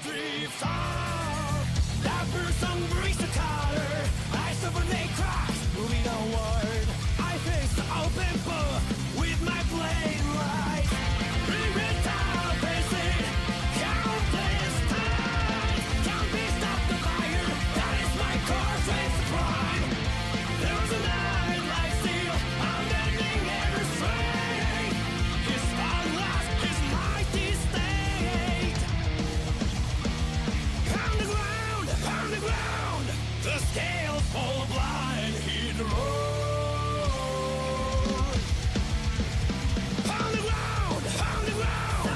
drifts off. That person breaks the collar. I suffer they cross, moving onward. I face the open book with my blade light. Regret out, facing countless times. Can't be stopped the fire. That is my course, it's the prime. There was a night like steel, unbending every strain. His last, his mighty state. Pound the ground, pound the ground. The scales fall blind, hit the road. Pound the ground, pound the ground.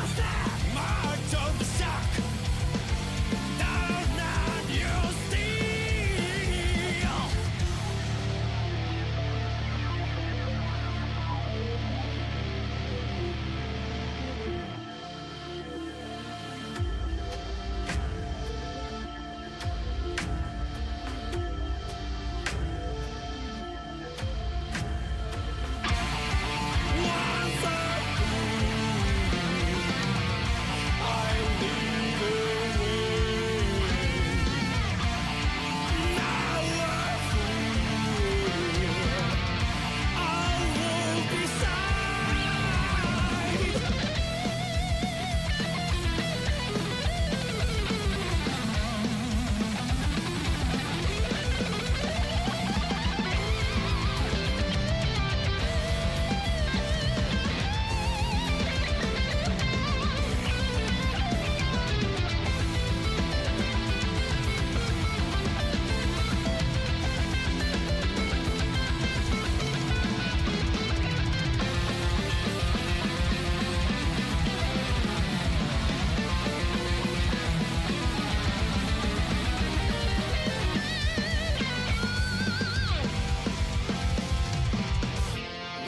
March of the shock. Down on your steel. Once a fool, I lead the way. Now a fool, I walk beside.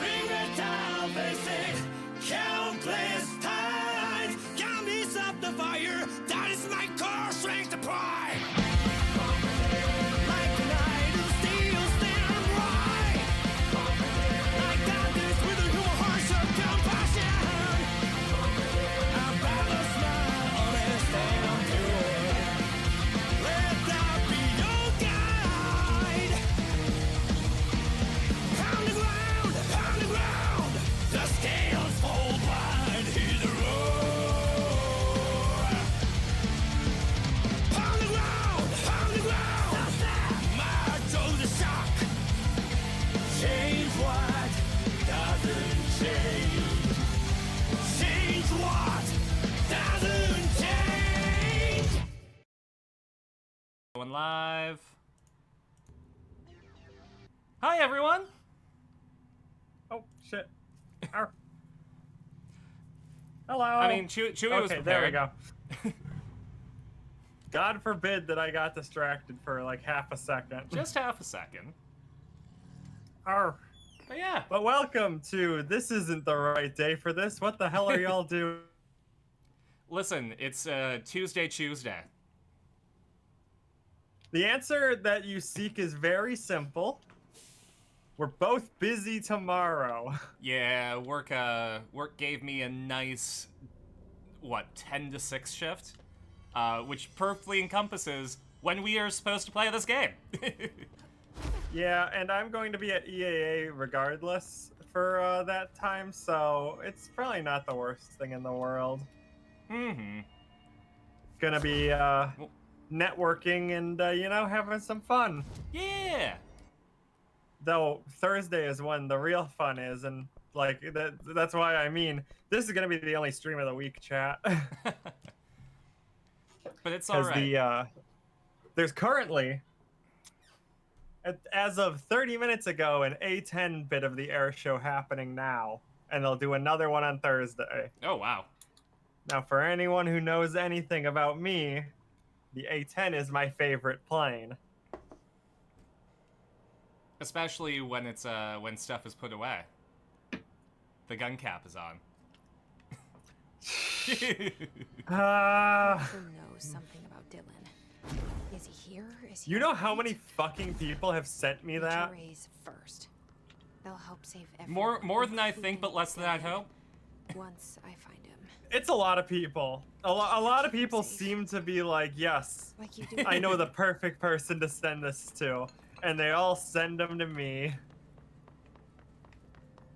Regret I'll face it countless times. Can't be stopped the fire. That is my core strength to pride. Like the knight of steel, stand right. Like goddess with a human heart of compassion. I balance my honest and pure. Let that be your guide. Pound the ground, pound the ground. The scales fall blind, hit the road. Pound the ground, pound the ground. March of the shock. Change what doesn't change. Change what doesn't change. Going live. Hi, everyone. Oh, shit. Arr. Hello. I mean, Chewie was okay, prepared. there we go. God forbid that I got distracted for like half a second. Just half a second. Arr. But yeah. But welcome to This Isn't the Right Day for This. What the hell are y'all doing? Listen, it's Tuesday. The answer that you seek is very simple. We're both busy tomorrow. Yeah, work gave me a nice, 10 to 6 shift, which perfectly encompasses when we are supposed to play this game. Yeah, and I'm going to be at EAA regardless for that time, so it's probably not the worst thing in the world. Mm-hmm. Gonna be networking and having some fun. Yeah. Though Thursday is when the real fun is, and like that's why I mean this is gonna be the only stream of the week, chat. But it's all right. There's currently, as of 30 minutes ago, an A10 bit of the air show happening now, and they'll do another one on Thursday. Oh wow. Now, for anyone who knows anything about me, the A10 is my favorite plane. Especially when it's when stuff is put away. The gun cap is on. Who knows something about Dylan? Is he here? Is he? You know how many fucking people have sent me that? HRAs first. They'll help save everyone. More than I think, but less than I'd hope. Once I find him. It's a lot of people. A lot of people seem to be like, yes, Like you do. I know the perfect person to send this to, and they all send them to me.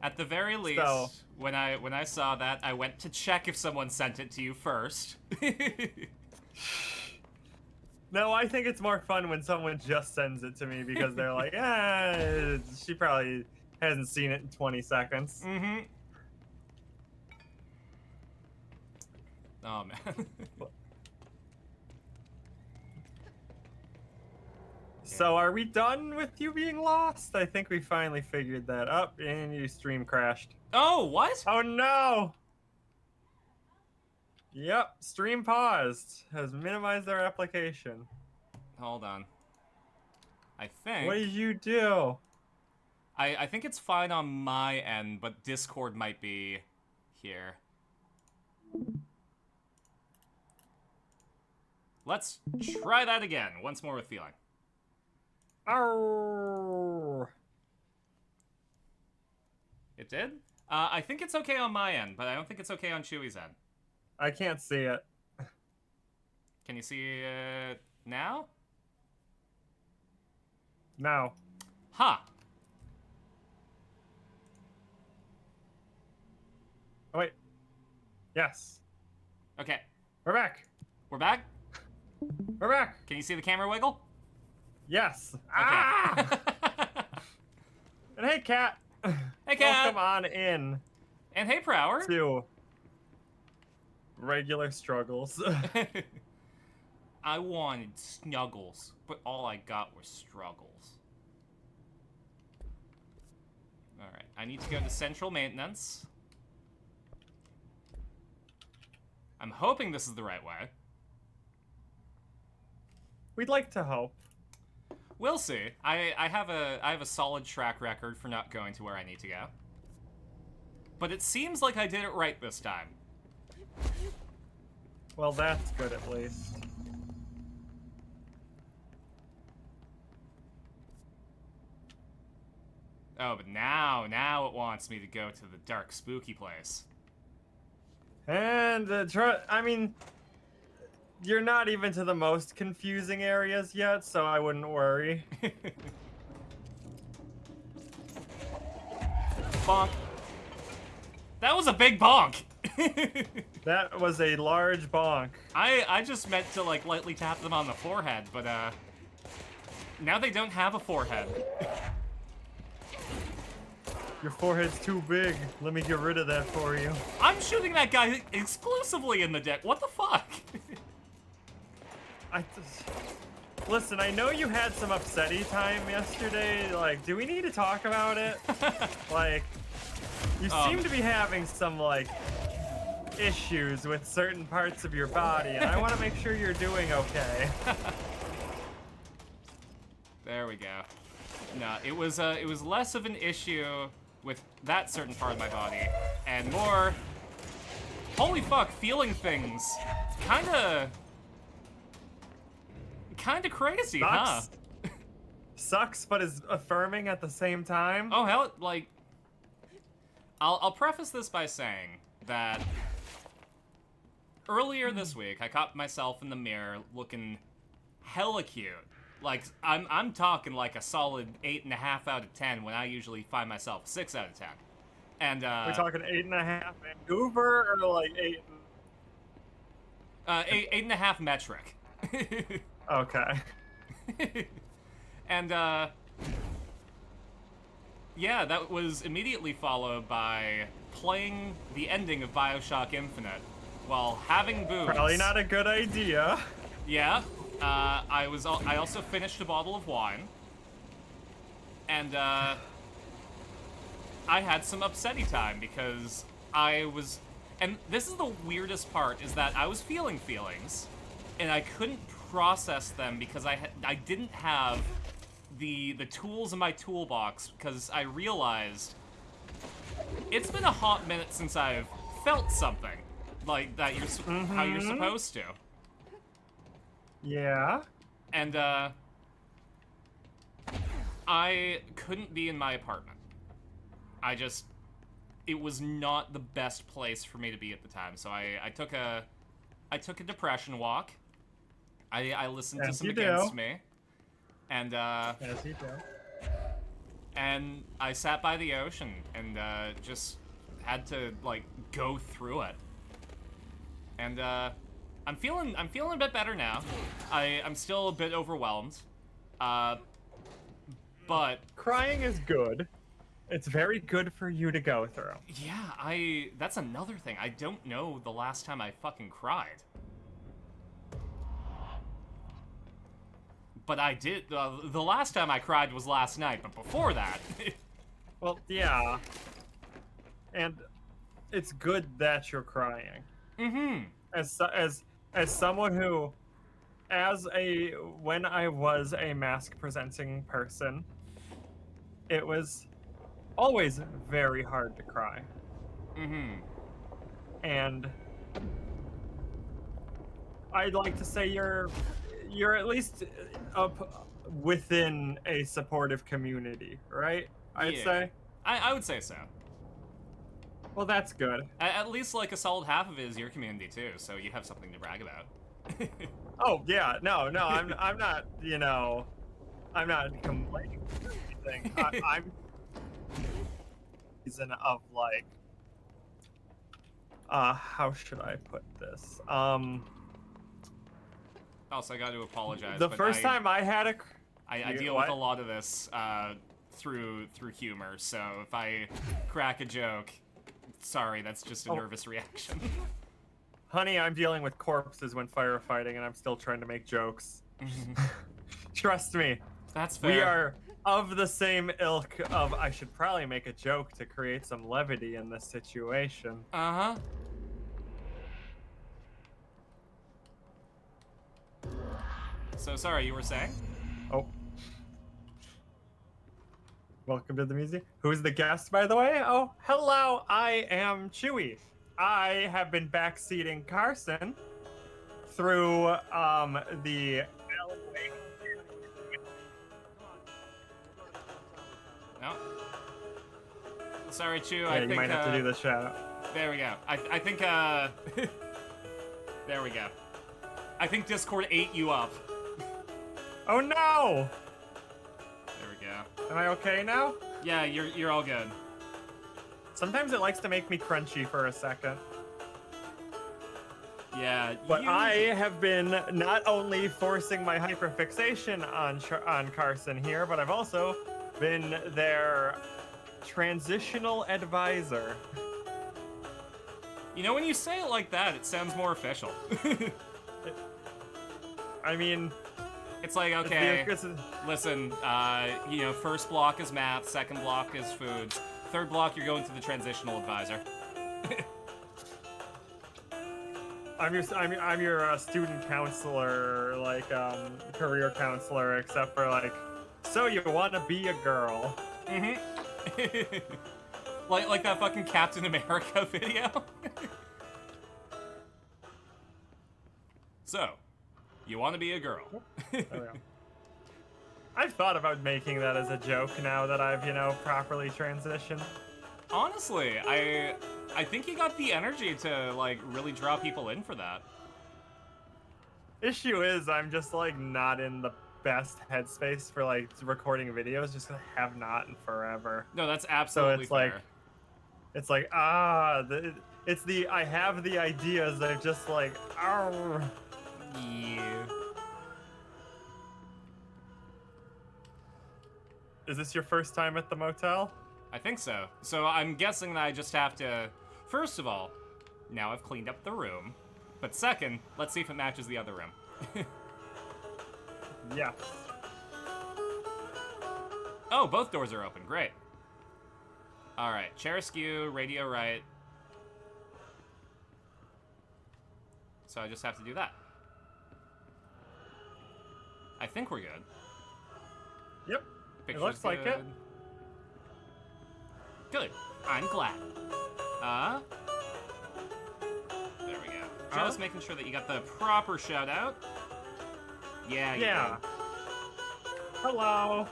At the very least, So- when I saw that, I went to check if someone sent it to you first. No, I think it's more fun when someone just sends it to me because they're like, eh, she probably hasn't seen it in 20 seconds. Mm-hmm. Oh man. So are we done with you being lost? I think we finally figured that up, and your stream crashed. Oh, what? Oh no! Yep, stream paused. Has minimized their application. Hold on. I think What did you do? I think it's fine on my end, but Discord might be here. Let's try that again, once more with feeling. Oh. It did? I think it's okay on my end, but I don't think it's okay on Chewy's end. I can't see it. Can you see it now? No. Huh. Oh wait. Yes. Okay. We're back. We're back? We're back. Can you see the camera wiggle? Yes. Okay. Ah! And hey, Cat. Hey, Cat. Welcome on in And hey, Prower. to regular struggles. I wanted snuggles, but all I got were struggles. Alright, I need to go to central maintenance. I'm hoping this is the right way. We'd like to hope. We'll see. I have a solid track record for not going to where I need to go. But it seems like I did it right this time. Well, that's good at least. Oh, but now it wants me to go to the dark, spooky place. And I mean, you're not even to the most confusing areas yet, so I wouldn't worry. Bonk. That was a big bonk. That was a large bonk. I just meant to like lightly tap them on the forehead, but now they don't have a forehead. Your forehead's too big. Let me get rid of that for you. I'm shooting that guy exclusively in the dick. What the fuck? Listen, I know you had some upsetty time yesterday. Like, do we need to talk about it? Like, you seem to be having some, like, issues with certain parts of your body, and I want to make sure you're doing okay. There we go. No, it was less of an issue with that certain part of my body, and more, holy fuck, feeling things. Kinda crazy, huh? Sucks. Sucks, but is affirming at the same time. Oh, hell, like, I'll preface this by saying that earlier this week, I caught myself in the mirror looking hella cute. Like, I'm talking like a solid 8.5 out of 10 when I usually find myself a 6 out of 10. And, We're talking 8.5 Vancouver or like 8? 8.5 metric. Okay. And, yeah, that was immediately followed by playing the ending of BioShock Infinite while having boobs. Probably not a good idea. Yeah. I also finished a bottle of wine. And, I had some upsetty time because and this is the weirdest part, is that I was feeling feelings, and I couldn't process them because I didn't have the tools in my toolbox, because I realized it's been a hot minute since I've felt something like that. How you're supposed to. Yeah. And I couldn't be in my apartment. I just it was not the best place for me to be at the time. So I took a depression walk. I listened to As some you Against do. Me, and As you do. and I sat by the ocean and just had to like go through it. And I'm feeling a bit better now. I'm still a bit overwhelmed, but Crying is good. It's very good for you to go through. yeah, that's another thing. I don't know the last time I fucking cried. But I did. The last time I cried was last night, but before that, Well, yeah. And it's good that you're crying. mm-hmm. As someone who, when I was a mask presenting person, it was always very hard to cry. Mm-hmm. And I'd like to say you're at least up within a supportive community, right? I'd Yeah. say. I would say so. Well, that's good. At least like a solid half of it is your community too, so you have something to brag about. Oh yeah, no, I'm not. I'm not complaining or anything. I'm reason of like, how should I put this? Also, I got to apologize. The but first time I had a, I You- deal what? with a lot of this through humor, so if I crack a joke, sorry, that's just a Oh. nervous reaction. honey, I'm dealing with corpses when firefighting, and I'm still trying to make jokes. Trust me, That's fair. we are of the same ilk of I should probably make a joke to create some levity in this situation. Uh-huh. So sorry, you were saying? Oh. Welcome to the museum. Who's the guest, by the way? Oh, hello. I am Chewy. I have been backseating Carson through the alleyway. No. Sorry, Chew. Yeah, I you think might have to do the shout out. There we go. I think there we go. I think Discord ate you up. Oh no! There we go. Am I okay now? Yeah, you're all good. Sometimes it likes to make me crunchy for a second. Yeah. But I have been not only forcing my hyperfixation on Carson here, but I've also been their transitional advisor. You know, when you say it like that, it sounds more official. I mean, It's like, okay, it's the- listen, you know, first block is math, second block is food, third block you're going to the transitional advisor. I'm your student counselor, like career counselor, except for like, so you want to be a girl? Mm-hmm. like that fucking Captain America video. So, you want to be a girl? There we go. I've thought about making that as a joke now that I've properly transitioned. Honestly, I think you got the energy to like really draw people in for that. Issue is, I'm just like not in the best headspace for like recording videos. Just 'cause I have not in forever. No, that's So absolutely it's like, fair. it's the I have the ideas. I'm just like, oh. Yeah. Is this your first time at the motel? I think so. So I'm guessing that I just have to, first of all, now I've cleaned up the room. But second, let's see if it matches the other room. Yes. Oh, both doors are open. Great. All right, chair skew, radio right. So I just have to do that. I think we're good. Yep. Picture's looks like it. good. Good. I'm glad. There we go. Just making sure that you got the proper shout out. Yeah, you Yeah. did. Hello.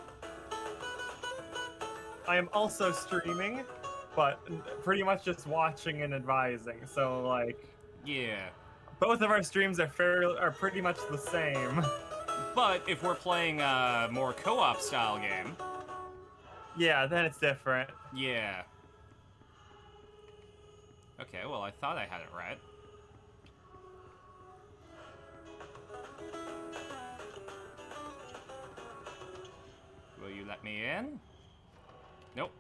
I am also streaming but pretty much just watching and advising. So like, Yeah. both of our streams are pretty much the same. But if we're playing a more co-op style game, Yeah, then it's different. yeah. Okay, well, I thought I had it right. Will you let me in? Nope.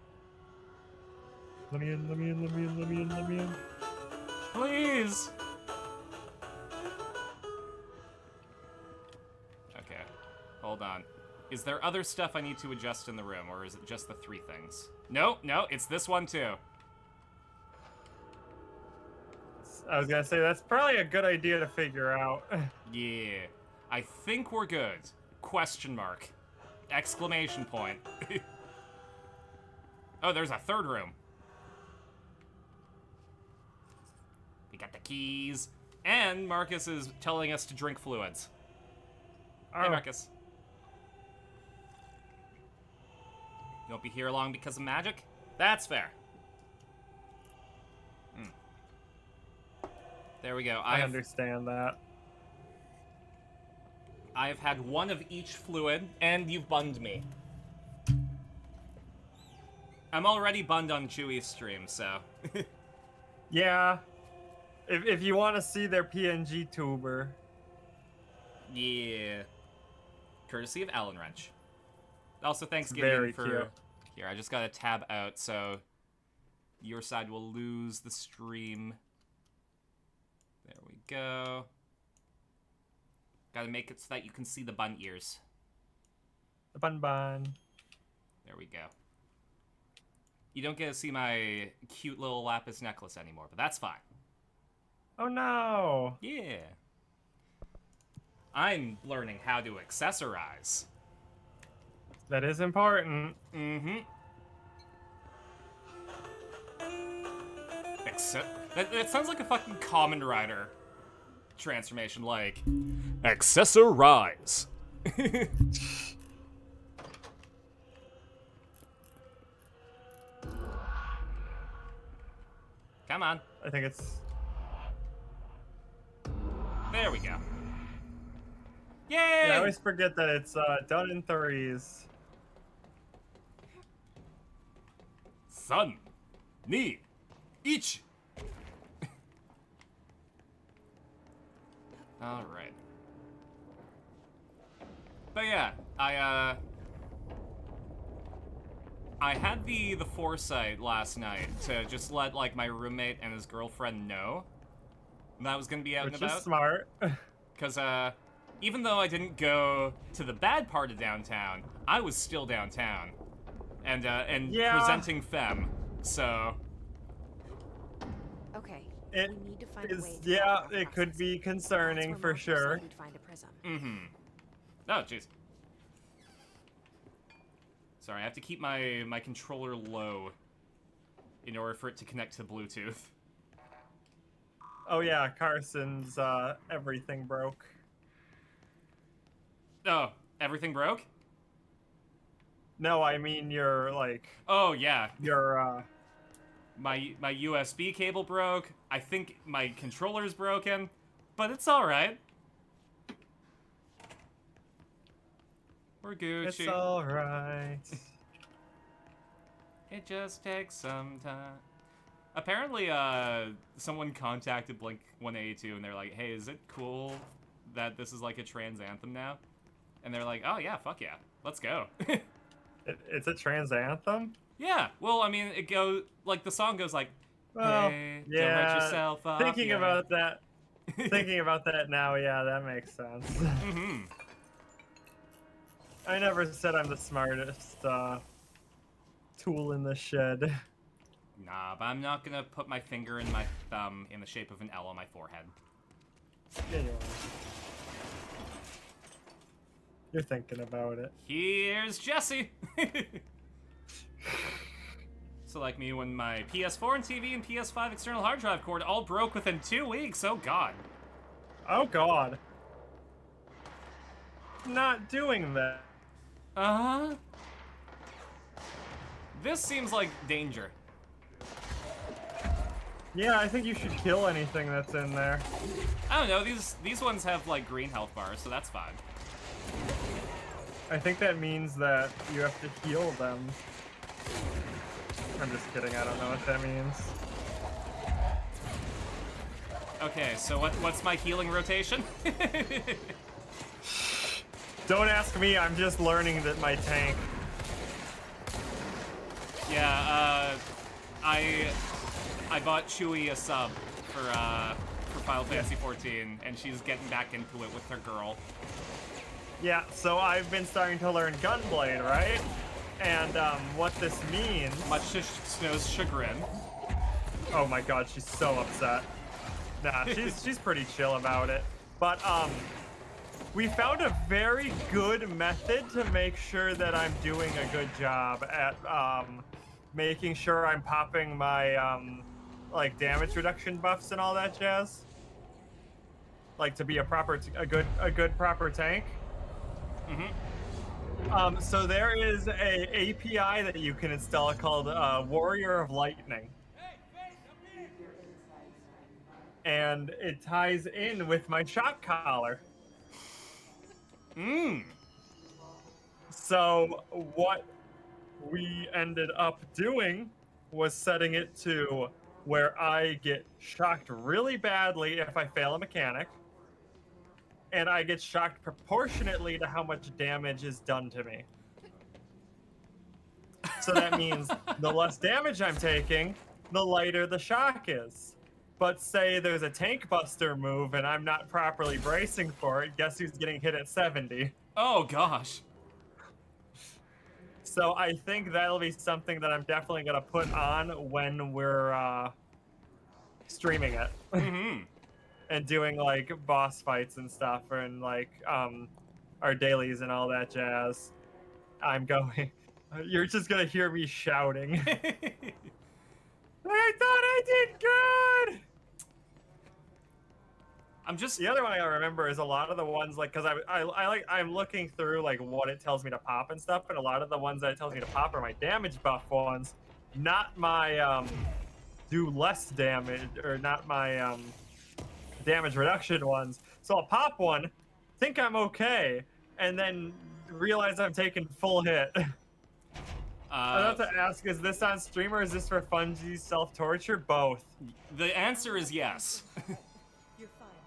Let me in, let me in, let me in, let me in, let me in. Please! Okay, hold on. Is there other stuff I need to adjust in the room, or is it just the 3 things? No, it's this one too. I was gonna say, that's probably a good idea to figure out. Yeah, I think we're good. Question mark. Exclamation point. Oh, there's a 3rd room. We got the keys. And Marcus is telling us to drink fluids. Hey, Oh, Marcus. You won't be here long because of magic? That's fair. There we go. I understand that. I've had one of each fluid, and you've bunned me. I'm already bunned on Chewie's stream, so... Yeah. If you want to see their PNG tuber. Yeah. Courtesy of Allen Wrench. Also, Very Thanksgiving for... cute. Here, I just gotta tab out, so... Your side will lose the stream. There we go. Gotta make it so that you can see the bun ears. The bun bun. There we go. You don't get to see my cute little lapis necklace anymore, but that's fine. Oh no. Yeah. I'm learning how to accessorize. That is important. Mm-hmm. Except that sounds like a fucking Kamen Rider transformation, like accessorize. Come on. I think it's... There we go. Yay! Yeah, I always forget that it's done in 3s. Sun, ni, ich. All right. But yeah, I had the foresight last night to just let like my roommate and his girlfriend know that I was gonna be out Which and about. is smart. Cause even though I didn't go to the bad part of downtown, I was still downtown, and Yeah. presenting Femme. So Okay. It we need to find a way is, to yeah, follow our it could process. be That's concerning where for Marcus said sure. he'd find a prism. Oh, jeez. Sorry, I have to keep my controller low in order for it to connect to Bluetooth. Oh yeah, Carson's everything broke. Oh, everything broke? No, I mean your like Oh, yeah. your My USB cable broke. I think my controller's broken, but it's all right. We're Gucci. it's all right. It just takes some time. Apparently, someone contacted Blink-182 and they're like, "Hey, is it cool that this is like a trans anthem now?" And they're like, "Oh yeah, fuck yeah, let's go." It's a trans anthem. Yeah. Well, I mean, it goes like the song goes like, Well, "Hey, yeah. don't let yourself off." Thinking yeah." about that, thinking about that now, yeah, that makes sense. Mm-hmm. I never said I'm the smartest tool in the shed. Nah, but I'm not gonna put my finger and my thumb in the shape of an L on my forehead. Yeah, you are. You're thinking about it. Here's Jesse! So like me when my PS4 and TV and PS5 external hard drive cord all broke within 2 weeks, oh god. Oh God. Not doing that. Uh-huh. This seems like danger. Yeah, I think you should kill anything that's in there. I don't know, these ones have like green health bars, so that's fine. I think that means that you have to heal them. I'm just kidding, I don't know what that means. Okay, so what's my healing rotation? Don't ask me, I'm just learning that my tank. Yeah, I bought Chewie a sub for Final Fantasy 14, and she's getting back into it with her girl. Yeah, so I've been starting to learn Gunblade, right? And what this means... Much to Snow's chagrin. Oh my god, she's so upset. Nah, she's pretty chill about it. But we found a very good method to make sure that I'm doing a good job at making sure I'm popping my like damage reduction buffs and all that jazz. Like to be a good proper tank. So there is a API that you can install called Warrior of Lightning. And it ties in with my shock collar. So what we ended up doing was setting it to where I get shocked really badly if I fail a mechanic, and I get shocked proportionately to how much damage is done to me. So that means the less damage I'm taking, the lighter the shock is. But say there's a tank buster move and I'm not properly bracing for it, guess who's getting hit at 70? Oh gosh. So I think that'll be something that I'm definitely gonna put on when we're streaming it. And doing like boss fights and stuff, and like our dailies and all that jazz. I'm going. You're just gonna hear me shouting. I thought I did good. I'm just The other one I remember is a lot of the ones like because I'm looking through like what it tells me to pop and stuff, and a lot of the ones that it tells me to pop are my damage buff ones, not my do less damage or not my damage reduction ones. So I'll pop one, think I'm okay, and then realize I'm taking full hit. I have to ask, is this on stream or is this for funsies self-torture? Both. the answer is yes.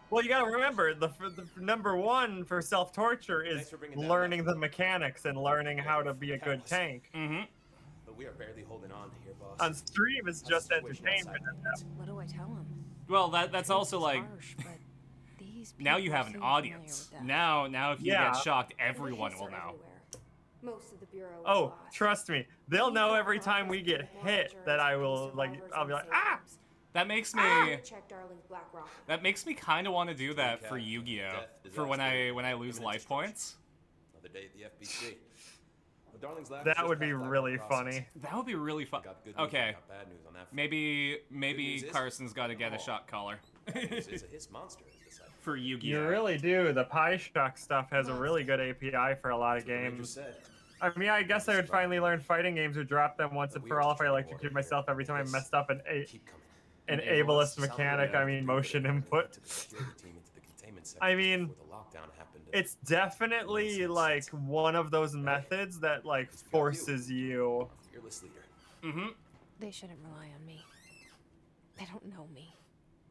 Well, you gotta remember, the number one for self-torture is learning the mechanics and learning how to be a good tank. But we are barely holding on here, boss. On stream, it's just entertainment. What do I tell him? Well, that's also like Harsh, but these now you people have an seem familiar audience. with that. Now if you Yeah. get shocked, everyone will know. Most of the bureau is Oh, lost. trust me, they'll know every time we get hit that I will like. I'll be like, ah! That makes me Check Darling's Black Rock. that makes me kind of want to do that for Yu-Gi-Oh. For when I lose life points. Another day at the FBC. Well, Darling's lab That just would be passed out really that process. funny. That would be really fun. Got good news, Okay, got bad news on that front. maybe news is- Carson's got to get a shot caller Bad news is a hiss monster has decided. for You Yu-Gi-Oh. really do. The PieShock stuff has a really good API for a lot of The Ranger games. said, I mean, I guess I would finally learn fighting games or drop them once and for all if I electrocuted myself every time I messed up an keep coming. ableist mechanic, I mean motion input. Took the security team into the containment section I mean, before the lockdown happened. It's definitely like one of those methods that like forces you. Fearless leader. They shouldn't rely on me. They don't know me.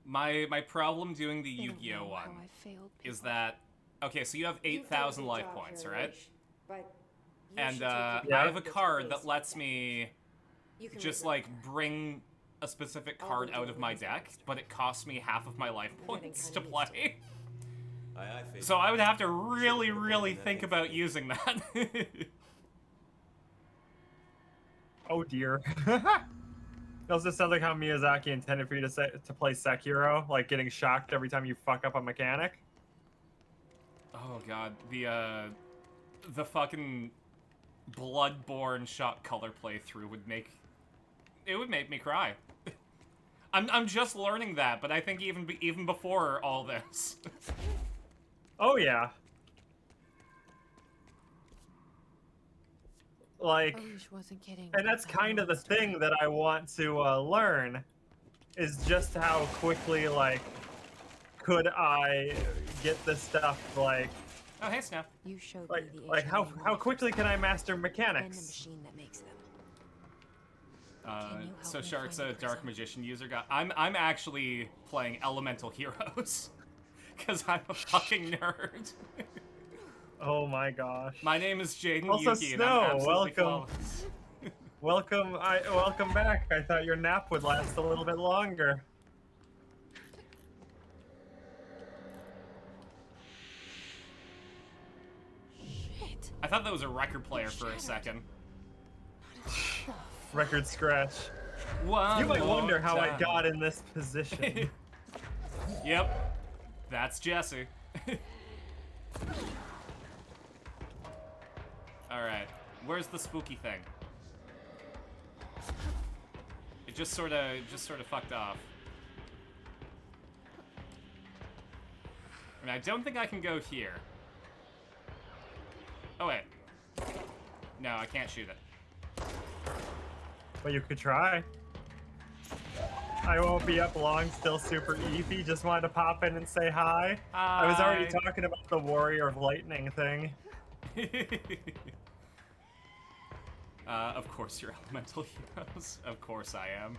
My problem doing the They don't Yu-Gi-Oh know one how I failed is people. that okay? So you have You've done a 8,000 good life job points, here, right? Raish, but you And should take I your have a best card place that lets back. me You can just regret like that. bring a specific I'll card be out of dealing my with this deck, monster. but it costs me half of my life getting points to kinda used to play. Aye, aye, Faith. So I would have to really think about using that. Oh dear. It also sounds like how Miyazaki intended for you to play Sekiro, like getting shocked every time you fuck up a mechanic. Oh god, the fucking Bloodborne shot color playthrough would make me cry. I'm just learning that, but I think even before all this. Oh yeah. Like, Rouge wasn't kidding. and that's about kind of the monster. thing that I want to learn is just how quickly, like, could I get this stuff, like, Oh, hey, Snow. You showed like, me the like how HMA quickly can I master and the mechanics? machine that makes them. Can you help So me Shark's find a the Dark prism? Magician user guy. I'm actually playing Elemental Heroes. Because I'm a fucking nerd. Oh my gosh. My name is Jaden Also, Yuki, and Snow, I'm absolutely welcome. flawless. Welcome back. I thought your nap would last a little bit longer. Shit. I thought that was a record player for a second. Record scratch. One You might more wonder how I time. got in this position. Yep. That's Jesse. Alright. Where's the spooky thing? It just sorta fucked off. I mean, I don't think I can go here. Oh wait. No, I can't shoot it. But you could try. I won't be up long, still super easy. Just wanted to pop in and say hi. I was already Hi. talking about the Warrior of Lightning thing. Of course you're Elemental Heroes. Of course I am.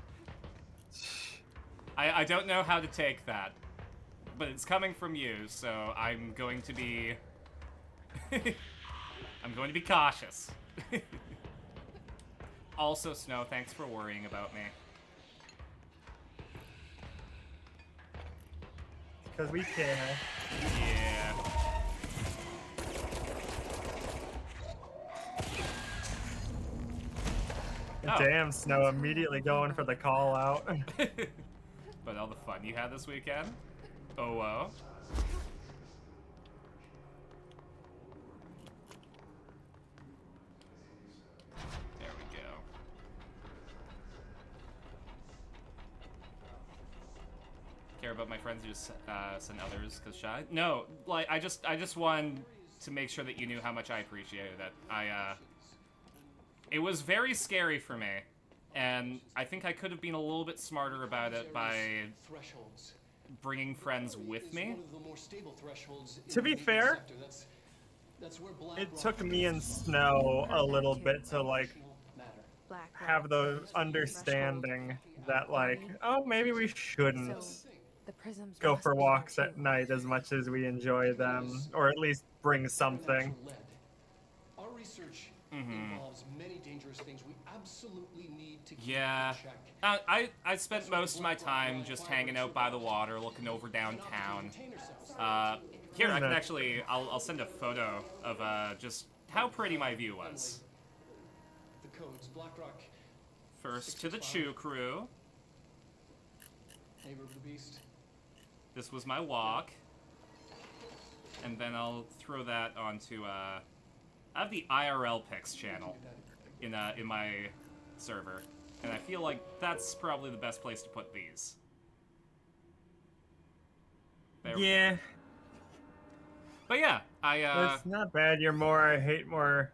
I don't know how to take that. But it's coming from you, so I'm going to be... I'm going to be cautious. Also, Snow, thanks for worrying about me. Because we care. Yeah. Oh. Damn, Snow immediately going for the call out. But all the fun you had this weekend? Oh, well. There we go. Care about my friends, you just send others because shy? No, like I just wanted to make sure that you knew how much I appreciated it. It was very scary for me, and I think I could have been a little bit smarter about it by thresholds. bringing friends with me. One of the more stable thresholds in To be the fair, sector. That's where Black It Rock took me and Snow a little bit to, like, matter. Black have the understanding that, like, oh, maybe we shouldn't So the prisms go must for be walks here at too. night as much as we enjoy them, or at least bring something. Natural lead. Our research involves many dangerous things we absolutely need to keep Yeah. in check. I spent most of my time just hanging out by the water, looking over downtown. Contain ourselves. Here, I can actually, I'll send a photo of just how pretty my view was. The codes. Black Rock, First to the Chew Crew. neighbor of the beast. This was my walk. And then I'll throw that onto, I have the IRL Pics channel in my server. And I feel like that's probably the best place to put these. There we go. Yeah, But yeah, it's not bad. You're more, I hate more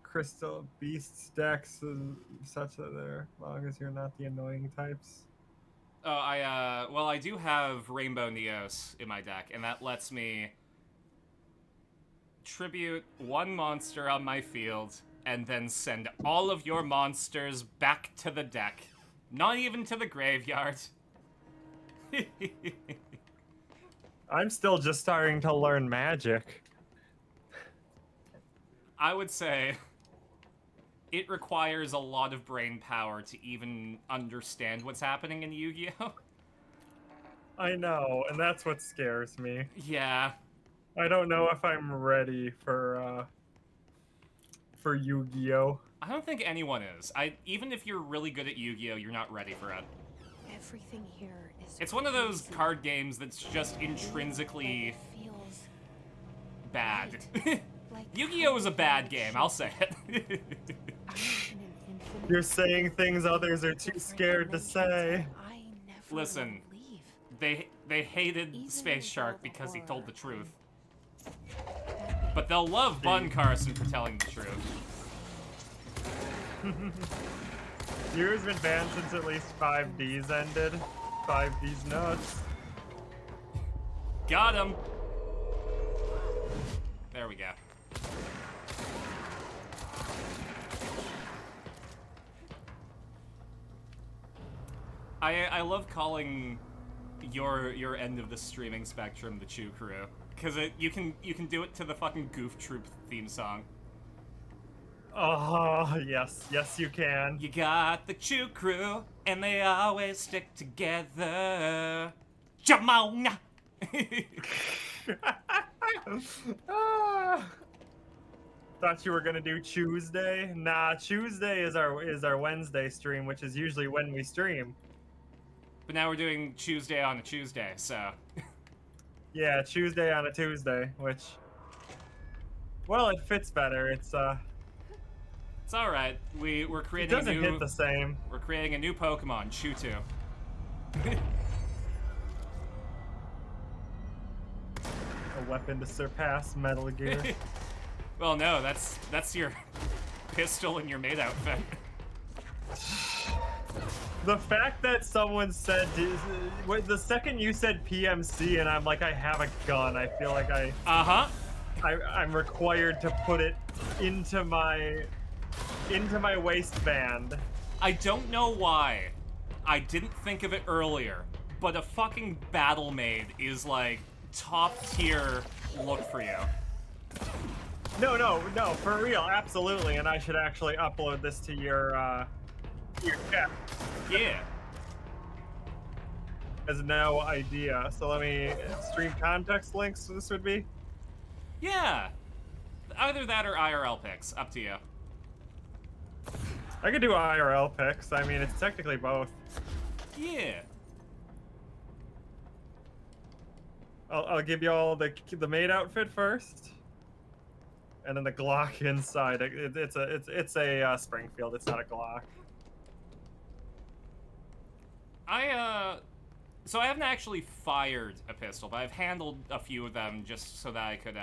Crystal Beast decks and such that they're, as long as you're not the annoying types. Oh, well, I do have Rainbow Neos in my deck, and that lets me tribute one monster on my field, and then send all of your monsters back to the deck. Not even to the graveyard. I'm still just starting to learn Magic. I would say it requires a lot of brain power to even understand what's happening in Yu-Gi-Oh! I know, and that's what scares me. Yeah. I don't know if I'm ready for Yu-Gi-Oh! I don't think anyone is. Even if you're really good at Yu-Gi-Oh!, you're not ready for it. Everything here is. It's one of those crazy. card games that's just intrinsically It feels bad. like Yu-Gi-Oh! is a bad game, I'll say it. I'm in an infinite You're saying things others are too different scared to dimensions say. that I never Listen. would leave. They hated Even Space with Shark all the because he told the horror truth. That But they'll love Bun Carson for telling the truth. You's been banned since at least 5Ds ended. 5Ds nuts. Got him. There we go. I love calling your end of the streaming spectrum the Chew Crew, because you can do it to the fucking Goof Troop theme song. Oh, yes. Yes, you can. You got the Chew Crew, and they always stick together. Jamon! Ah. Thought you were gonna do Tuesday. Nah, Tuesday is our Wednesday stream, which is usually when we stream. But now we're doing Tuesday on a Tuesday, so... Yeah, Tuesday on a Tuesday, which... Well, it fits better. It's alright. We're it creating doesn't a new... hit the same. We're creating a new Pokemon, Chewtwo. A weapon to surpass Metal Gear. Well, no, that's your pistol in your maid outfit. The fact that someone said the second you said PMC and I'm like, I have a gun, I feel like Uh-huh. I'm required to put it into my waistband. I don't know why I didn't think of it earlier, but a fucking battle maid is like top tier look for you. No, for real, absolutely, and I should actually upload this to your chat. Yeah. Has no idea. So let me stream context links. This would be. Yeah. Either that or IRL pics. Up to you. I could do IRL pics. I mean, it's technically both. Yeah. I'll give you all the maid outfit first, and then the Glock inside. It's a Springfield. It's not a Glock. So I haven't actually fired a pistol, but I've handled a few of them just so that I could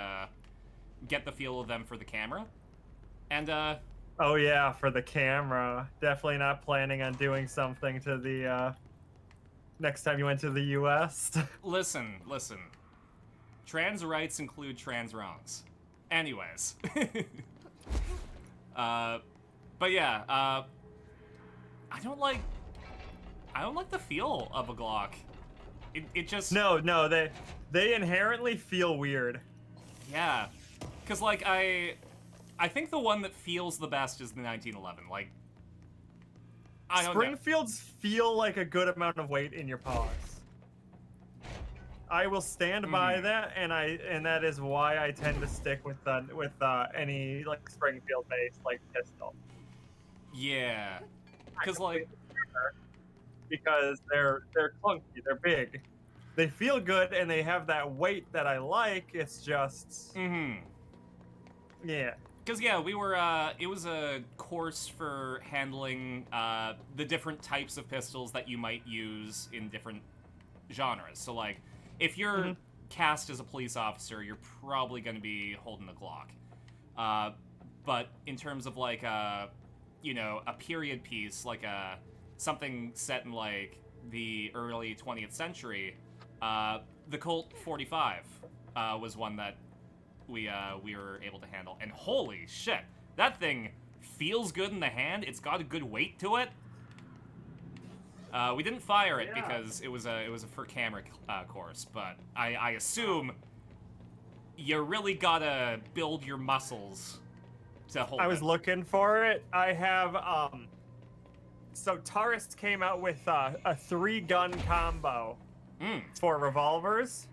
get the feel of them for the camera. And Oh yeah, for the camera. Definitely not planning on doing something to the next time you went to the US. listen. Trans rights include trans wrongs. Anyways. But yeah, I don't like the feel of a Glock. It just... No, they inherently feel weird. Yeah. Cause like I think the one that feels the best is the 1911. Like, I don't know. Springfields feel like a good amount of weight in your paws. I will stand by that, and that is why I tend to stick with any like Springfield based like pistol. Yeah. Cause like, because they're clunky, they're big, they feel good, and they have that weight that I like. It's just yeah. Cause yeah, we were it was a course for handling the different types of pistols that you might use in different genres. So like, if you're cast as a police officer, you're probably going to be holding a Glock. But in terms of like a period piece, like something set in like the early 20th century, the Colt 45 was one that we were able to handle. And holy shit, that thing feels good in the hand. It's got a good weight to it. We didn't fire it because it was a for camera course, but I assume you really gotta build your muscles to hold I was it. looking for it. I have so Taurus came out with a 3-gun combo for revolvers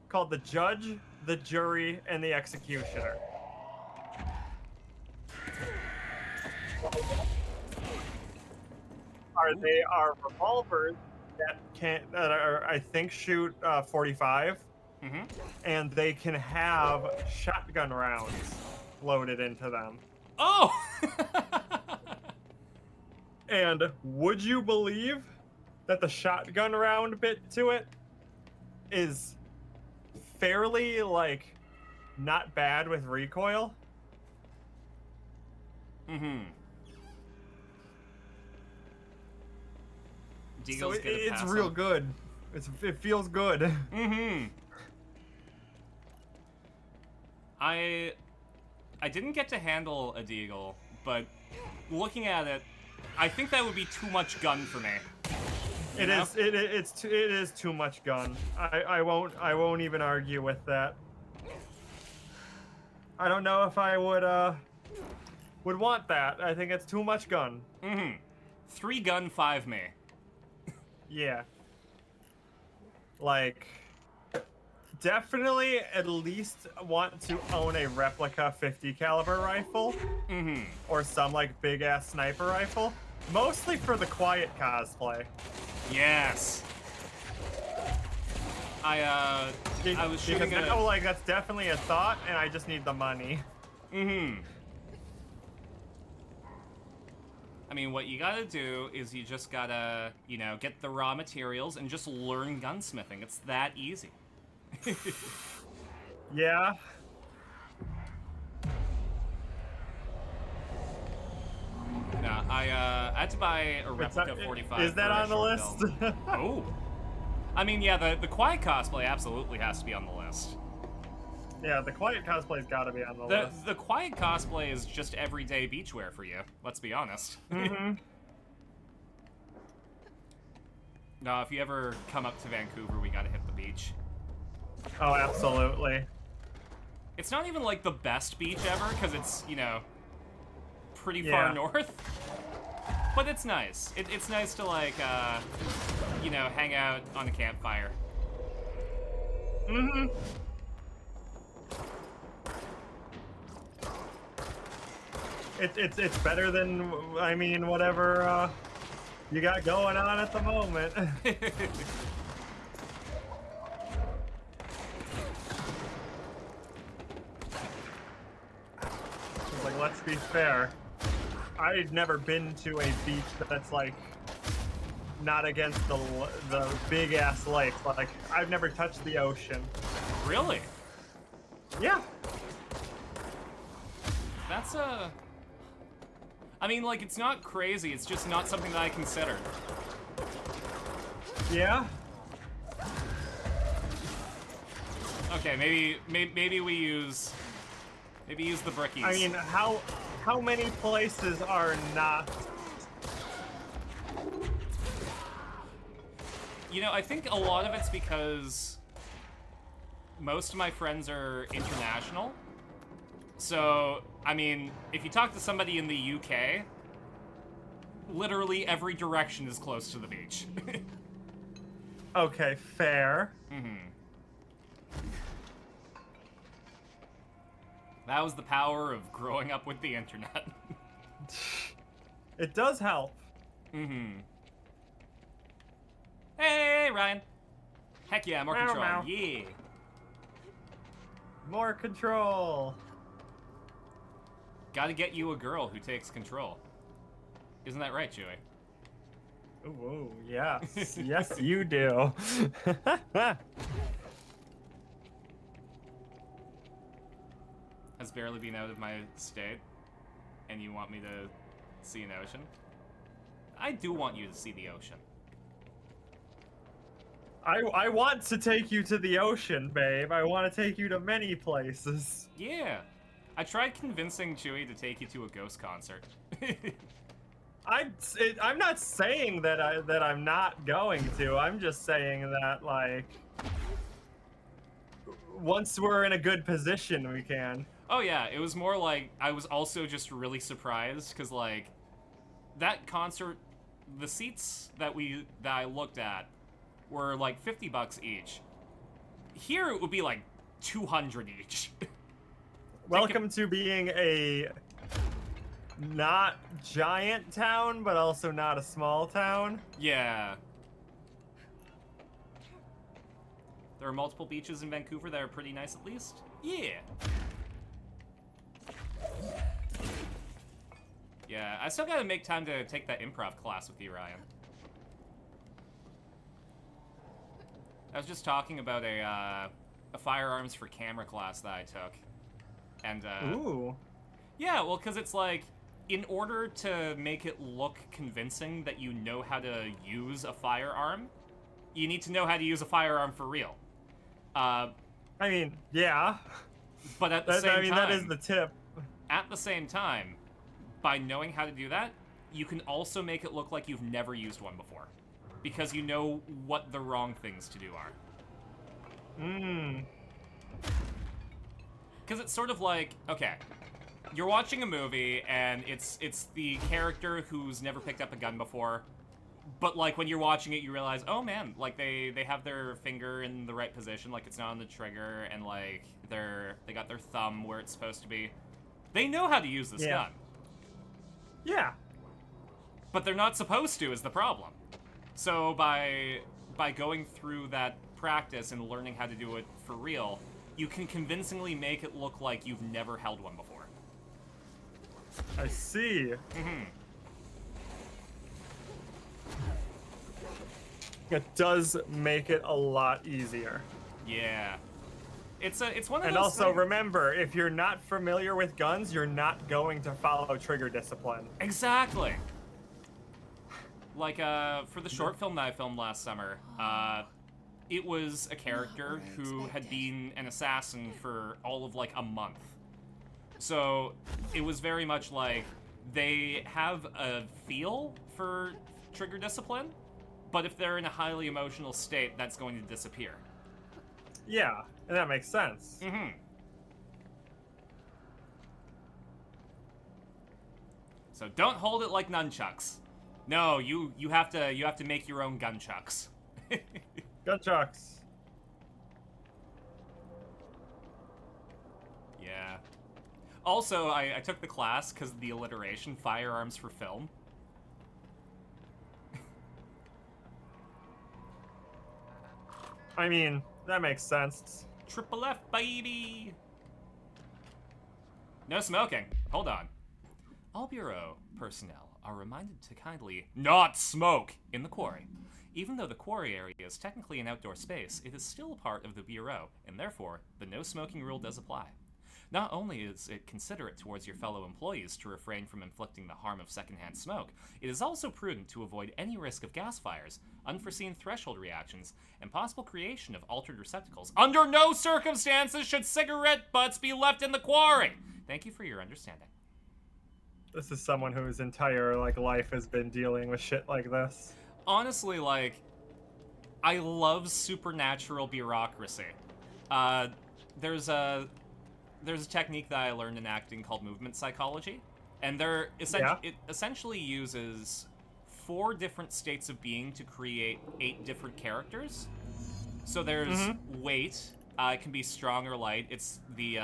called the Judge, the Jury, and the Executioner. They are revolvers that are, I think, shoot 45, and they can have shotgun rounds loaded into them. Oh! And would you believe that the shotgun round bit to it is fairly, like, not bad with recoil? So Deagle's gonna it's pass real him. good. It feels good. Mm-hmm. I didn't get to handle a Deagle, but looking at it, I think that would be too much gun for me. You know? It is too much gun. I won't even argue with that. I don't know if I would want that. I think it's too much gun. Mm-hmm. 3 gun, 5 me. Yeah. Like, definitely at least want to own a replica 50 caliber rifle. Mm-hmm. Or some like big ass sniper rifle. Mostly for the quiet cosplay. Yes. I was shooting because now, like, that's definitely a thought, and I just need the money. Mm-hmm. I mean, what you gotta do is you just gotta, you know, get the raw materials and just learn gunsmithing. It's that easy. Yeah. No, I had to buy a replica 45. Is that for a on the short list? film. Oh. I mean, yeah, the quiet cosplay absolutely has to be on the list. Yeah, the quiet cosplay's gotta be on the list. The quiet cosplay is just everyday beachwear for you. Let's be honest. Mm-hmm. No, if you ever come up to Vancouver, we gotta hit the beach. Oh, absolutely. It's not even like the best beach ever, because it's, you know, pretty Yeah. far north. But it's nice. It's nice to, like, you know, hang out on a campfire. Mm-hmm. It's better than, I mean, whatever you got going on at the moment. Like, let's be fair. I've never been to a beach that's like not against the big ass lake. Like, I've never touched the ocean. Really? Yeah. That's a... I mean, like, it's not crazy. It's just not something that I considered. Yeah. Okay, maybe we use... Maybe use the brickies. I mean, how many places are not? You know, I think a lot of it's because most of my friends are international. So, I mean, if you talk to somebody in the UK, literally every direction is close to the beach. Okay, fair. Mm-hmm. That was the power of growing up with the internet. It does help. Mm-hmm. Hey, Ryan. Heck yeah, more Meow, control. meow. Yeah. More control. Gotta get you a girl who takes control. Isn't that right, Chewie? Ooh, yes. Yes, you do. Has barely been out of my state, and you want me to see an ocean? I do want you to see the ocean. I want to take you to the ocean, babe. I want to take you to many places. Yeah. I tried convincing Chewie to take you to a Ghost concert. I'm not saying that I'm not going to. I'm just saying that, like, once we're in a good position, we can. Oh yeah, it was more like I was also just really surprised because like that concert, the seats that I looked at were like $50 each. Here it would be like 200 each. Welcome to being a not giant town, but also not a small town. Yeah. There are multiple beaches in Vancouver that are pretty nice at least. Yeah. Yeah, I still gotta make time to take that improv class with you, Ryan. I was just talking about a firearms for camera class that I took. And, Ooh. yeah, well, because it's like, in order to make it look convincing that you know how to use a firearm, you need to know how to use a firearm for real. I mean, yeah. But at the same time, that is the tip. At the same time, by knowing how to do that, you can also make it look like you've never used one before, because you know what the wrong things to do are. Because it's sort of like, okay, you're watching a movie and it's the character who's never picked up a gun before, but like when you're watching it, you realize, oh man, like they have their finger in the right position, like it's not on the trigger, and like they got their thumb where it's supposed to be. They know how to use this gun. Yeah. But they're not supposed to is the problem. So by going through that practice and learning how to do it for real, you can convincingly make it look like you've never held one before. I see. It does make it a lot easier. Yeah. It's one of those And also things. remember, if you're not familiar with guns, you're not going to follow trigger discipline. Exactly. Like, for the short film that I filmed last summer, it was a character who had been an assassin for all of, like, a month. So, it was very much like, they have a feel for trigger discipline, but if they're in a highly emotional state, that's going to disappear. Yeah, and that makes sense. So don't hold it like nunchucks. No, you have to make your own gunchucks. Gunchucks. Yeah. Also, I took the class because of the alliteration, firearms for film. I mean, that makes sense. Triple F, baby! No smoking. Hold on. All Bureau personnel are reminded to kindly not smoke in the quarry. Even though the quarry area is technically an outdoor space, it is still a part of the Bureau, and therefore, the no smoking rule does apply. Not only is it considerate towards your fellow employees to refrain from inflicting the harm of secondhand smoke, it is also prudent to avoid any risk of gas fires, unforeseen threshold reactions, and possible creation of altered receptacles. Under no circumstances should cigarette butts be left in the quarry! Thank you for your understanding. This is someone whose entire life has been dealing with shit like this. Honestly, I love supernatural bureaucracy. There's a technique that I learned in acting called movement psychology, and it essentially uses 4 different states of being to create 8 different characters. So there's weight. It can be strong or light. It's the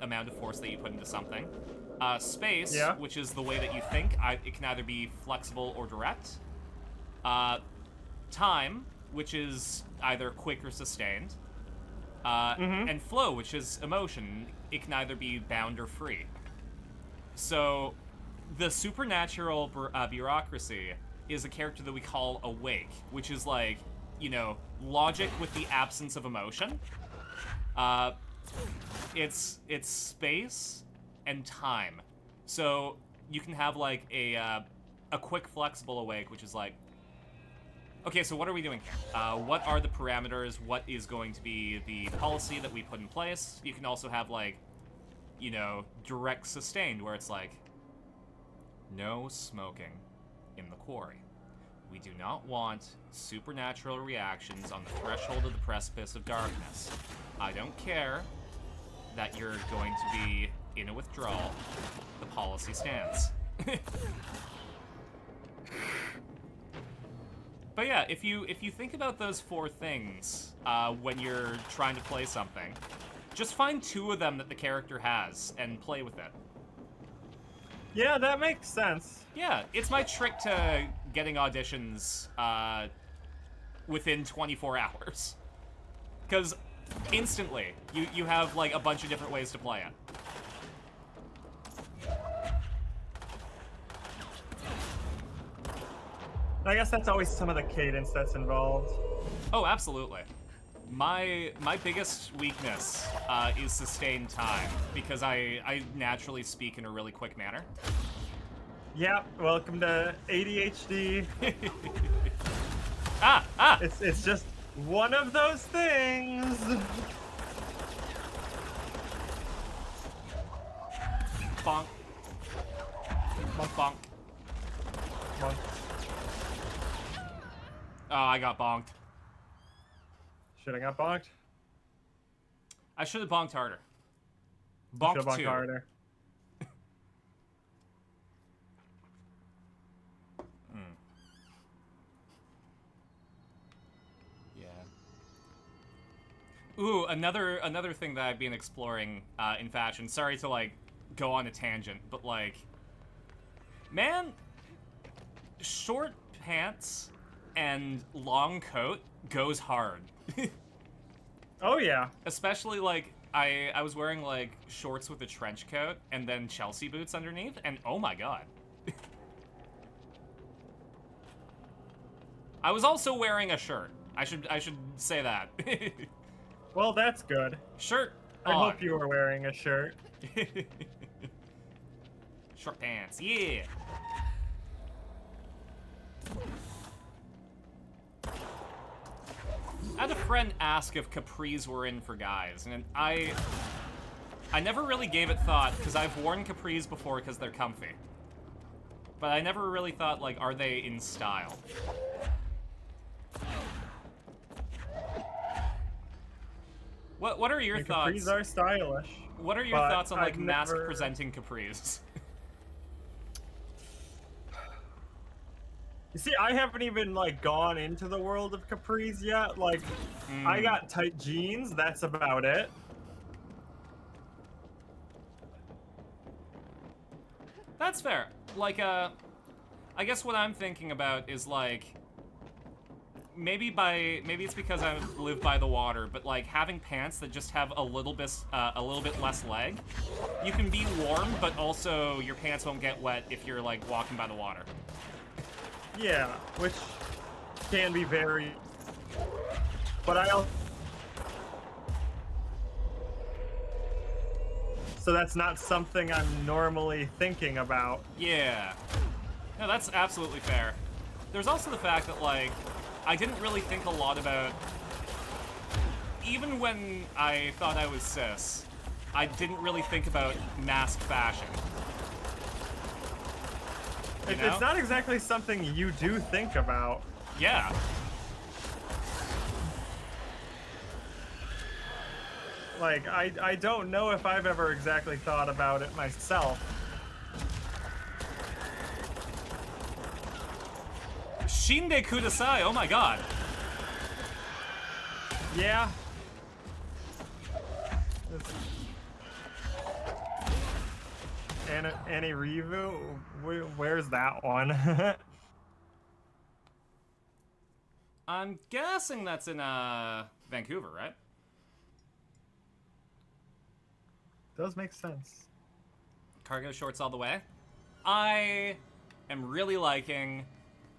amount of force that you put into something. Space, which is the way that you think. It can either be flexible or direct. Time, which is either quick or sustained. And flow, which is emotion. It can either be bound or free. So, the supernatural bureaucracy is a character that we call awake, which is like, logic with the absence of emotion. It's space and time. So, you can have like a quick flexible awake, which is like, okay, so what are we doing here? What are the parameters? What is going to be the policy that we put in place? You can also have, direct sustained, where it's like, no smoking in the quarry. We do not want supernatural reactions on the threshold of the precipice of darkness. I don't care that you're going to be in a withdrawal. The policy stands. But yeah, if you think about those 4 things when you're trying to play something, just find 2 of them that the character has and play with it. Yeah, that makes sense. Yeah, it's my trick to getting auditions within 24 hours. Because instantly, you have like a bunch of different ways to play it. I guess that's always some of the cadence that's involved. Oh, absolutely. My biggest weakness is sustained time, because I naturally speak in a really quick manner. Yep, welcome to ADHD. Ah! It's just one of those things. Bonk. Bonk, bonk. Come on. Oh, I got bonked. Should I got bonked? I should have bonked harder. Should Bonked have bonked 2. harder. Yeah. Ooh, another thing that I've been exploring in fashion. Sorry to like go on a tangent, but like, man, short pants and long coat goes hard. Oh yeah. Especially like I was wearing like shorts with a trench coat and then Chelsea boots underneath, and oh my god. I was also wearing a shirt. I should say that. Well, that's good. Shirt I on. hope you were wearing a shirt. Short pants, yeah. I had a friend ask if capris were in for guys, and I never really gave it thought, because I've worn capris before because they're comfy. But I never really thought, like, are they in style? What are your And thoughts? capris are stylish. What are your but thoughts on, like, I've mask never- presenting capris? You see, I haven't even like gone into the world of capris yet. Like, I got tight jeans. That's about it. That's fair. Like, I guess what I'm thinking about is like, maybe it's because I live by the water, but like having pants that just have a little bit less leg, you can be warm, but also your pants won't get wet if you're like walking by the water. Yeah, which can be very. But I. So that's not something I'm normally thinking about. Yeah. No, that's absolutely fair. There's also the fact that, like, I didn't really think a lot about... Even when I thought I was cis, I didn't really think about mask fashion. You know? It's not exactly something you do think about. Yeah. Like, I don't know if I've ever exactly thought about it myself. Shinde Kudasai, oh my god. Yeah. Annie Rivu? Where's that one? I'm guessing that's in, Vancouver, right? Does make sense. Cargo shorts all the way. I am really liking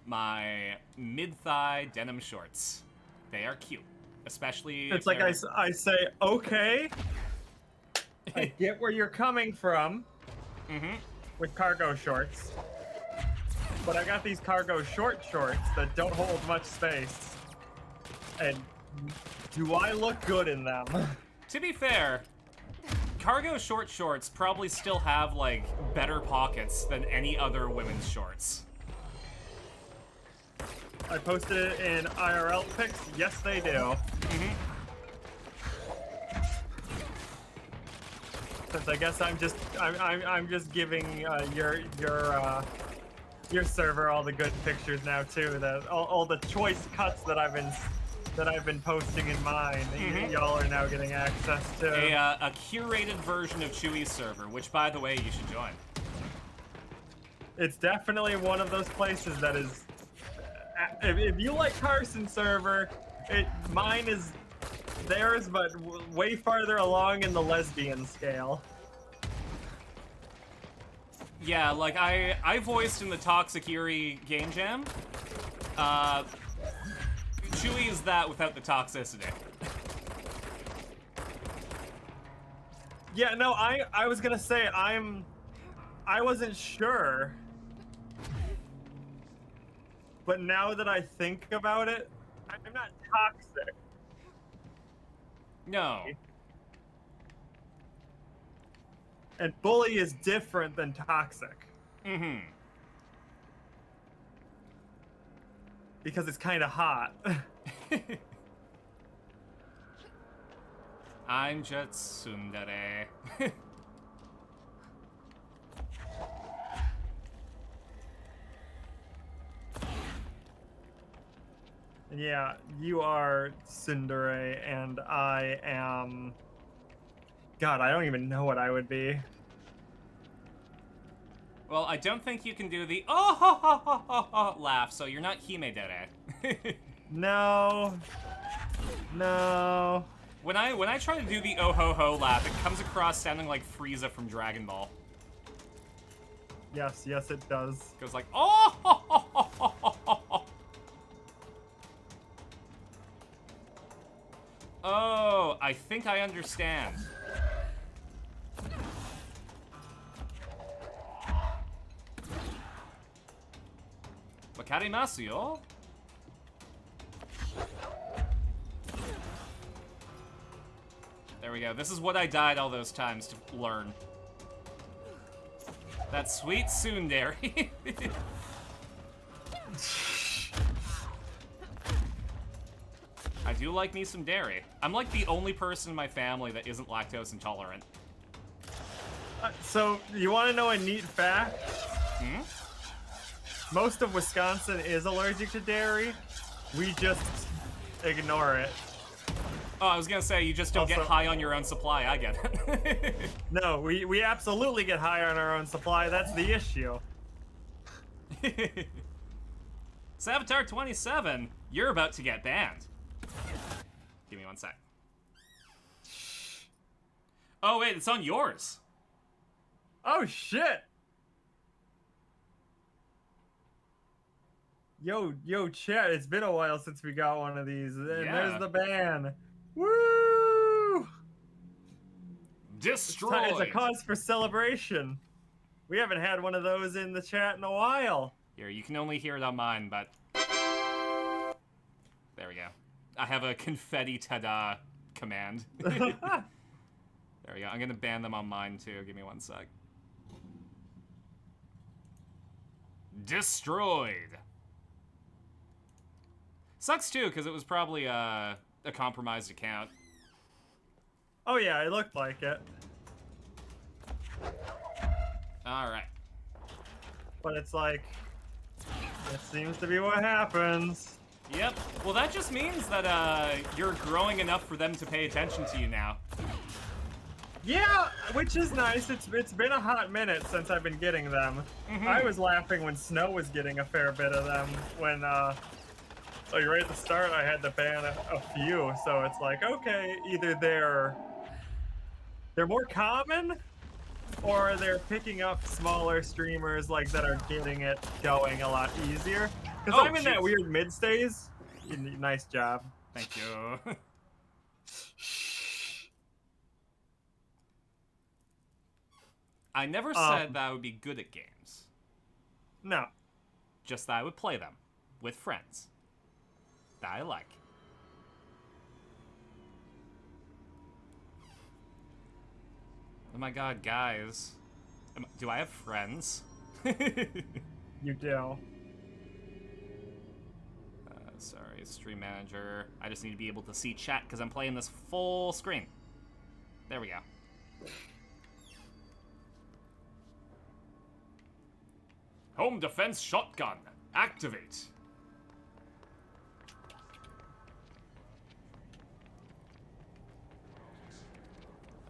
my mid-thigh denim shorts. They are cute, especially It's if like they're... I say, okay, I get where you're coming from with cargo shorts, but I got these cargo shorts that don't hold much space, and do I look good in them? To be fair, cargo shorts probably still have, like, better pockets than any other women's shorts. I posted it in IRL pics. Yes, they do. Since I guess I'm just giving your server all the good pictures now too. That all the choice cuts that I've been posting in mine. Y'all are now getting access to. A curated version of Chewy's server, which, by the way, you should join. It's definitely one of those places that is. If you like Carson's server, mine is theirs, but way farther along in the lesbian scale. Yeah, like, I voiced in the Toxic Eerie game jam. Chewy is that without the toxicity. Yeah, no, I was gonna say I wasn't sure but now that I think about it, I'm not toxic. No. And bully is different than toxic. Mm-hmm. Because it's kind of hot. I'm just tsundere. Yeah, you are tsundere, and I am... God, I don't even know what I would be. Well, I don't think you can do the oh ho ho ho ho ho laugh, so you're not himedere. No. No. When I try to do the oh ho ho laugh, it comes across sounding like Frieza from Dragon Ball. Yes, yes it does. It goes like oh ho ho ho ho ho ho ho. Oh, I think I understand. Wakarimasu yo. There we go. This is what I died all those times to learn. That sweet tsundere. I do like me some dairy. I'm like the only person in my family that isn't lactose intolerant. So, you want to know a neat fact? Hmm? Most of Wisconsin is allergic to dairy. We just ignore it. Oh, I was gonna say, you just don't get Also- high on your own supply. I get it. No, we absolutely get high on our own supply. That's the issue. Savitar 27, you're about to get banned. Give me one sec. Oh, wait, it's on yours. Oh, shit! Yo, chat, it's been a while since we got one of these. And Yeah. there's the ban. Woo! Destroyed. It's a cause for celebration. We haven't had one of those in the chat in a while. Here, you can only hear it on mine, but... There we go. I have a confetti ta-da command. There we go. I'm gonna ban them on mine, too. Give me one sec. Destroyed. Sucks, too, because it was probably a compromised account. Oh yeah, it looked like it. Alright. But it's like, it seems to be what happens. Yep. Well, that just means that you're growing enough for them to pay attention to you now. Yeah, which is nice. It's been a hot minute since I've been getting them. I was laughing when Snow was getting a fair bit of them. When like right at the start, I had to ban a few. So it's like, okay, either they're more common, or they're picking up smaller streamers like that are getting it going a lot easier. Because Oh, I'm in that jeez. weird mid stage. Nice job. Thank you. I never said that I would be good at games. No. Just that I would play them with friends that I like. Oh my god, guys. Do I have friends? You do. Sorry, stream manager. I just need to be able to see chat because I'm playing this full screen. There we go. Home defense shotgun. Activate.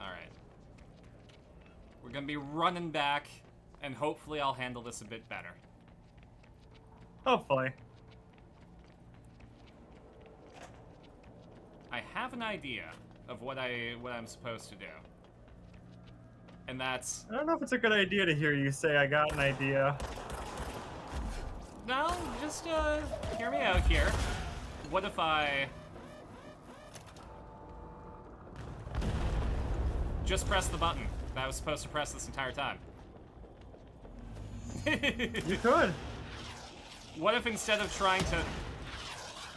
Alright. We're gonna be running back, and hopefully I'll handle this a bit better. Hopefully. I have an idea of what I'm supposed to do. And that's... I don't know if it's a good idea to hear you say I got an idea. No, just, hear me out here. What if I... just press the button that I was supposed to press this entire time? You could. What if instead of trying to...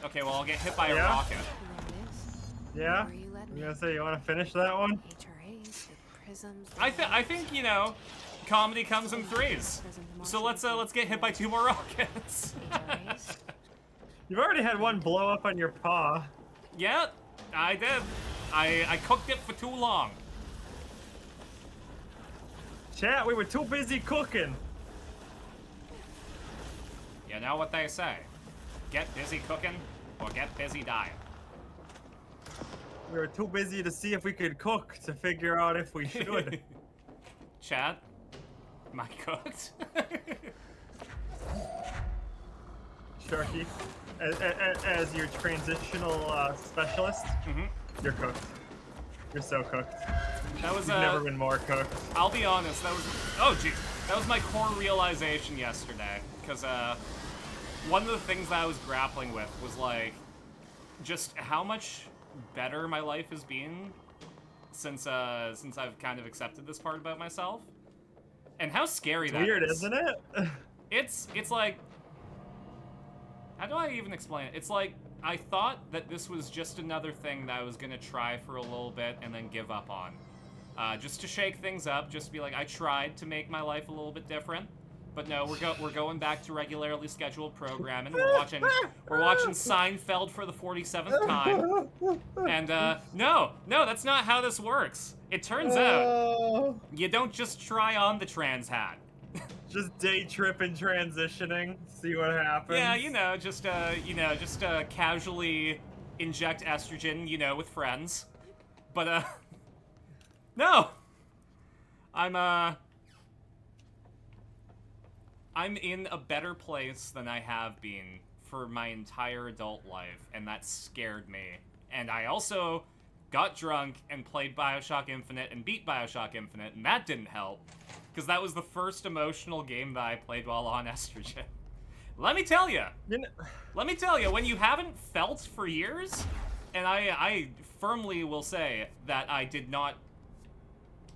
Okay, well, I'll get hit by a Yeah? rocket. There it is. Yeah? Where you led I'm me. gonna say, you want to finish that one? HRAs, the prisms. I think, you know, comedy comes in threes. So let's get hit by 2 more rockets. HRAs. You've already had one blow up on your paw. Yeah, I did. I cooked it for too long. Chat, we were too busy cooking. You know what they say. Get busy cooking or get busy dying. We were too busy to see if we could cook to figure out if we should. Chat, am I cooked? Sharky, as your transitional specialist, you're cooked. You're so cooked. That was You've never been more cooked. I'll be honest, that was... Oh, jeez. That was my core realization yesterday. Because, one of the things that I was grappling with was, like, just how much better my life has been since I've kind of accepted this part about myself. And how scary that Weird, is. isn't it? It's like... How do I even explain it? It's like, I thought that this was just another thing that I was gonna try for a little bit and then give up on. Just to shake things up, just to be like, I tried to make my life a little bit different, but no, we're going back to regularly scheduled programming. We're watching Seinfeld for the 47th time, and no, that's not how this works. It turns out you don't just try on the trans hat. Just day tripping, transitioning, see what happens. Yeah, just casually inject estrogen, with friends. But no, I'm in a better place than I have been for my entire adult life, and that scared me. And I also got drunk and played BioShock Infinite and beat BioShock Infinite, and that didn't help, because that was the first emotional game that I played while on estrogen. Let me tell you, when you haven't felt for years, and I firmly will say that I did not,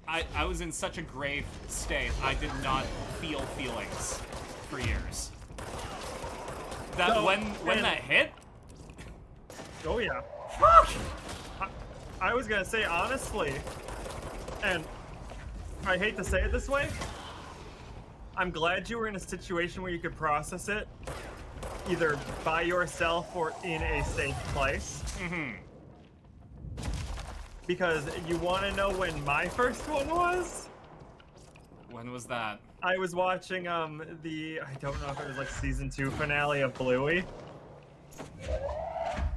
I was in such a grave state, I did not feel feelings for years. That So, when that hit, Oh yeah. fuck! I was gonna say honestly, and I hate to say it this way, I'm glad you were in a situation where you could process it, either by yourself or in a safe place. Because you want to know when my first one was? When was that? I was watching the, I don't know if it was like season 2 finale of Bluey,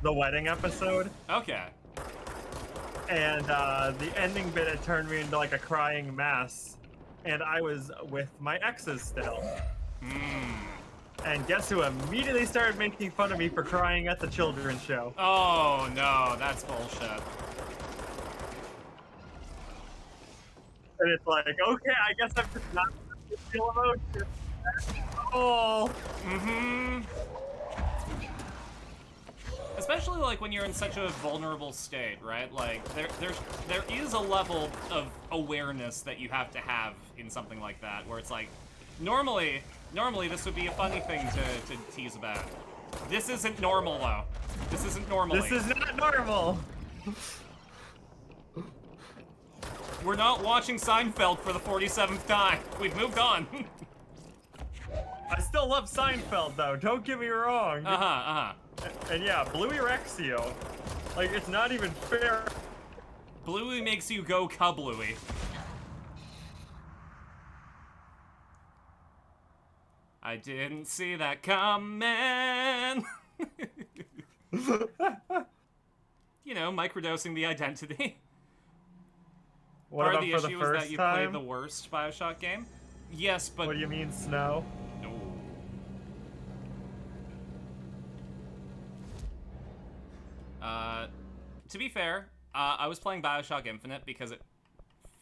the wedding episode. Okay. And the ending bit, it turned me into like a crying mess. And I was with my exes still. And guess who immediately started making fun of me for crying at the children's show? Oh no, that's bullshit. And it's like, okay, I guess I'm just not gonna feel emotion. Oh. Especially like when you're in such a vulnerable state, right? Like there is a level of awareness that you have to have in something like that, where it's like, normally this would be a funny thing to tease about. This isn't normal though. This isn't normally. This is not normal. We're not watching Seinfeld for the 47th time. We've moved on. I still love Seinfeld though, don't get me wrong. And yeah, Bluey Rexio. Like, it's not even fair. Bluey makes you go kablooey. I didn't see that coming. Microdosing the identity. What Part about of the for the issue is first that you time? played the worst BioShock game. Yes, but What do you mean, Snow? no. To be fair, I was playing BioShock Infinite because it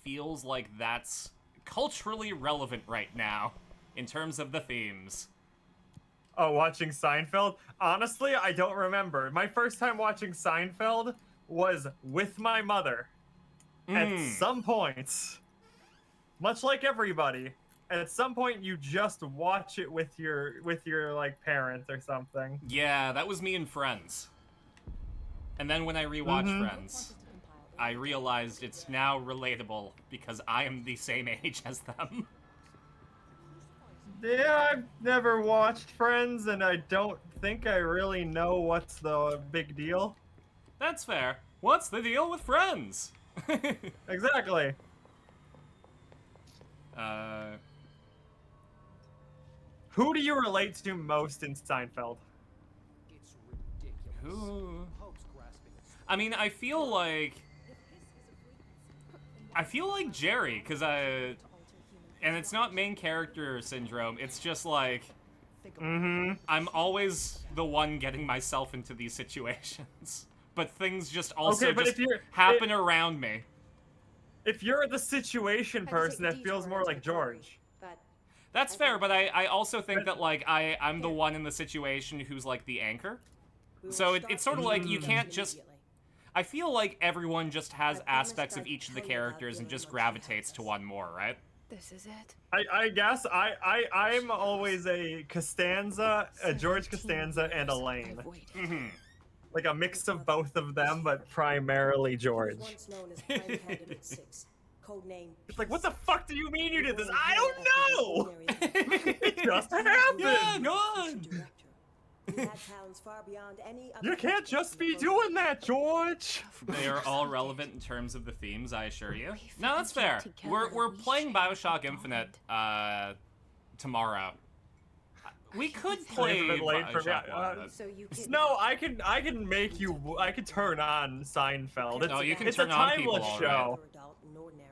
feels like that's culturally relevant right now in terms of the themes. Oh, watching Seinfeld? Honestly, I don't remember. My first time watching Seinfeld was with my mother. At some point. Much like everybody. at some point you just watch it with your like parents or something. Yeah, that was me and Friends. And then when I rewatched Mm-hmm. Friends, I realized it's now relatable because I am the same age as them. Yeah, I've never watched Friends, and I don't think I really know what's the big deal. That's fair. What's the deal with Friends? Exactly. Who do you relate to most in Seinfeld? It's ridiculous. Who? Hope's grasping at straws. I mean, I feel like Jerry, because and it's not main character syndrome, it's just like, I'm always the one getting myself into these situations. But things just also Okay, but just if you're- happen around me. If you're the situation Had to take person, a that feels detour more into like the quarry, George. But That's fair, but I also think But- that, like, I'm the one in the situation who's, like, the anchor. So it's sort of like, you can't just... I feel like everyone just has aspects of each of the characters and just gravitates to one more, right? This is it. I guess I'm always a Costanza, a George 17 Costanza, and years Elaine. I've waited. Like a mix of both of them, but primarily George. Once known as Prime Candidate 6, codename It's like, what the fuck do you mean you did this? I don't know! It just Yeah, happened! good! Director. He had talents far beyond any other You can't just be doing that, George! They are all relevant in terms of the themes, I assure you. We No, that's found fair. it together, We're we playing shared Bioshock the Infinite bond. tomorrow. We could It's a play bit late for me. Bioshock Infinite. so you can. No, I can make you. I can turn on Seinfeld. It's, No, you can it's turn a on people, timeless all show. right. adult and ordinary.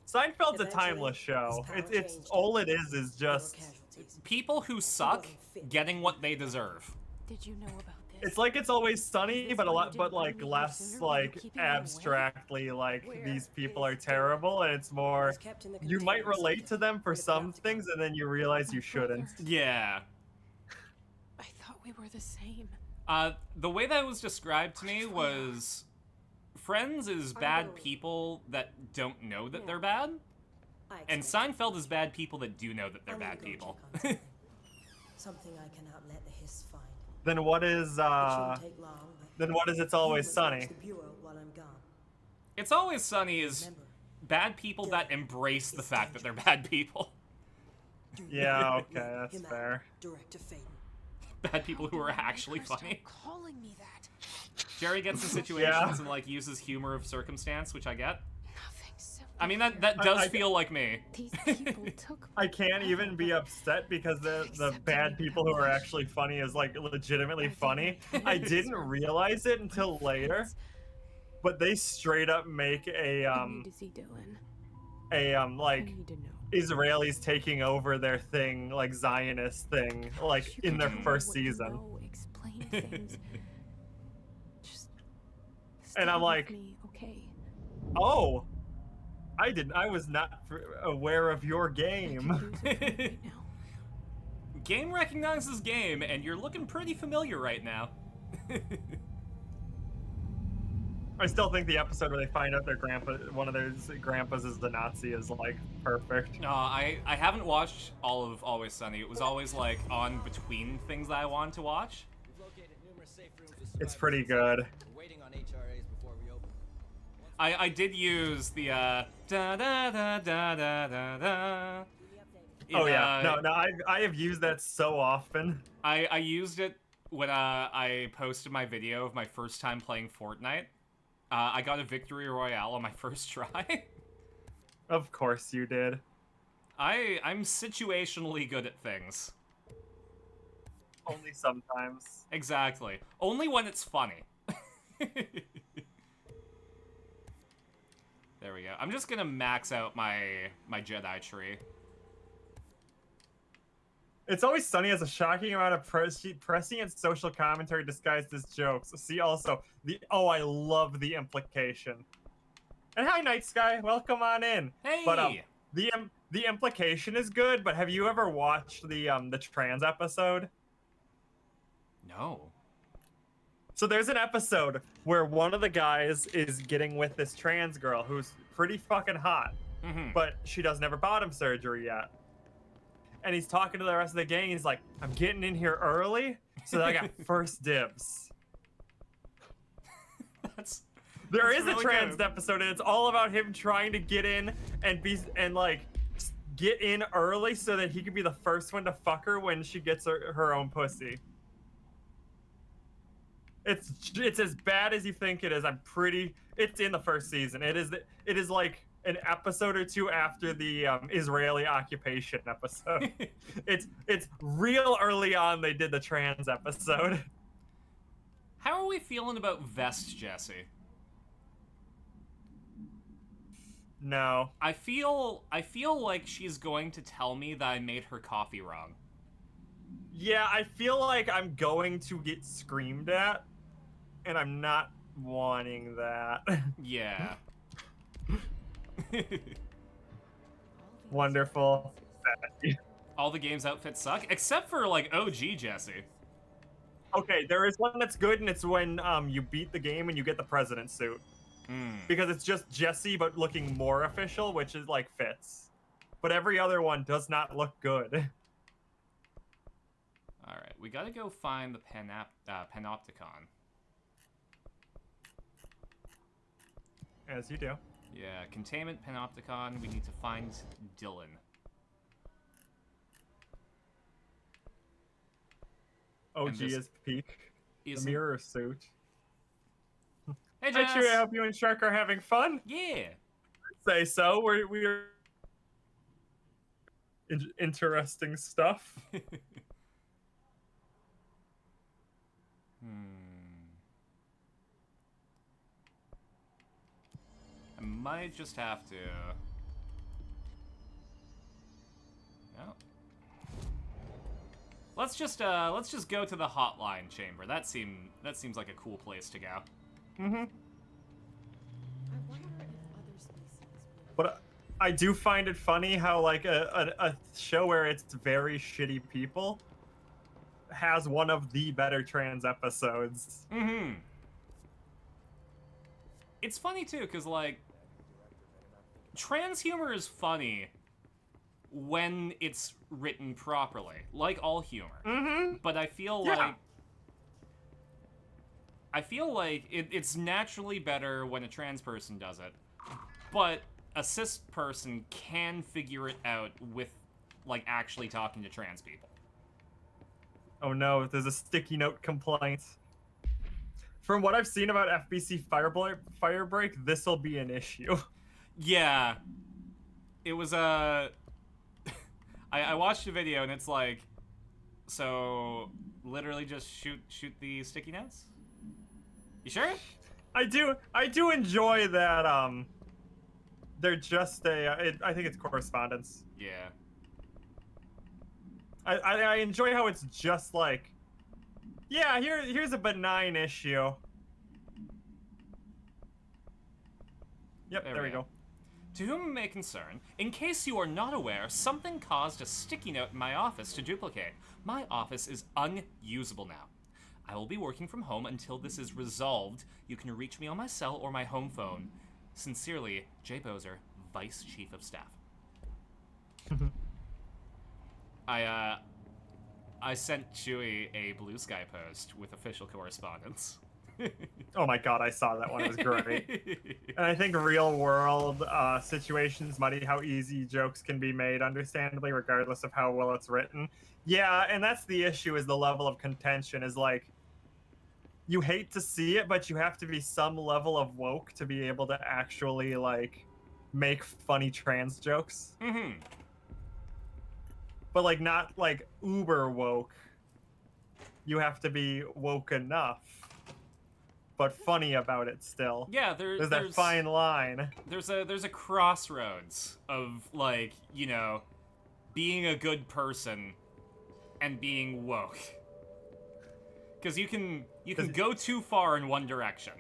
Seinfeld's a Eventually, timeless show. his power It's changed. all it is There were just. casualties. People who suck getting what they deserve. Did you know about this? It's like It's Always Sunny, Is this but a why you lot, didn't but want like me here less sooner? Were you like keeping me away? abstractly like Where these people is are terrible, and it's more. It's kept in the You might container relate to them for in the some ground. things, and then you realize you shouldn't. Yeah. I thought we were the same. The way that was described to me was Friends is bad people that don't know that they're bad, I and expect Seinfeld is bad people that do know that they're I'm gonna bad go people. check on something I cannot let the hiss find. Then what is It shouldn't take long, but Then what is It's Always you will Sunny? watch the bureau while I'm gone. It's Always Sunny is Remember, bad people that embrace the fact that they're bad people. do Yeah, not okay, let that's him out. fair. Director Faden. Bad people who are actually Stop funny. calling me that. Jerry gets in situations and like uses humor of circumstance, which I get. Nothing simple. I mean that does I- feel like me. These people took. I can't even be upset because the bad people who are actually funny is like legitimately funny. I didn't realize it until later, but they straight up make a I need to see Dylan. I like need to know. Israelis taking over their thing, like Zionist thing, like You in their can tell me first what you season. know, explain things. Just. And I'm stay with like, me, okay. Oh, I was not aware of your I game. could use a friend right now. Game recognizes game, and you're looking pretty familiar right now. I still think the episode where they find out their grandpa, one of their grandpas is the Nazi, is like perfect. No, I haven't watched all of Always Sunny. It was always like on between things that I wanted to watch. We've located numerous safe rooms with It's survivors. pretty good. We're waiting on HRAs before we open. I did use the da da da da da da da. Oh yeah, no, I have used that so often. I used it when I posted my video of my first time playing Fortnite. I got a victory royale on my first try. Of course you did. I'm situationally good at things. Only sometimes. Exactly. Only when it's funny. There we go. I'm just gonna max out my Jedi tree. It's Always Sunny has a shocking amount of prescient social commentary disguised as jokes. See also I love the implication. And hi, Night Sky, welcome on in. Hey! But the implication is good. But have you ever watched the trans episode? No. So there's an episode where one of the guys is getting with this trans girl who's pretty fucking hot, Mm-hmm. but she doesn't have her bottom surgery yet. and he's talking to the rest of the gang. He's like, I'm getting in here early, so that I got first dibs. That's There is really a trans good. episode, and it's all about him trying to get in and get in early so that he can be the first one to fuck her when she gets her own pussy. It's as bad as you think it is. It's in the first season. It is like an episode or two after the Israeli occupation episode. it's real early on they did the trans episode. How are we feeling about Vest, Jesse? No. I feel like she's going to tell me that I made her coffee wrong. Yeah, I feel like I'm going to get screamed at, and I'm not wanting that. Yeah. Wonderful. All the game's outfits suck, except for, like, OG Jesse. Okay, there is one that's good, and it's when you beat the game and you get the president suit. Because it's just Jesse, but looking more official, which is, like, fits. But every other one does not look good. Alright, we gotta go find the Panopticon. As you do. Yeah, Containment Panopticon, we need to find Dylan. OG this is peak. The Isn't- mirror suit. Hey, Hi, Jess! Chewie, I hope you and Shark are having fun. Yeah! Say so. We're interesting stuff. I might just have to... No. Let's just go to the hotline chamber. That seems like a cool place to go. But I do find it funny how, like, a show where it's very shitty people has one of the better trans episodes. It's funny too, because, like, trans humor is funny when it's written properly, like all humor. But I feel like it's naturally better when a trans person does it, but a cis person can figure it out with, like, actually talking to trans people. Oh no, there's a sticky note complaint. From what I've seen about FBC Firebreak, this'll be an issue. Yeah. It was I watched a video and it's like, so literally just shoot the sticky notes? You sure? I do enjoy that they're just I think it's correspondence. Yeah. I enjoy how it's just like, yeah, here's a benign issue. Yep, there we go. To whom it may concern, in case you are not aware, something caused a sticky note in my office to duplicate. My office is unusable now. I will be working from home until this is resolved. You can reach me on my cell or my home phone. Sincerely, Jay Bozer, Vice Chief of Staff. I sent Chewie a Blue Sky post with official correspondence. Oh my god, I saw that one. It was great. And I think real world situations muddy how easy jokes can be made, understandably, regardless of how well it's written. Yeah, and that's the issue, is the level of contention is like, you hate to see it, but you have to be some level of woke to be able to actually, like, make funny trans jokes. But, like, not, like, uber woke. You have to be woke enough, but funny about it still. Yeah, there's that fine line. There's a crossroads of, like, you know, being a good person and being woke. Because you can go too far in one direction.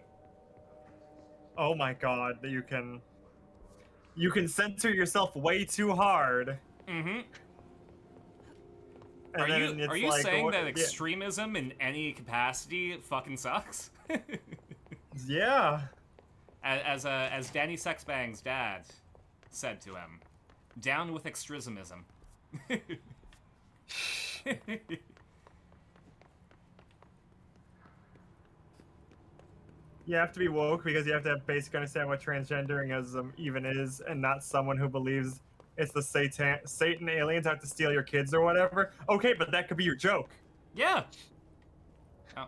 Oh my god, you can censor yourself way too hard. Are you like, saying that extremism in any capacity fucking sucks? Yeah. As Danny Sexbang's dad said to him, down with extremism. You have to be woke because you have to basically understand what transgenderism even is, and not someone who believes it's the Satan aliens have to steal your kids or whatever. Okay, but that could be your joke. Yeah. Oh.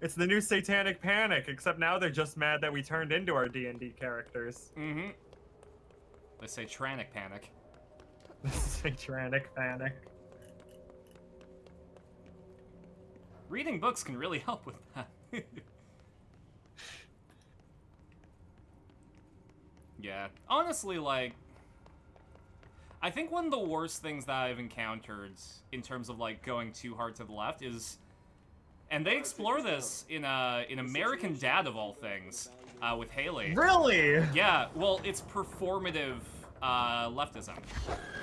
It's the new Satanic Panic, except now they're just mad that we turned into our D&D characters. Mm-hmm. They say Tranic Panic. Satanic Panic. Reading books can really help with that. Yeah. Honestly, like, I think one of the worst things that I've encountered in terms of, like, going too hard to the left is, and they explore this in American Dad of all things, with Haley. Really? Yeah, well, it's performative leftism,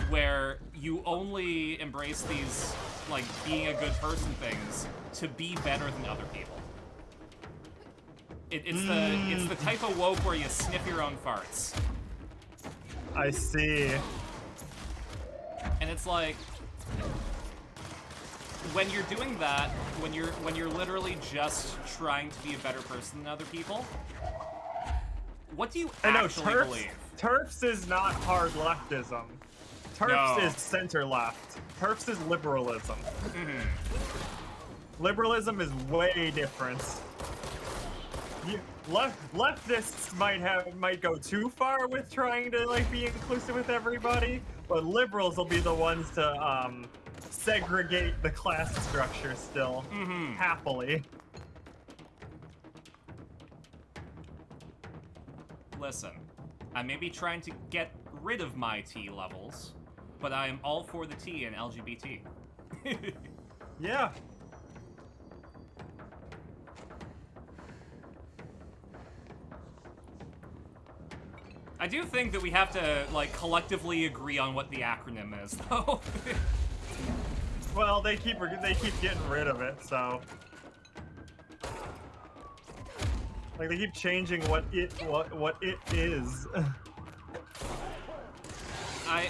where you only embrace these, like, being a good person things to be better than other people. It's the type of woke where you sniff your own farts. I see. And it's like, when you're doing that, when you're literally just trying to be a better person than other people, what do you actually believe? TERFs is not hard leftism. TERFs No. is center left. TERFs is liberalism. Mm-hmm. Liberalism is way different. Leftists might go too far with trying to like be inclusive with everybody, but liberals will be the ones to segregate the class structure still, happily. Listen, I may be trying to get rid of my T levels, but I am all for the T in LGBT. Yeah. I do think that we have to, like, collectively agree on what the acronym is, though. Well, they keep getting rid of it, so like they keep changing what it is.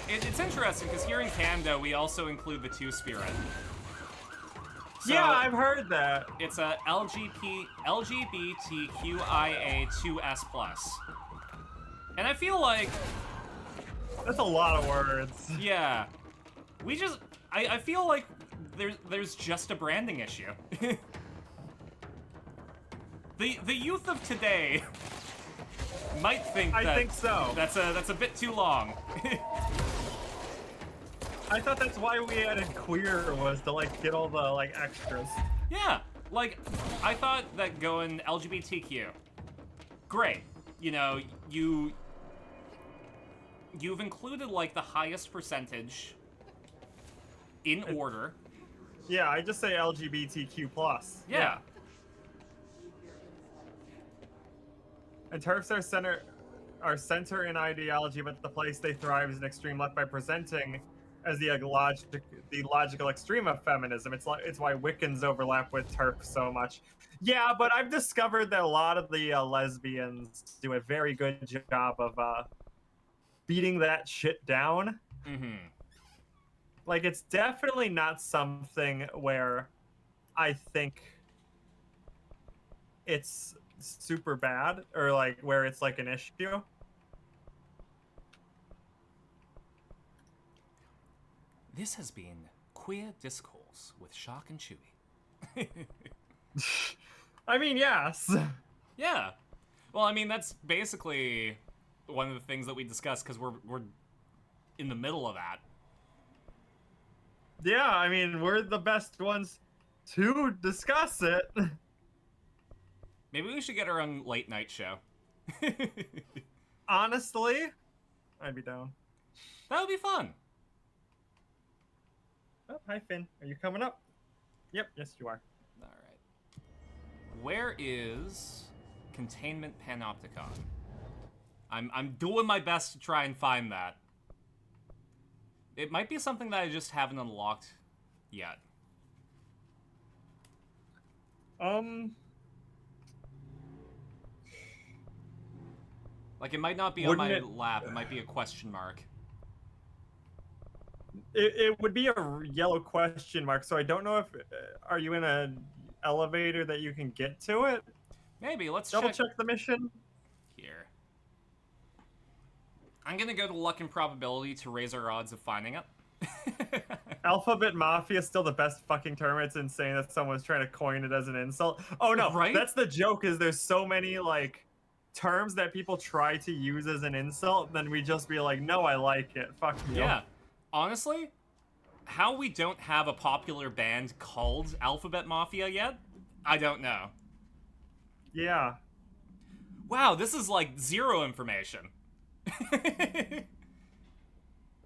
It's interesting because here in Canada we also include the Two-Spirit. So Yeah, I've heard that. it's a LGBTQIA2S+. And I feel like, That's a lot of words. yeah, I feel like there's just a branding issue. The youth of today might think I that think so. that's a bit too long. I thought that's why we added queer was to like get all the like extras. Yeah, like, I thought that going LGBTQ, great. You know, you've included, like, the highest percentage in order. Yeah, I just say LGBTQ+. Yeah. And TERFs are center in ideology, but the place they thrive is an extreme left by presenting as the logical extreme of feminism. It's why Wiccans overlap with TERFs so much. Yeah, but I've discovered that a lot of the lesbians do a very good job of beating that shit down. Mm-hmm. Like, it's definitely not something where I think it's super bad or like where it's like an issue. This has been Queer Discourse with Shark and Chewy. I mean, yes. Yeah. Well, I mean, that's basically one of the things that we discussed because we're in the middle of that. Yeah, I mean, we're the best ones to discuss it. Maybe we should get our own late night show. Honestly, I'd be down. That would be fun. Oh, hi, Finn. Are you coming up? Yep, yes, you are. All right. Where is Containment Panopticon? I'm doing my best to try and find that. It might be something that I just haven't unlocked yet. Like, it might not be on my lap. It might be a question mark. It would be a yellow question mark, so I don't know if are you in a elevator that you can get to it? Maybe, let's Double check check the mission. here. I'm gonna go to luck and probability to raise our odds of finding it. Alphabet Mafia is still the best fucking term. It's insane that someone's trying to coin it as an insult. Oh no, Right? that's the joke, is there's so many like terms that people try to use as an insult, then we just be like, no, I like it. Fuck you. Yeah. Honestly, how we don't have a popular band called Alphabet Mafia yet, I don't know. Yeah. Wow, this is like zero information.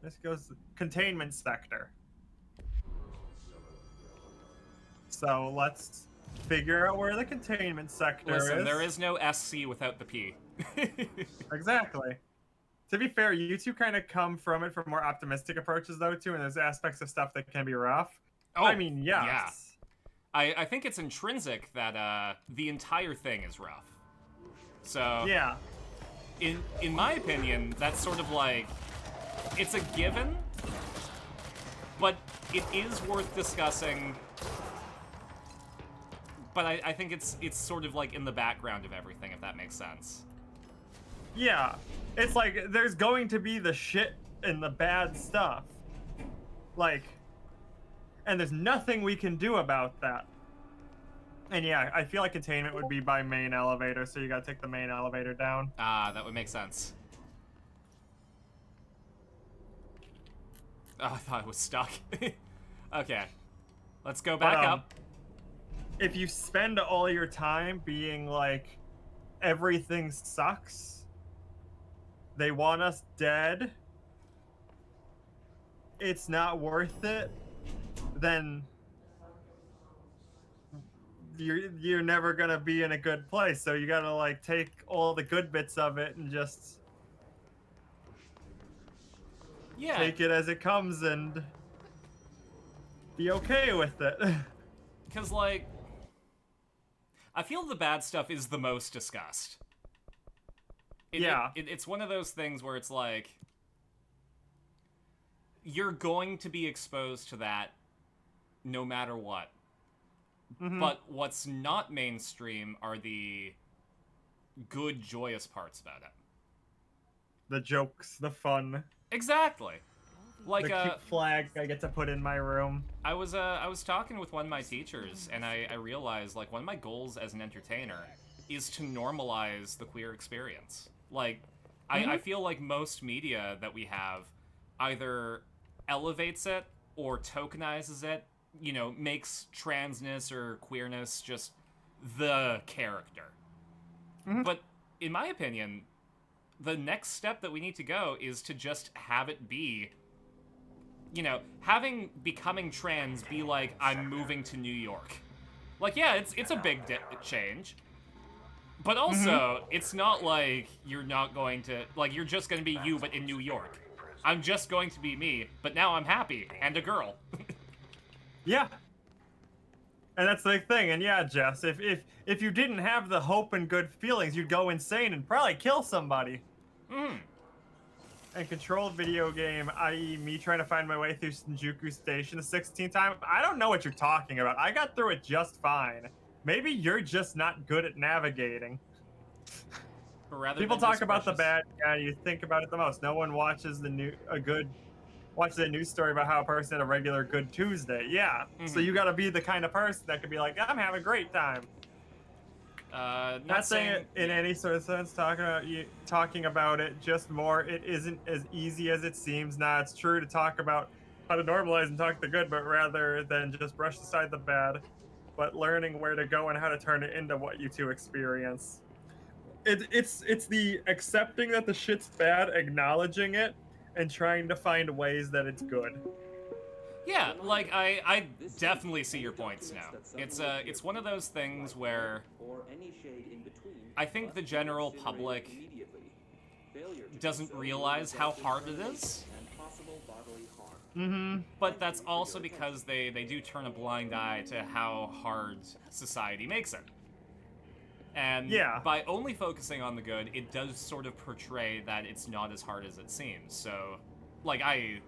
This goes containment sector. So let's figure out where the containment sector is. Listen, there is no SC without the P. Exactly. To be fair, you two kind of come from it for more optimistic approaches, though, too, and there's aspects of stuff that can be rough. Oh, I mean, yes. yeah. I think it's intrinsic that the entire thing is rough. So Yeah. in my opinion, that's sort of like, it's a given, but it is worth discussing. But I think it's sort of like in the background of everything, if that makes sense. Yeah. It's like, there's going to be the shit and the bad stuff. Like, and there's nothing we can do about that. And yeah, I feel like containment would be by main elevator, so you gotta take the main elevator down. Ah, that would make sense. Oh, I thought it was stuck. Okay. Let's go back up. If you spend all your time being like, everything sucks, they want us dead, it's not worth it, then you're never gonna be in a good place. So you gotta like take all the good bits of it and just Yeah. take it as it comes and be okay with it. Because, like, I feel the bad stuff is the most discussed. Yeah. It's one of those things where it's like, you're going to be exposed to that no matter what. Mhm. But what's not mainstream are the good, joyous parts about it. The jokes, the fun, Exactly. Like, the cute flag I get to put in my room. I was talking with one of my teachers, and I realized, like, one of my goals as an entertainer is to normalize the queer experience. Like, I feel like most media that we have either elevates it or tokenizes it, you know, makes transness or queerness just the character. But in my opinion, the next step that we need to go is to just have it be, you know, becoming trans be like, I'm moving to New York. Like, yeah, it's a big change. But also, it's not like you're not going to, like, you're just going to be you, but in New York. I'm just going to be me, but now I'm happy, and a girl. Yeah. And that's the thing. And yeah, Jess, if you didn't have the hope and good feelings, you'd go insane and probably kill somebody. And controlled video game, i.e. me trying to find my way through Shinjuku Station the 16th time, I don't know what you're talking about. I got through it just fine. Maybe you're just not good at navigating. People talk about the bad guy, you think about it the most. No one watches a news story about how a person had a regular good Tuesday. Yeah. So you gotta be the kind of person that could be like, I'm having a great time. Not saying it in any sort of sense, talking about it, just more, it isn't as easy as it seems. Nah, it's true to talk about how to normalize and talk the good, but rather than just brush aside the bad, but learning where to go and how to turn it into what you two experience. It's the accepting that the shit's bad, acknowledging it, and trying to find ways that it's good. Yeah, like, I definitely see your points now. It's one of those things where I think the general public doesn't realize how hard it is. But that's also because they do turn a blind eye to how hard society makes it. And by only focusing on the good, it does sort of portray that it's not as hard as it seems. So, like, I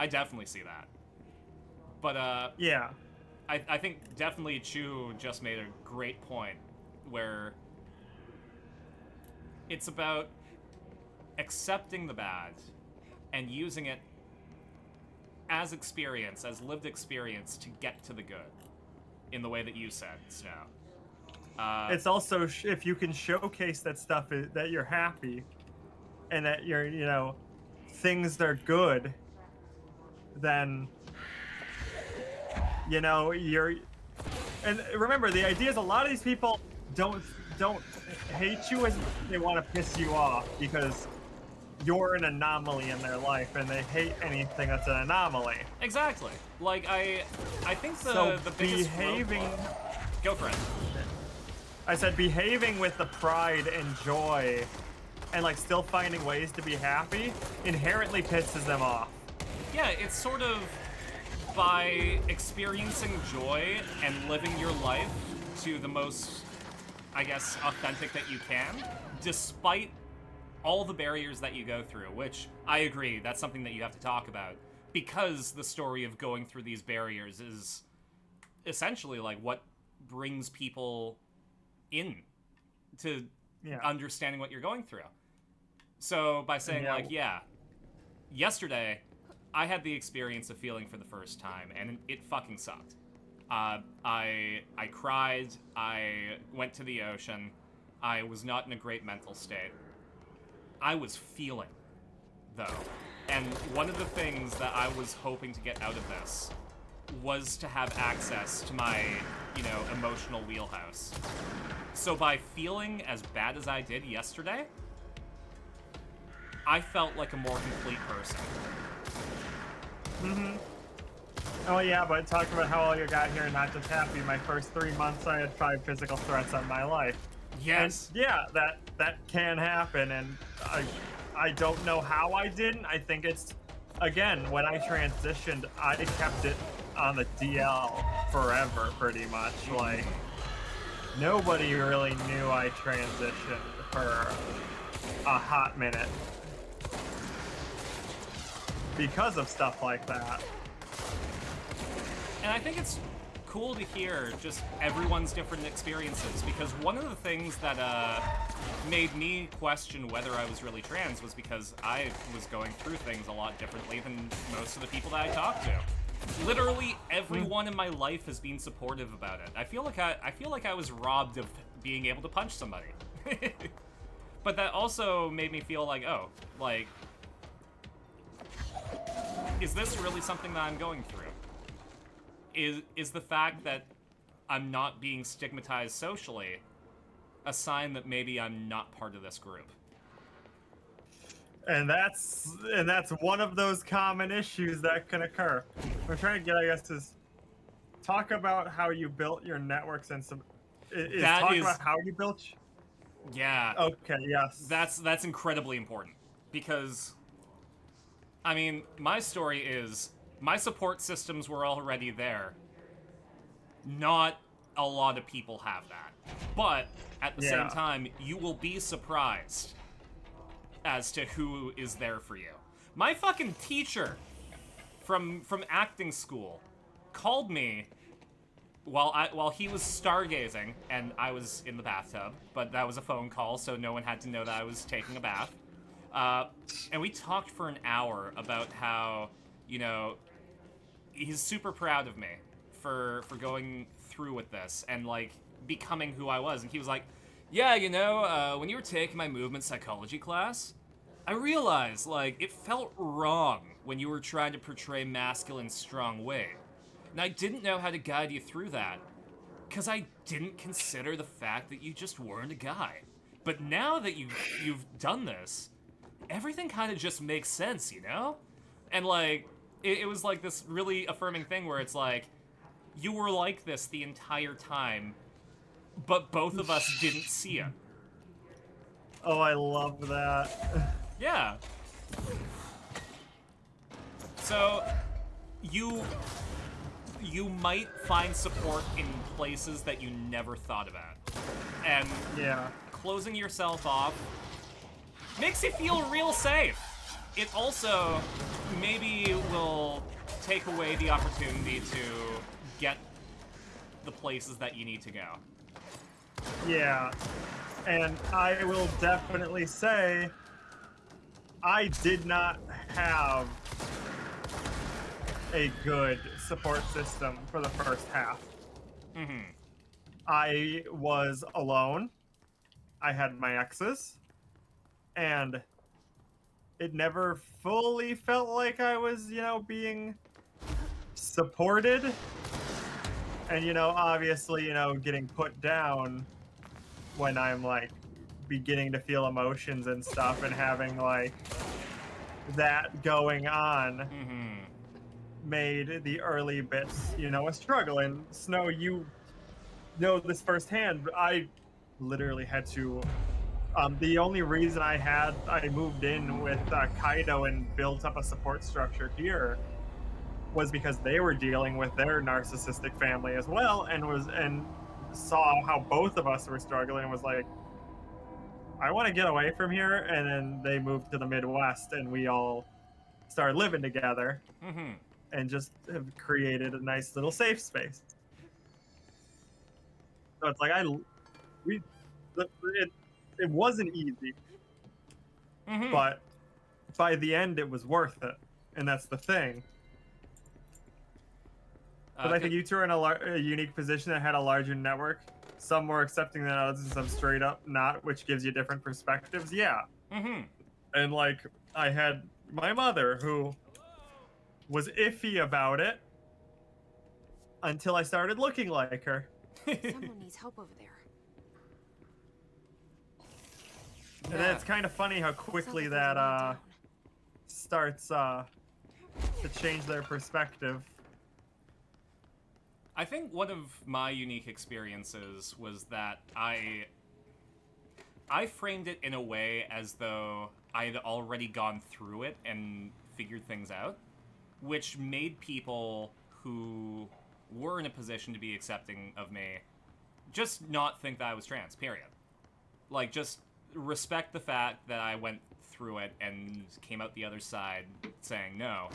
I definitely see that. But, Yeah. I think definitely Chu just made a great point where it's about accepting the bad and using it as experience, as lived experience to get to the good in the way that you said, Snow. It's also if you can showcase that stuff that you're happy and that you're, things are good, then you're. And remember, the idea is a lot of these people don't hate you as they want to piss you off because you're an anomaly in their life, and they hate anything that's an anomaly. Exactly. Like I think So the biggest behaving. roadblock- Go for it. I said behaving with the pride and joy, and like still finding ways to be happy, inherently pisses them off. Yeah, it's sort of by experiencing joy and living your life to the most, I guess, authentic that you can, despite all the barriers that you go through, which I agree, that's something that you have to talk about, because the story of going through these barriers is essentially like what brings people in to understanding what you're going through. So by saying yesterday I had the experience of feeling for the first time, and it fucking sucked. I cried, I went to the ocean, I was not in a great mental state. I was feeling, though. And one of the things that I was hoping to get out of this was to have access to my, emotional wheelhouse. So by feeling as bad as I did yesterday, I felt like a more complete person. Mm-hmm. Oh yeah, but talk about how all you got here, not just happy. My first 3 months, I had 5 physical threats on my life. Yes. And yeah, that can happen, and I don't know how I didn't. I think it's, again, when I transitioned, I kept it on the DL forever, pretty much. Like, nobody really knew I transitioned for a hot minute because of stuff like that. And I think it's cool to hear just everyone's different experiences, because one of the things that made me question whether I was really trans was because I was going through things a lot differently than most of the people that I talked to. Literally everyone in my life has been supportive about it. I feel like I was robbed of being able to punch somebody. But that also made me feel like, is this really something that I'm going through? Is the fact that I'm not being stigmatized socially a sign that maybe I'm not part of this group? And that's one of those common issues that can occur. We're trying to get, I guess, is talk about how you built your networks and some. About how you built. Yeah. Okay. Yes. That's incredibly important, because, I mean, my story is my support systems were already there. Not a lot of people have that, but at the same time, you will be surprised as to who is there for you. My fucking teacher from acting school called me while he was stargazing, and I was in the bathtub, but that was a phone call, so no one had to know that I was taking a bath. And we talked for an hour about how, he's super proud of me for going through with this and, like, becoming who I was. And he was like, yeah, when you were taking my movement psychology class, I realized, like, it felt wrong when you were trying to portray masculine strong weight. And I didn't know how to guide you through that, because I didn't consider the fact that you just weren't a guy. But now that you've done this, everything kind of just makes sense, And, like, it was, like, this really affirming thing where it's like, you were like this the entire time, but both of us didn't see it. Oh, I love that. Yeah. So, you might find support in places that you never thought about. And closing yourself off makes you feel real safe. it also maybe will take away the opportunity to get the places that you need to go. Yeah, and I will definitely say I did not have a good support system for the first half. Mm-hmm. I was alone. I had my exes, and it never fully felt like I was, being supported. And, obviously, getting put down when I'm, like, beginning to feel emotions and stuff and having, like, that going on Mm-hmm. made the early bits, a struggle. And Snow, you know this firsthand. I literally had to. The only reason I moved in with Kaido and built up a support structure here was because they were dealing with their narcissistic family as well, and saw how both of us were struggling, and was like, I want to get away from here. And then they moved to the Midwest, and we all started living together, Mm-hmm. and just have created a nice little safe space. So it's like it wasn't easy, Mm-hmm. but by the end it was worth it, and that's the thing. But I think you two are in a unique position that had a larger network. Some more accepting than others, and some straight up not, which gives you different perspectives. Yeah. Mm-hmm. And like, I had my mother who was iffy about it until I started looking like her. Someone needs help over there. And then it's kind of funny how quickly Sounds like there's a man that down. starts to change their perspective. I think one of my unique experiences was that I framed it in a way as though I had already gone through it and figured things out, which made people who were in a position to be accepting of me just not think that I was trans, period. Like, just respect the fact that I went through it and came out the other side saying no,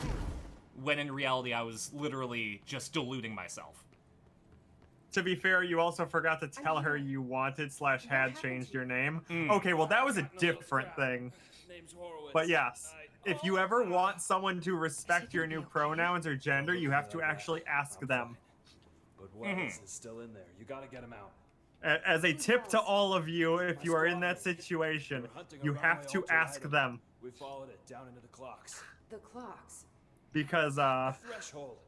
when in reality I was literally just deluding myself. To be fair, you also forgot to tell her you wanted / had changed your name. Okay, well, that was a different thing. But yes, if you ever want someone to respect your new pronouns or gender, you have to actually ask them. But Wells is still in there. You gotta get him out. As a tip to all of you, if you are in that situation, you have to ask them. We followed it down into the clocks. The clocks. Because Threshold.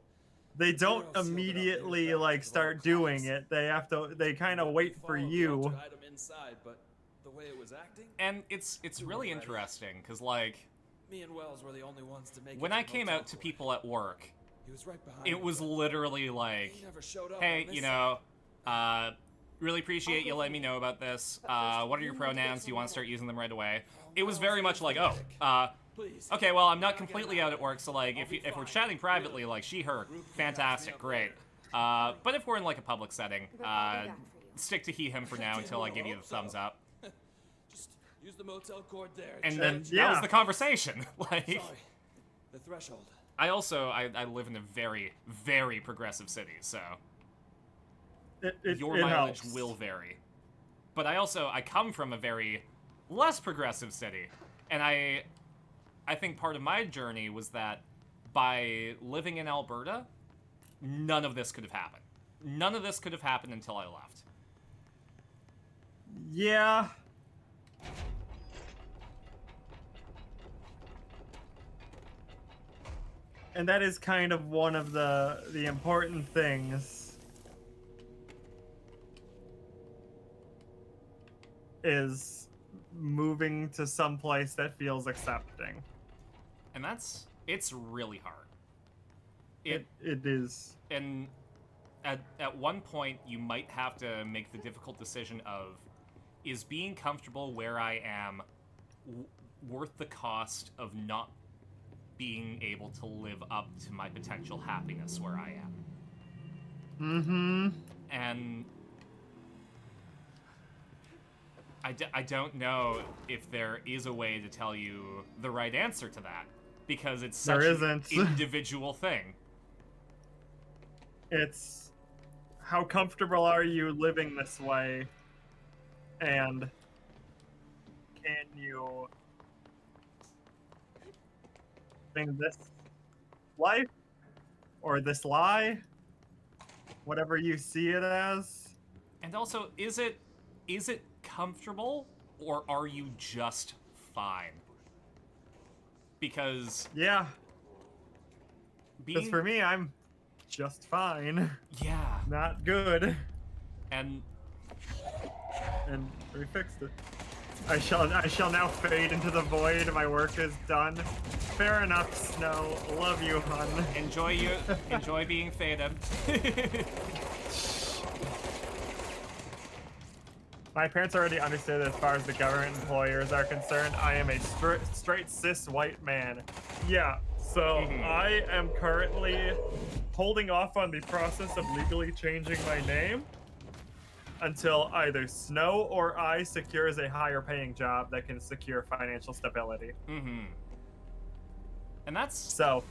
they don't immediately like start doing it. They kind of wait for you. Item inside, but the way it was acting, And it's really interesting, because, like, me and Wells were the only ones to make when it I to the came motel out to court. people at work, He was right behind it me, was but literally like, he never showed up. hey, I you miss know, really appreciate you letting me know about this. What are your pronouns? Do you want to start using them right away? It was very much like, oh, Please. okay, well, I'm not completely out at work, so, like, if we're chatting privately, like, she, her, fantastic, great. But if we're in, like, a public setting, stick to he, him for now until I give you the thumbs up. Just use the motel cord there. And And then that yeah. was the conversation. Like, Sorry. The threshold. I also, I live in a very, very progressive city, so your It mileage helps. will vary. But I come from a very less progressive city, and I think part of my journey was that by living in Alberta, none of this could have happened. None of this could have happened until I left. Yeah. And that is kind of one of the important things is moving to some place that feels accepting. And it's really hard. It is. And at one point, you might have to make the difficult decision of, is being comfortable where I am worth the cost of not being able to live up to my potential happiness where I am? Mm-hmm. And I don't know if there is a way to tell you the right answer to that, because it's such There an isn't. individual thing. It's how comfortable are you living this way, and can you living this life or this lie, whatever you see it as. And also, is it comfortable, or are you just fine? Because Yeah, because being for me, I'm just fine, yeah, not good, and and we fixed it. I shall now fade into the void. My work is done. Fair enough, Snow. Love you, hun. enjoy being faded. My parents already understood that as far as the government employers are concerned, I am a straight cis white man. Yeah, so I am currently holding off on the process of legally changing my name until either Snow or I secures a higher paying job that can secure financial stability. And that's So,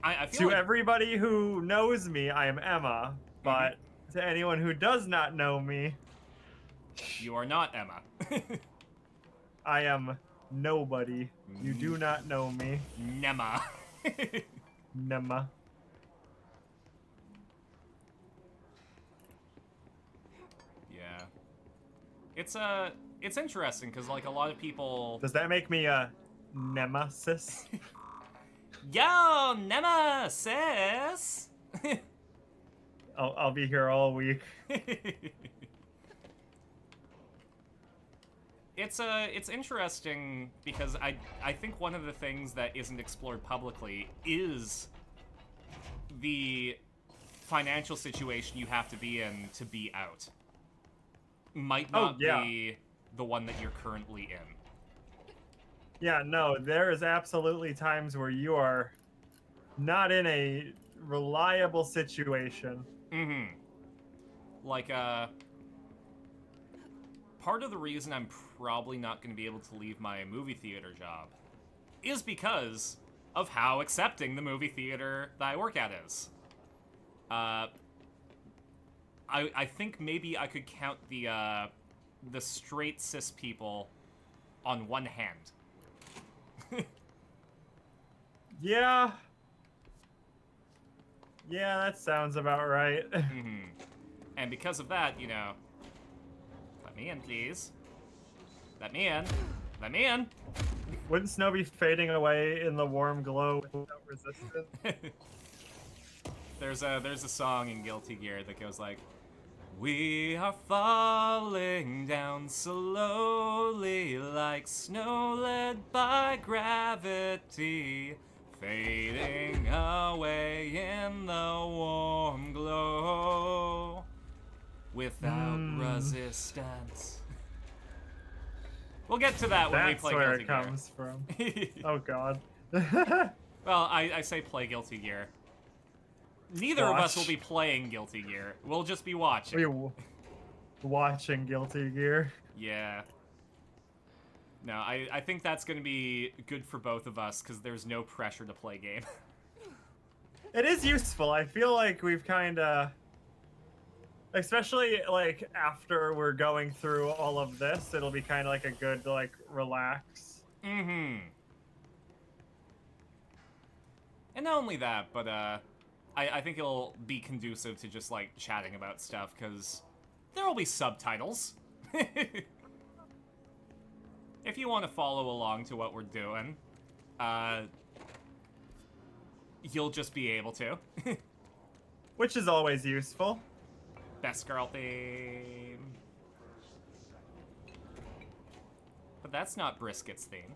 I feel to like everybody who knows me, I am Emma, but to anyone who does not know me, you are not Emma. I am nobody. You do not know me. Nema. Nema. Yeah. It's interesting because like a lot of people. Does that make me a nemesis? Yo, Nemesis. I'll be here all week. It's interesting because I think one of the things that isn't explored publicly is the financial situation you have to be in to be out. Might not be the one that you're currently in. Yeah, no, there is absolutely times where you are not in a reliable situation. Like, part of the reason I'm probably not going to be able to leave my movie theater job is because of how accepting the movie theater that I work at is. I think maybe I could count the straight cis people on one hand. Yeah. Yeah, that sounds about right. And because of that, you know, let me in, please. Let me in. Let me in. Wouldn't Snow be fading away in the warm glow without resistance? There's a song in Guilty Gear that goes like, "We are falling down slowly like snow led by gravity, fading away in the warm glow without resistance." We'll get to that when we That's play where Guilty it Gear. comes from. Oh god. Well, I say play Guilty Gear. Neither of us will Watch. be playing Guilty Gear. We'll just be watching. We're watching Guilty Gear. Yeah. No, I think that's going to be good for both of us because there's no pressure to play game. It is useful. I feel like we've kind of, especially like after we're going through all of this, it'll be kind of like a good like relax. And not only that, but I think it'll be conducive to just like chatting about stuff because there will be subtitles. If you want to follow along to what we're doing, you'll just be able to. Which is always useful. Best girl theme. But that's not Brisket's theme.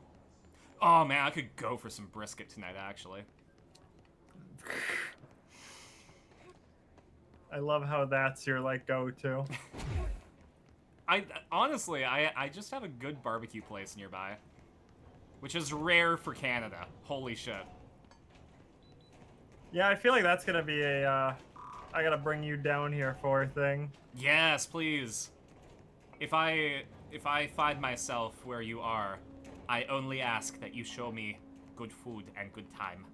Oh man, I could go for some brisket tonight, actually. I love how that's your like go-to. Honestly, I just have a good barbecue place nearby, which is rare for Canada. Holy shit. Yeah, I feel like that's gonna be a I gotta bring you down here for thing. Yes, please. If I if I find myself where you are, I only ask that you show me good food and good time.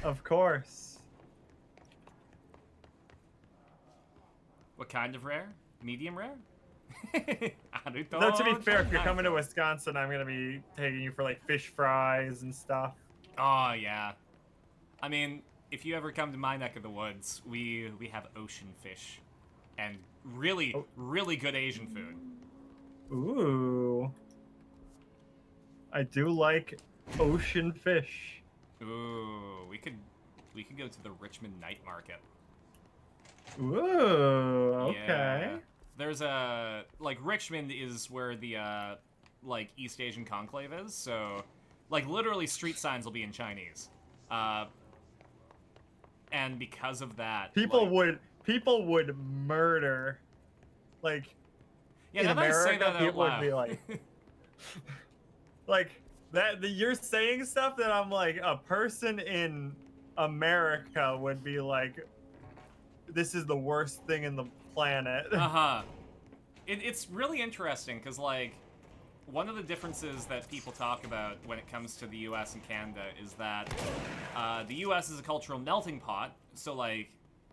Of course. What kind of rare? Medium rare? Though to be fair, if you're coming to Wisconsin, I'm gonna be taking you for like fish fries and stuff. Oh yeah. I mean, if you ever come to my neck of the woods, we have ocean fish and really really good Asian food. Ooh. I do like ocean fish. Ooh, we could go to the Richmond Night Market. Ooh, okay. Yeah. There's a like Richmond is where the like East Asian conclave is, so like literally street signs will be in Chinese. And because of that, People like, would murder, like, yeah, in now that I say America, that out people would loud. be like, like you're saying stuff that I'm like, a person in America would be like, this is the worst thing in the planet. Uh-huh. It's really interesting because, like, one of the differences that people talk about when it comes to the US and Canada is that the US is a cultural melting pot, so, like,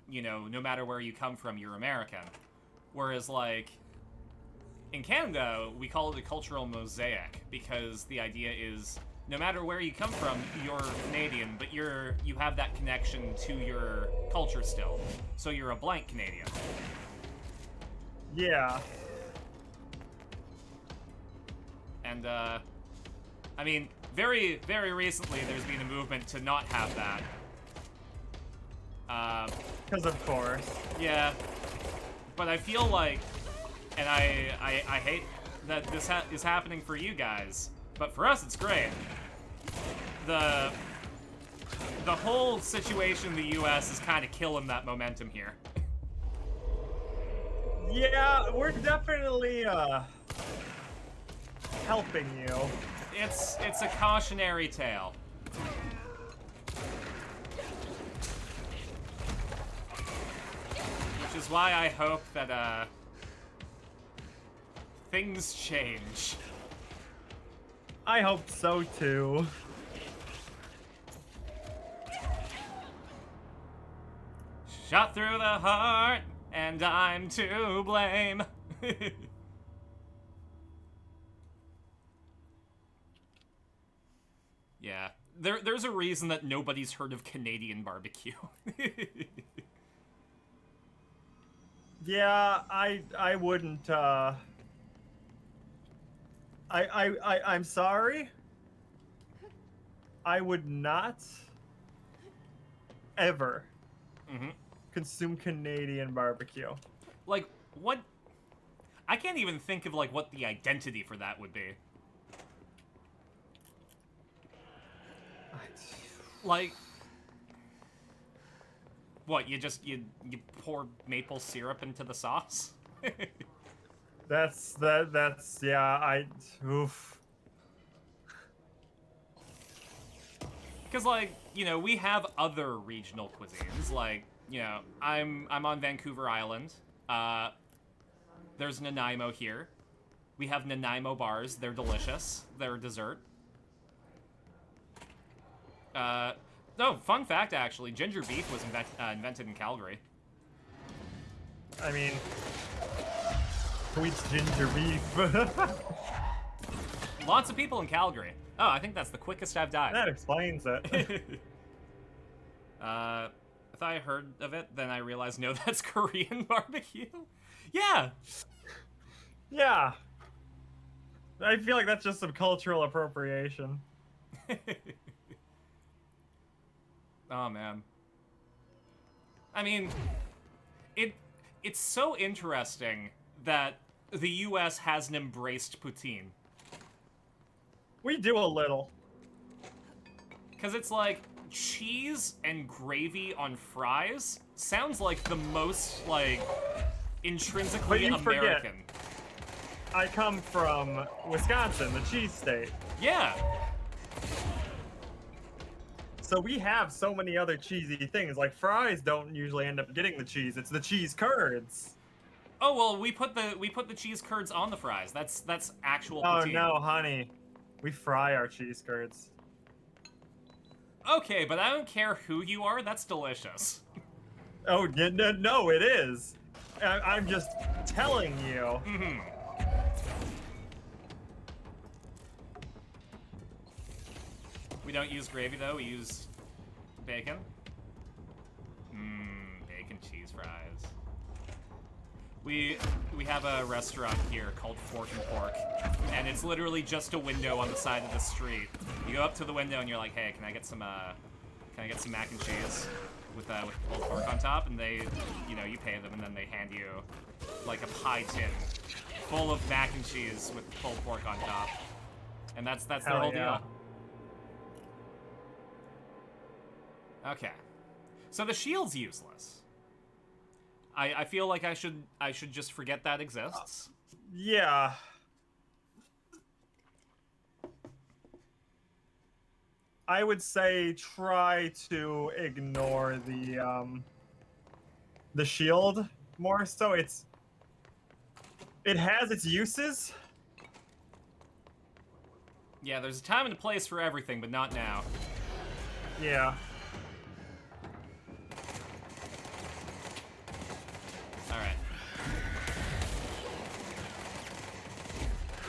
you know, no matter where you come from, you're American. Whereas, like, in Canada, we call it a cultural mosaic because the idea is no matter where you come from, you're Canadian, but you have that connection to your culture still. So you're a blank Canadian. Yeah. And, I mean, very, very recently there's been a movement to not have that. Because of course. Yeah. But I feel like, and I hate that this is happening for you guys, but for us it's great. The whole situation in the US is kind of killing that momentum here. Yeah, we're definitely helping you. It's a cautionary tale. Which is why I hope that things change. I hope so too. Shot through the heart, and I'm to blame. Yeah, there's a reason that nobody's heard of Canadian barbecue. Yeah, I wouldn't I'm sorry. I would not ever consume Canadian barbecue. Like, what? I can't even think of, like, what the identity for that would be. Like, what, you pour maple syrup into the sauce? That's yeah, oof. Because, like, you know, we have other regional cuisines. Like, you know, I'm on Vancouver Island. There's Nanaimo here. We have Nanaimo bars. They're delicious. They're a dessert. No, fun fact, actually. Ginger beef was invented in Calgary. I mean, who eats ginger beef? Lots of people in Calgary. Oh, I think that's the quickest I've died. That explains it. If I heard of it, then I realized, no, that's Korean barbecue. Yeah. Yeah. I feel like that's just some cultural appropriation. Oh, man. I mean, it's so interesting that the US hasn't embraced poutine. We do a little. Because it's like, cheese and gravy on fries sounds like the most, like, intrinsically But you American. forget. I come from Wisconsin, the cheese state. Yeah. So we have so many other cheesy things. Like fries don't usually end up getting the cheese. It's the cheese curds. Oh well, we put the cheese curds on the fries. That's actual Oh poutine. no, honey. We fry our cheese curds. Okay, but I don't care who you are. That's delicious. Oh, no, it is. I'm just telling you. Mm-hmm. We don't use gravy though. We use bacon. Bacon cheese fries. We have a restaurant here called Fork and Pork, and it's literally just a window on the side of the street. You go up to the window and you're like, "Hey, can I get some mac and cheese with pulled pork on top?" And they, you pay them, and then they hand you like a pie tin full of mac and cheese with pulled pork on top, and that's their Hell whole yeah. deal. Okay, so the shield's useless. I feel like I should just forget that exists. Yeah. I would say try to ignore the shield more so. It has its uses. Yeah, there's a time and a place for everything, but not now. Yeah. Alright.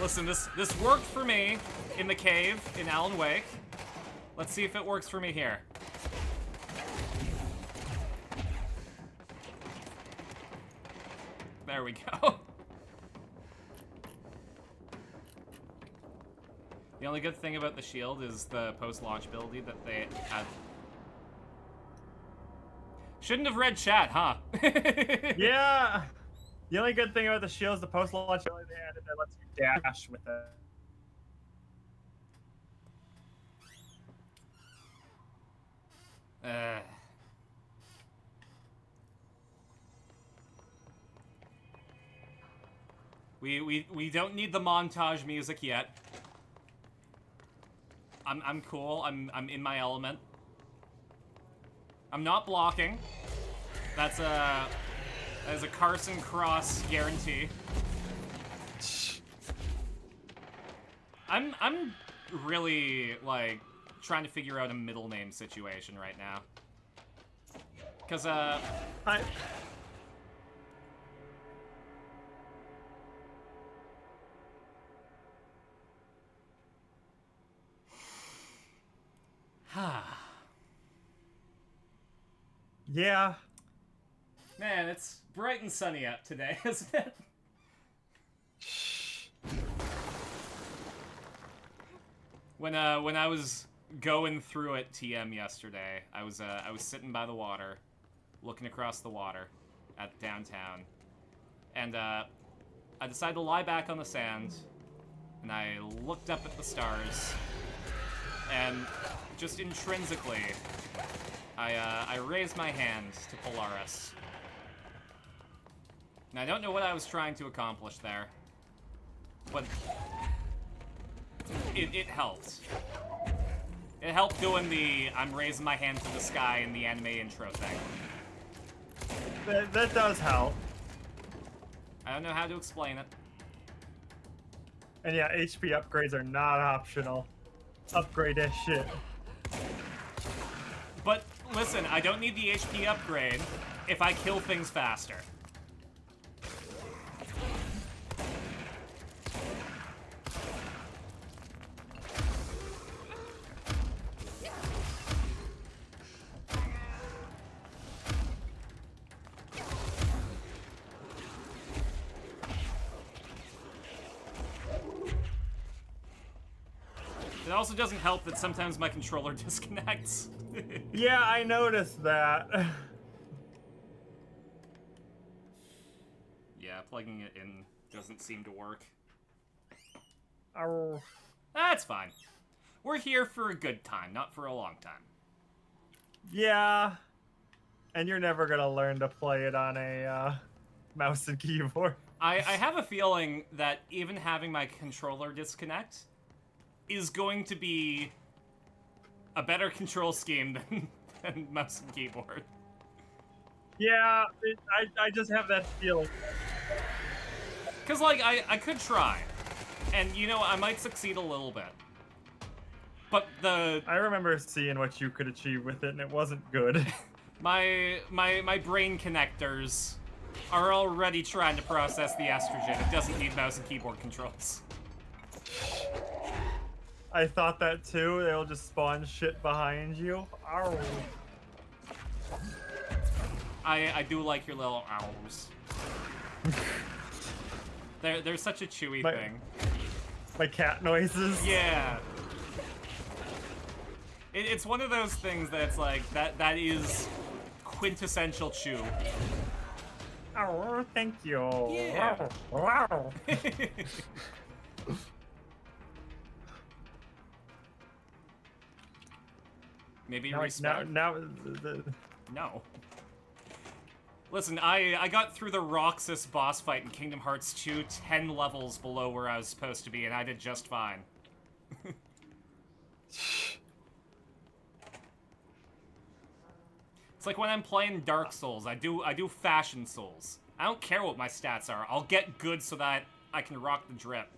Listen, this worked for me in the cave in Alan Wake. Let's see if it works for me here. There we go. The only good thing about the shield is the post-launch ability that they had. Shouldn't have read chat, huh? Yeah. The only good thing about the shield is the post-launch ability they added that lets you dash with it. We don't need the montage music yet. I'm cool. I'm in my element. I'm not blocking. That is a Carson Cross guarantee. I'm really like trying to figure out a middle name situation right now. Cause Yeah. man, it's bright and sunny out today, isn't it? When I was going through at TM yesterday, I was sitting by the water, looking across the water at downtown, and I decided to lie back on the sand, and I looked up at the stars, and just intrinsically, I raised my hand to Polaris. And I don't know what I was trying to accomplish there, but it helped. It helped doing the I'm raising my hand to the sky in the anime intro thing. That does help. I don't know how to explain it. And yeah, HP upgrades are not optional. Upgrade that shit. But listen, I don't need the HP upgrade if I kill things faster. It also doesn't help that sometimes my controller disconnects. Yeah, I noticed that. Yeah, plugging it in doesn't seem to work. Oh. That's fine. We're here for a good time, not for a long time. Yeah. And you're never gonna learn to play it on a mouse and keyboard. I have a feeling that even having my controller disconnect is going to be a better control scheme than mouse and keyboard. Yeah, I just have that feeling. Because, like, I could try. And, you know, I might succeed a little bit. But I remember seeing what you could achieve with it, and it wasn't good. my brain connectors are already trying to process the estrogen. It doesn't need mouse and keyboard controls. I thought that too. They'll just spawn shit behind you. Ow. I do like your little owls. They're such a chewy thing. My cat noises. Yeah. It's one of those things that's like, that is quintessential chew. Oh, thank you. Yeah. Wow. Maybe now, respawn? No. Listen, I got through the Roxas boss fight in Kingdom Hearts 2 10 levels below where I was supposed to be, and I did just fine. It's like when I'm playing Dark Souls, I do Fashion Souls. I don't care what my stats are. I'll get good so that I can rock the drip.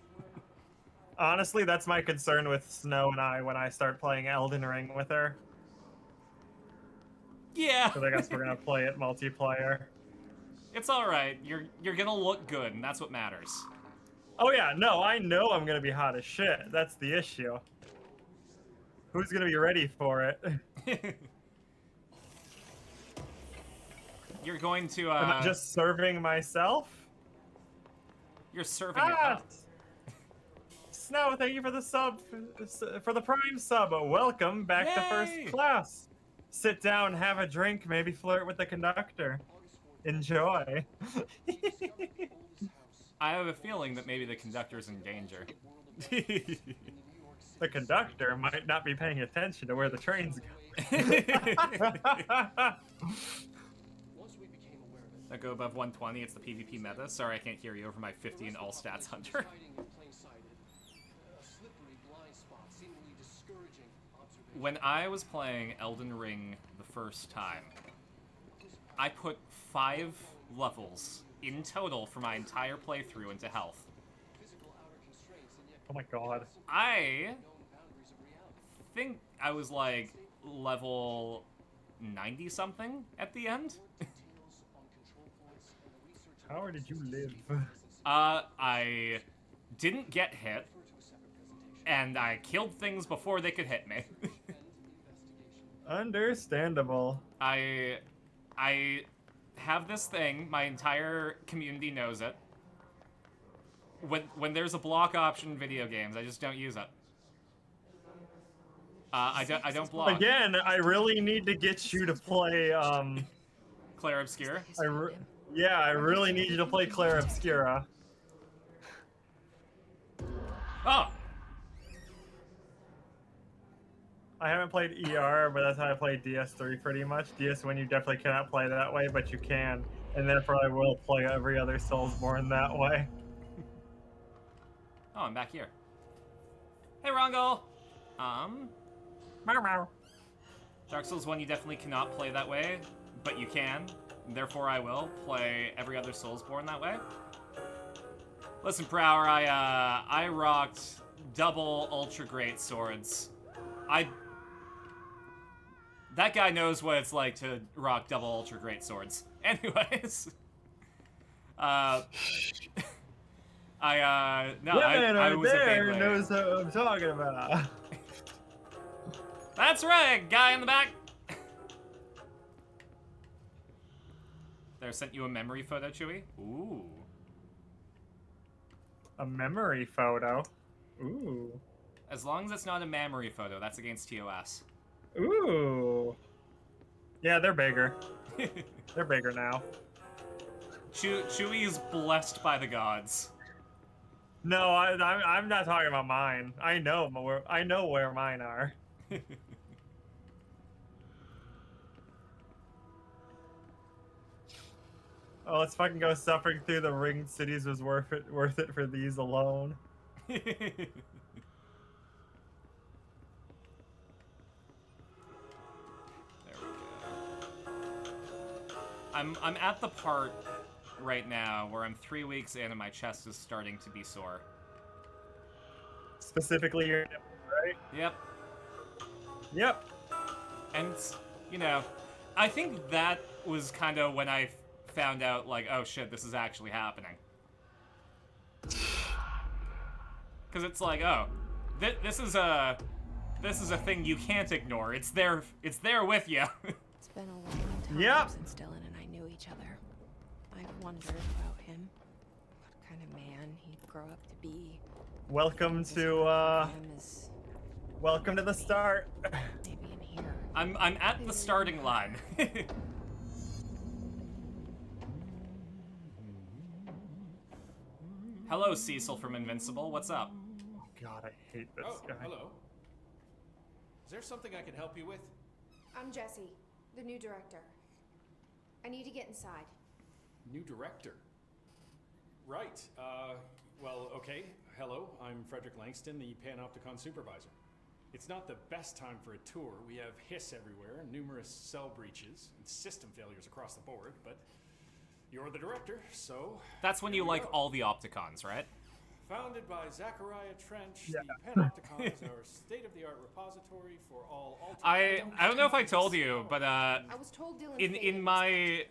Honestly, that's my concern with Snow and I when I start playing Elden Ring with her. Yeah. Because I guess we're gonna play it multiplayer. It's alright. You're gonna look good, and that's what matters. Oh yeah, no, I know I'm gonna be hot as shit. That's the issue. Who's gonna be ready for it? You're going to, Am I just serving myself? You're serving it up. Snow, thank you for the sub, for the Prime sub. Welcome back to First Class. Sit down, have a drink, maybe flirt with the conductor. Enjoy. I have a feeling that maybe the conductor's in danger. The conductor might not be paying attention to where the train's going. That go above 120, it's the PvP meta. Sorry, I can't hear you over my 50 and all stats hunter. When I was playing Elden Ring the first time, I put 5 levels in total for my entire playthrough into health. Oh my god. I think I was like level 90 something at the end. How did you live? I didn't get hit, and I killed things before they could hit me. Understandable. I have this thing, my entire community knows it. When there's a block option in video games, I just don't use it. I don't block. Again, I really need to get you to play, Claire Obscura? Yeah, I really need you to play Claire Obscura. Oh! I haven't played ER, but that's how I play DS3 pretty much. DS1 you definitely cannot play that way, but you can. And therefore I will play every other Soulsborne that way. Oh, I'm back here. Hey, Rongo! Dark Souls 1 you definitely cannot play that way, but you can. Therefore, I will play every other Soulsborne that way. Listen, Prower, I rocked double ultra great swords. That guy knows what it's like to rock double ultra great swords. Anyways, I was a big player. Knows what I'm talking about. That's right, guy in the back. There, sent you a memory photo, Chewie? Ooh. A memory photo? Ooh. As long as it's not a memory photo, that's against TOS. Ooh. Yeah, they're bigger. They're bigger now. Chewie is blessed by the gods. No, I'm not talking about mine. I know where mine are. Oh, let's fucking go. Suffering through the ringed cities was worth it for these alone. There we go. I'm at the part right now where I'm 3 weeks in and my chest is starting to be sore. Specifically your nipple, right? Yep. Yep. And, you know, I think that was kind of when I found out, like, oh shit, this is actually happening. Because it's like, oh, this is a thing you can't ignore. It's there with you. It's been a long time Yep. since Dylan and I knew each other. I've wondered about him. What kind of man he'd grow up to be. Welcome His to him is welcome to the start. maybe in here. I'm at the starting line. Hello, Cecil from Invincible. What's up? God, I hate this Oh, guy. hello. Is there something I can help you with? I'm Jessie, the new director. I need to get inside. New director. Right. Well, okay. Hello, I'm Frederick Langston, the Panopticon supervisor. It's not the best time for a tour. We have hiss everywhere, numerous cell breaches, and system failures across the board, but you're the director, so... That's when here you we like go. all the Opticons, right? Founded by Zachariah Trench, Yeah. the Panopticon is our state-of-the-art repository for all alternate... I don't know if I told you, but I was told Dylan in faded. my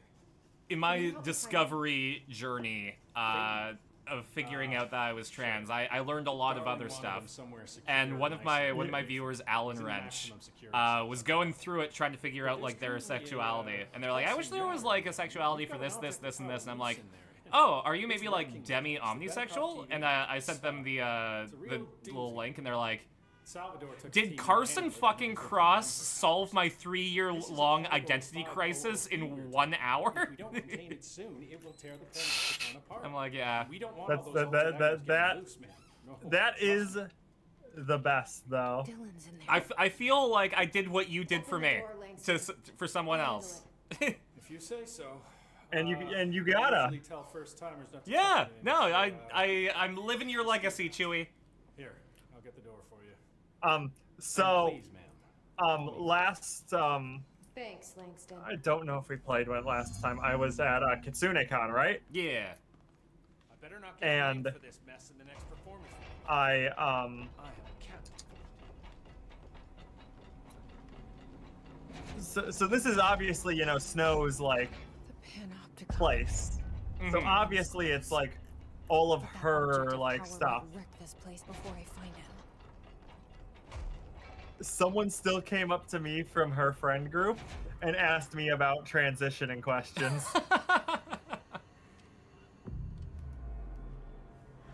Can you help me discovery journey of figuring out that I was trans, I learned a lot of other stuff. And one of my viewers, Alan Wrench, was going through it trying to figure out like their sexuality, and they're like, I wish there was like a sexuality for this, and this, and I'm like, oh, are you maybe like demi-omnisexual? And I sent them the little link, and they're like, did Carson fucking Cross solve my 3-year-long identity crisis in 1 hour? If we don't contain it soon, it will tear the Panopticon apart. I'm like, yeah. We don't want That's- all those that- alternate that- getting that- loose, man. No. That is the best, though. Dylan's in there. I feel like I did what you did for Open the me door, Langston. for someone I'll else. handle If you say so. And you I gotta. usually tell first-timers not to Yeah, touch anything, no, so, I'm living your legacy, Chewie. Here, I'll get the door for you. So Please, ma'am. last Thanks, Langston. I don't know if we played one last time. I was at KitsuneCon, right? Yeah. I better not get And- blamed for this mess in the next performance. I I am a cat. so this is obviously, you know, Snow's like The Panopticon. place. So Mhm. obviously it's like all of That object her of like power stuff. will wreck this place before I find it. Someone still came up to me from her friend group and asked me about transitioning questions.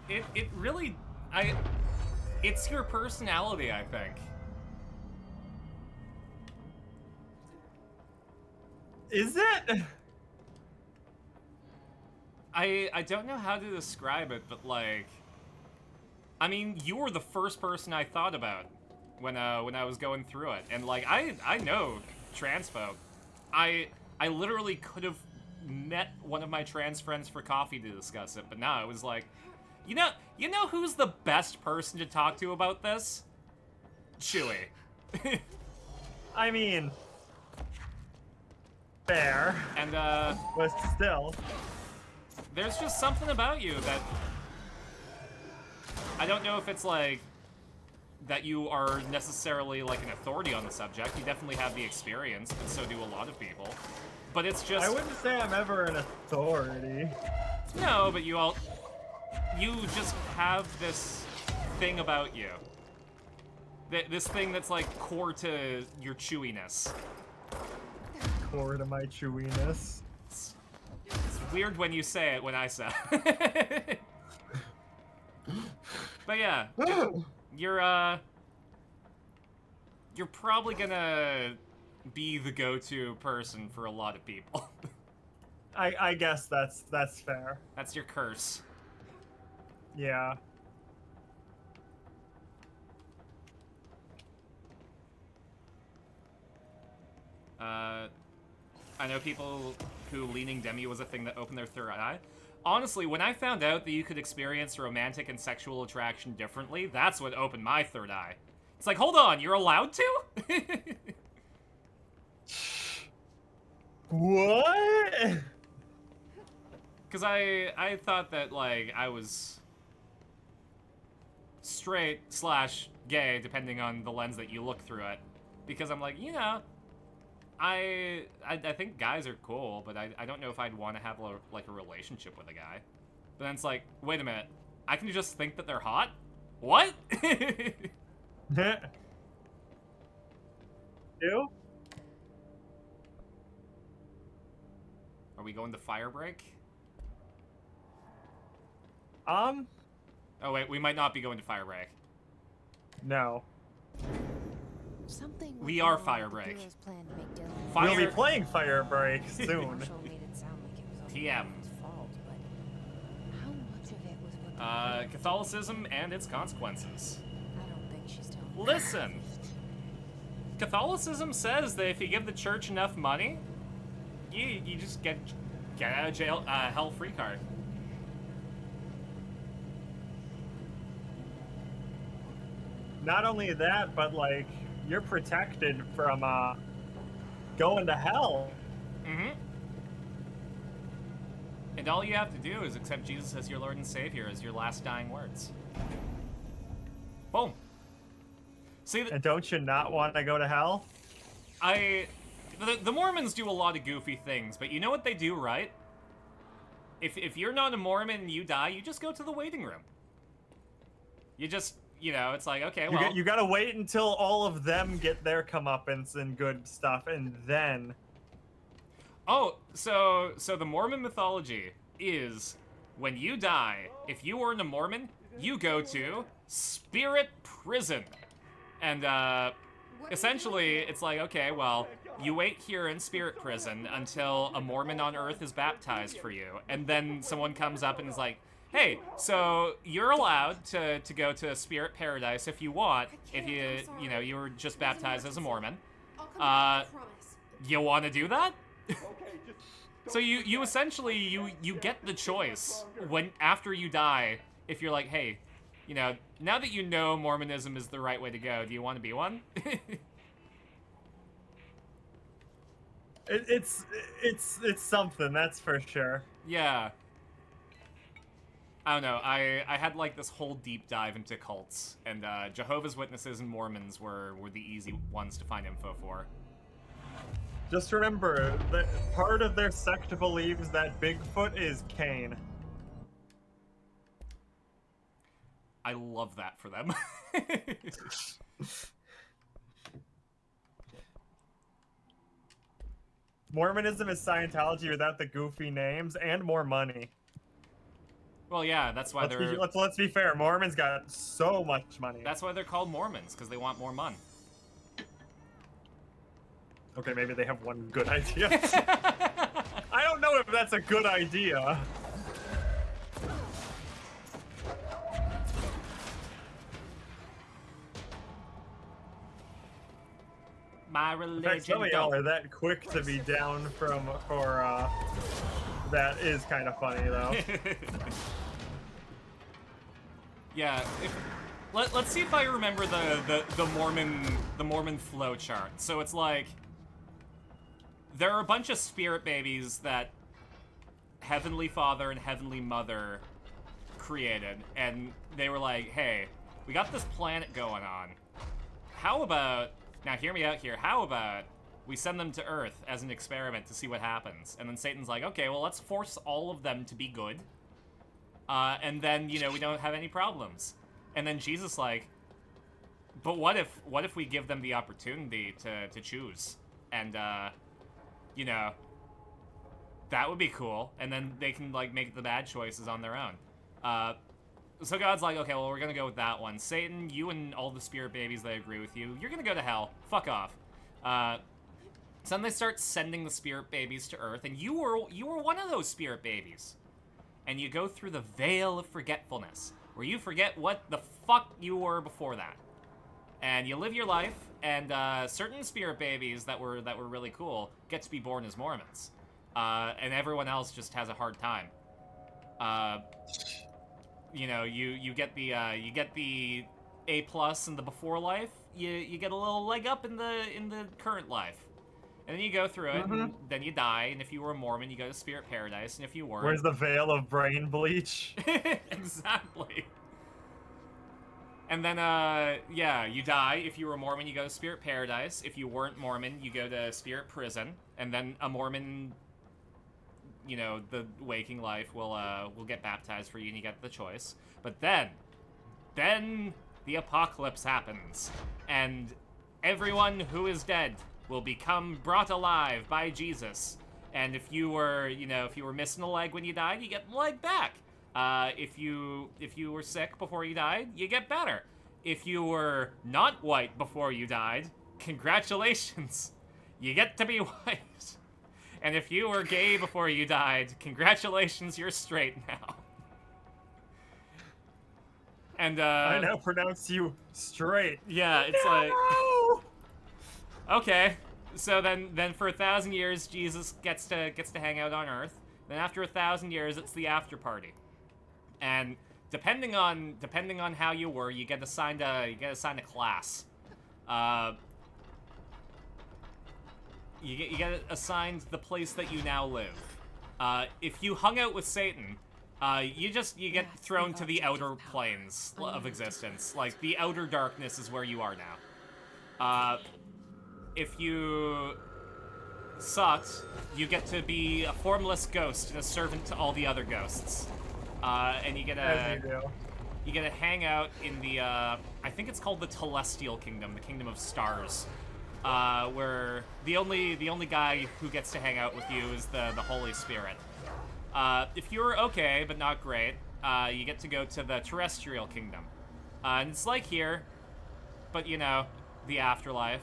It really it's your personality, I think. Is it? I don't know how to describe it, but like, I mean, you were the first person I thought about when I was going through it, and like I know trans folk. I literally could have met one of my trans friends for coffee to discuss it, but no, it was like, you know who's the best person to talk to about this? Chewie. I mean, fair, And but still. there's just something about you that I don't know if it's like that you are necessarily like an authority on the subject. You definitely have the experience, and so do a lot of people. But it's just I wouldn't say I'm ever an authority. no, but you just have this thing about you. This thing that's like core to your chewiness. Core to my chewiness. It's weird when you say it when I say it. But yeah, you're probably gonna be the go-to person for a lot of people. I guess that's fair. That's your curse. Yeah. I know people who leaning demi was a thing that opened their third eye. Honestly, when I found out that you could experience romantic and sexual attraction differently, that's what opened my third eye. It's like, hold on, you're allowed to? What? Because I thought that, like, I was straight / gay, depending on the lens that you look through it. Because I'm like, you know, I think guys are cool, but I don't know if I'd want to have, like, a relationship with a guy. But then it's like, wait a minute, I can just think that they're hot? What? You? Are we going to fire break? Oh wait, we might not be going to fire break. no. Something We was are wrong fire with the break. Bureau's plan to make Dylan Fire- We'll be playing Fire Break soon. Marshall made it sound like it was all TM. Dylan's fault, but how much of it was what the Catholicism and its consequences. I don't think she's telling the Listen, Catholicism says that if you give the church enough money, you just get out of jail, hell free card. Not only that, but like you're protected from going to hell. Mm-hmm. And all you have to do is accept Jesus as your Lord and Savior as your last dying words. Boom. See, And don't you not want to go to hell? the Mormons do a lot of goofy things, but you know what they do right? If you're not a Mormon and you die, you just go to the waiting room. You just, you know, it's like, okay, well... You gotta wait until all of them get their comeuppance and good stuff, and then... Oh, so the Mormon mythology is when you die, if you weren't a Mormon, you go to spirit prison. And essentially it's like, okay, well, you wait here in spirit prison until a Mormon on Earth is baptized for you, and then someone comes up and is like, hey, so you're allowed to go to spirit paradise if you want, if you know, you were just baptized as a Mormon. I'll come back, I promise. You want to do that? So you essentially you get the choice when after you die, if you're like, hey, you know, now that you know Mormonism is the right way to go, do you want to be one? It's something, that's for sure. Yeah. I don't know. I had like this whole deep dive into cults, and Jehovah's Witnesses and Mormons were the easy ones to find info for. Just remember that part of their sect believes that Bigfoot is Cain. I love that for them. Mormonism is Scientology without the goofy names and more money. Well, yeah, that's why Let's be fair. Mormons got so much money. that's why they're called Mormons, because they want more money. Okay, maybe they have one good idea. I don't know if that's a good idea. My In religion. fact, some of y'all are that quick to be down for that is kind of funny though. Yeah. Let's see if I remember the Mormon flow chart. So it's like there are a bunch of spirit babies that Heavenly Father and Heavenly Mother created, and they were like, hey, we got this planet going on. How about, now hear me out here, how about we send them to Earth as an experiment to see what happens? And then Satan's like, okay, well, let's force all of them to be good. And then, you know, we don't have any problems. And then Jesus like, but what if we give them the opportunity to choose? And, you know, that would be cool. And then they can, like, make the bad choices on their own. So God's like, okay, well, we're gonna go with that one. Satan, you and all the spirit babies that agree with you, you're gonna go to hell. Fuck off. So then they start sending the spirit babies to Earth, and you were one of those spirit babies. And you go through the veil of forgetfulness, where you forget what the fuck you were before that. And you live your life, and certain spirit babies that were really cool get to be born as Mormons. And everyone else just has a hard time. You know, you get the A+ in the before life. You get a little leg up in the current life. And then you go through it, and then you die, and if you were a Mormon, you go to Spirit Paradise, and if you weren't... Where's the veil of brain bleach? Exactly. And then, yeah, you die. If you were a Mormon, you go to Spirit Paradise. If you weren't Mormon, you go to Spirit Prison. And then a Mormon, you know, the waking life will get baptized for you, and you get the choice. But then the apocalypse happens, and everyone who is dead will become brought alive by Jesus. And if you were, you know, if you were missing a leg when you died, you get the leg back. If you were sick before you died, you get better. If you were not white before you died, congratulations, you get to be white. And if you were gay before you died, congratulations, you're straight now. And I now pronounce you straight. Yeah, it's No! like, okay, so then for 1,000 years, Jesus gets to hang out on Earth. Then after 1,000 years, it's the after party. And depending on how you were, you get assigned a class. You get assigned the place that you now live. If you hung out with Satan, you get thrown to the outer planes of existence. Like, the outer darkness is where you are now. If you sucked, you get to be a formless ghost and a servant to all the other ghosts. And you get to hang out in the, I think it's called the Telestial Kingdom, the Kingdom of Stars, where the only guy who gets to hang out with you is the Holy Spirit. If you're okay, but not great, you get to go to the Terrestrial Kingdom. And it's like here, but, you know, the afterlife.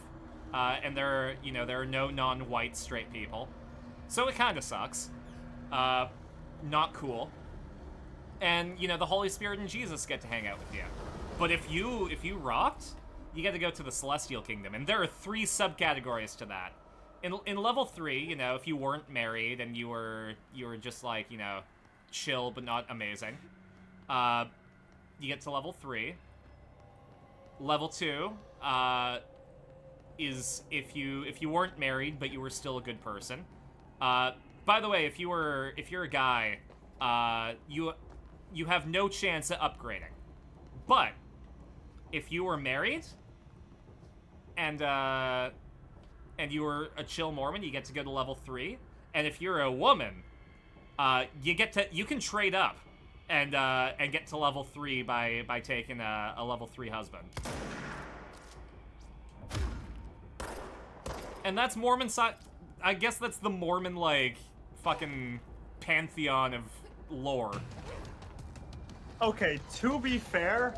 And there are no non-white straight people. So it kind of sucks. Not cool. And, you know, the Holy Spirit and Jesus get to hang out with you. But if you rocked, you get to go to the Celestial Kingdom. And there are 3 subcategories to that. In level 3, you know, if you weren't married and you were just like, you know, chill but not amazing, you get to level 3. Level 2, is if you weren't married but you were still a good person. By the way, if you're a guy, you have no chance at upgrading. But if you were married and you were a chill Mormon, you get to go to level 3. And if you're a woman, you can trade up and get to level 3 by taking a level 3 husband. And that's Mormon side. I guess that's the Mormon, like, fucking pantheon of lore. Okay, to be fair,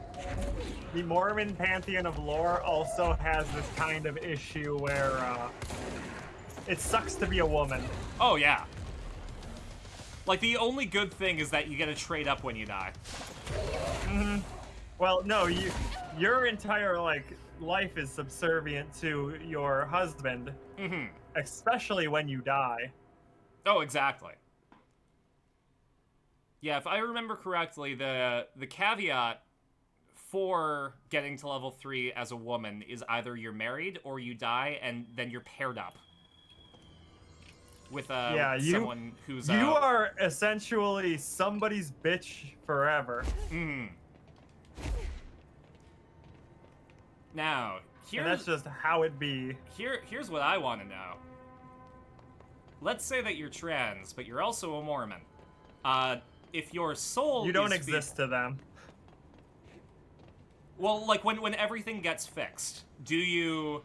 the Mormon pantheon of lore also has this kind of issue where it sucks to be a woman. Oh, yeah. Like, the only good thing is that you get to trade up when you die. Mm-hmm. Well, no, your entire, like, life is subservient to your husband. Mm-hmm. Especially when you die. Oh, exactly. Yeah, if I remember correctly, the caveat for getting to level 3 as a woman is either you're married or you die, and then you're paired up with someone who's... You are essentially somebody's bitch forever. Mm. Now, and that's just how it be. Here's what I want to know. Let's say that you're trans, but you're also a Mormon. If your soul... You don't exist to them. Well, like, when everything gets fixed, do you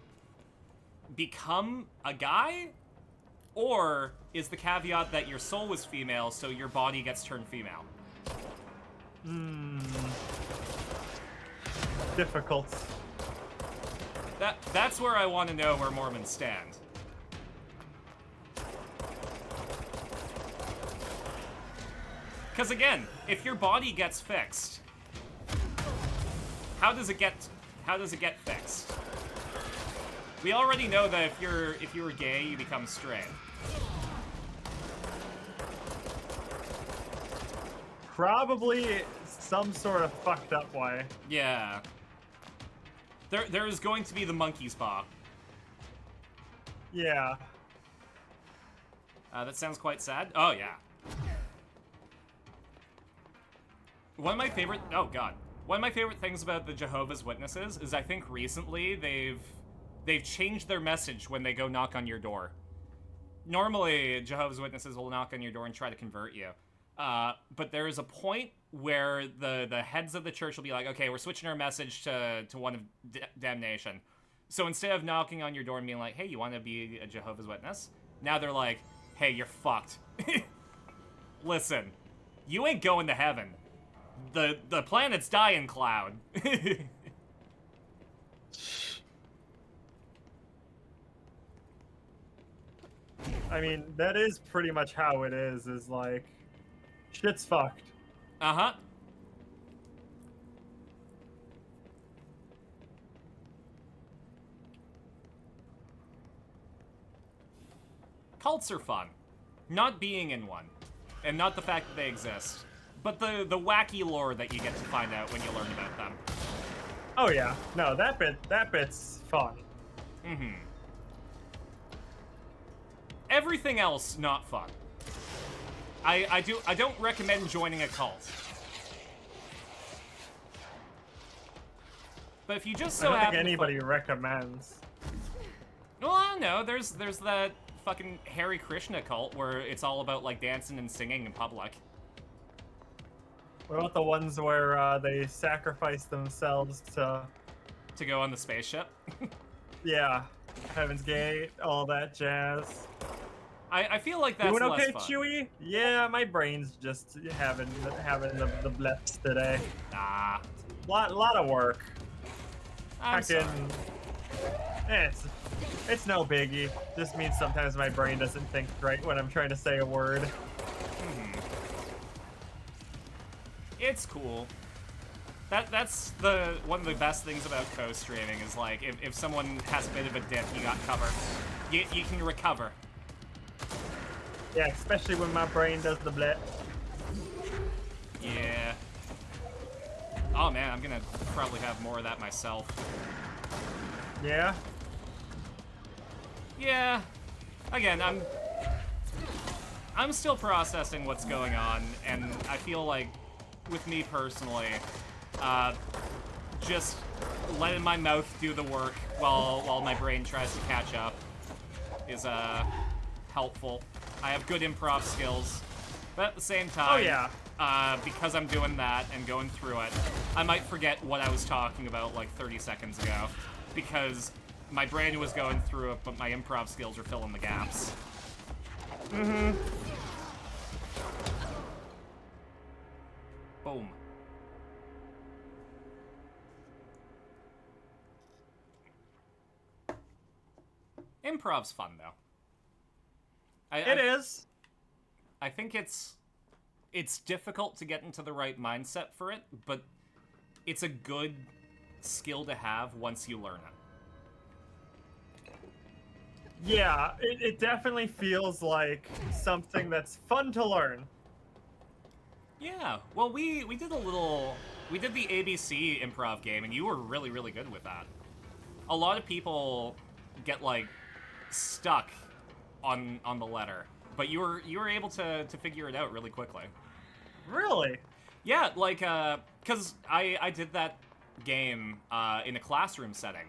become a guy? Or is the caveat that your soul was female, so your body gets turned female? Difficult. That's where I want to know where Mormons stand. Because again, if your body gets fixed, how does it get fixed? We already know that if you're gay, you become straight. Probably some sort of fucked up way. Yeah. There is going to be the monkey's paw. Yeah. That sounds quite sad. Oh, yeah. One of my favorite... Oh, God. One of my favorite things about the Jehovah's Witnesses is I think recently they've changed their message when they go knock on your door. Normally, Jehovah's Witnesses will knock on your door and try to convert you. But there is a point where the heads of the church will be like, okay, we're switching our message to one of damnation. So instead of knocking on your door and being like, hey, you want to be a Jehovah's Witness? Now they're like, hey, you're fucked. Listen, you ain't going to heaven. The planet's dying, Cloud. I mean, that is pretty much how it is like, shit's fucked. Uh-huh. Cults are fun. Not being in one. And not the fact that they exist. But the wacky lore that you get to find out when you learn about them. Oh yeah. No, that bit's fun. Mm-hmm. Everything else, not fun. I don't recommend joining a cult. But if you just so I don't happen think anybody recommends. Well, I don't know. There's that fucking Hare Krishna cult where it's all about like dancing and singing in public. What about the ones where they sacrifice themselves to go on the spaceship? Yeah, Heaven's Gate, all that jazz. I feel like that's Doing less okay, fun. Chewie? Yeah, my brain's just having the blips today. Ah, Lot of work. I'm sorry. It's no biggie. Just means sometimes my brain doesn't think right when I'm trying to say a word. It's cool. That's one of the best things about co-streaming is like if someone has a bit of a dip, you got covered. You can recover. Yeah, especially when my brain does the blip. Yeah. Oh man, I'm gonna probably have more of that myself. Yeah. Yeah. Again, I'm still processing what's going on, and I feel like, with me personally, just letting my mouth do the work while my brain tries to catch up is helpful. I have good improv skills, but at the same time, Oh yeah. because I'm doing that and going through it, I might forget what I was talking about like 30 seconds ago, because my brain was going through it, but my improv skills are filling the gaps. Mm-hmm. Boom. Improv's fun, though. It is. I think it's difficult to get into the right mindset for it, but it's a good skill to have once you learn it. Yeah, it definitely feels like something that's fun to learn. Yeah, well, we did the ABC improv game, and you were really, really good with that. A lot of people get, like, stuck on the letter, but you were able to figure it out really quickly. Really? Yeah, like, because I did that game in a classroom setting,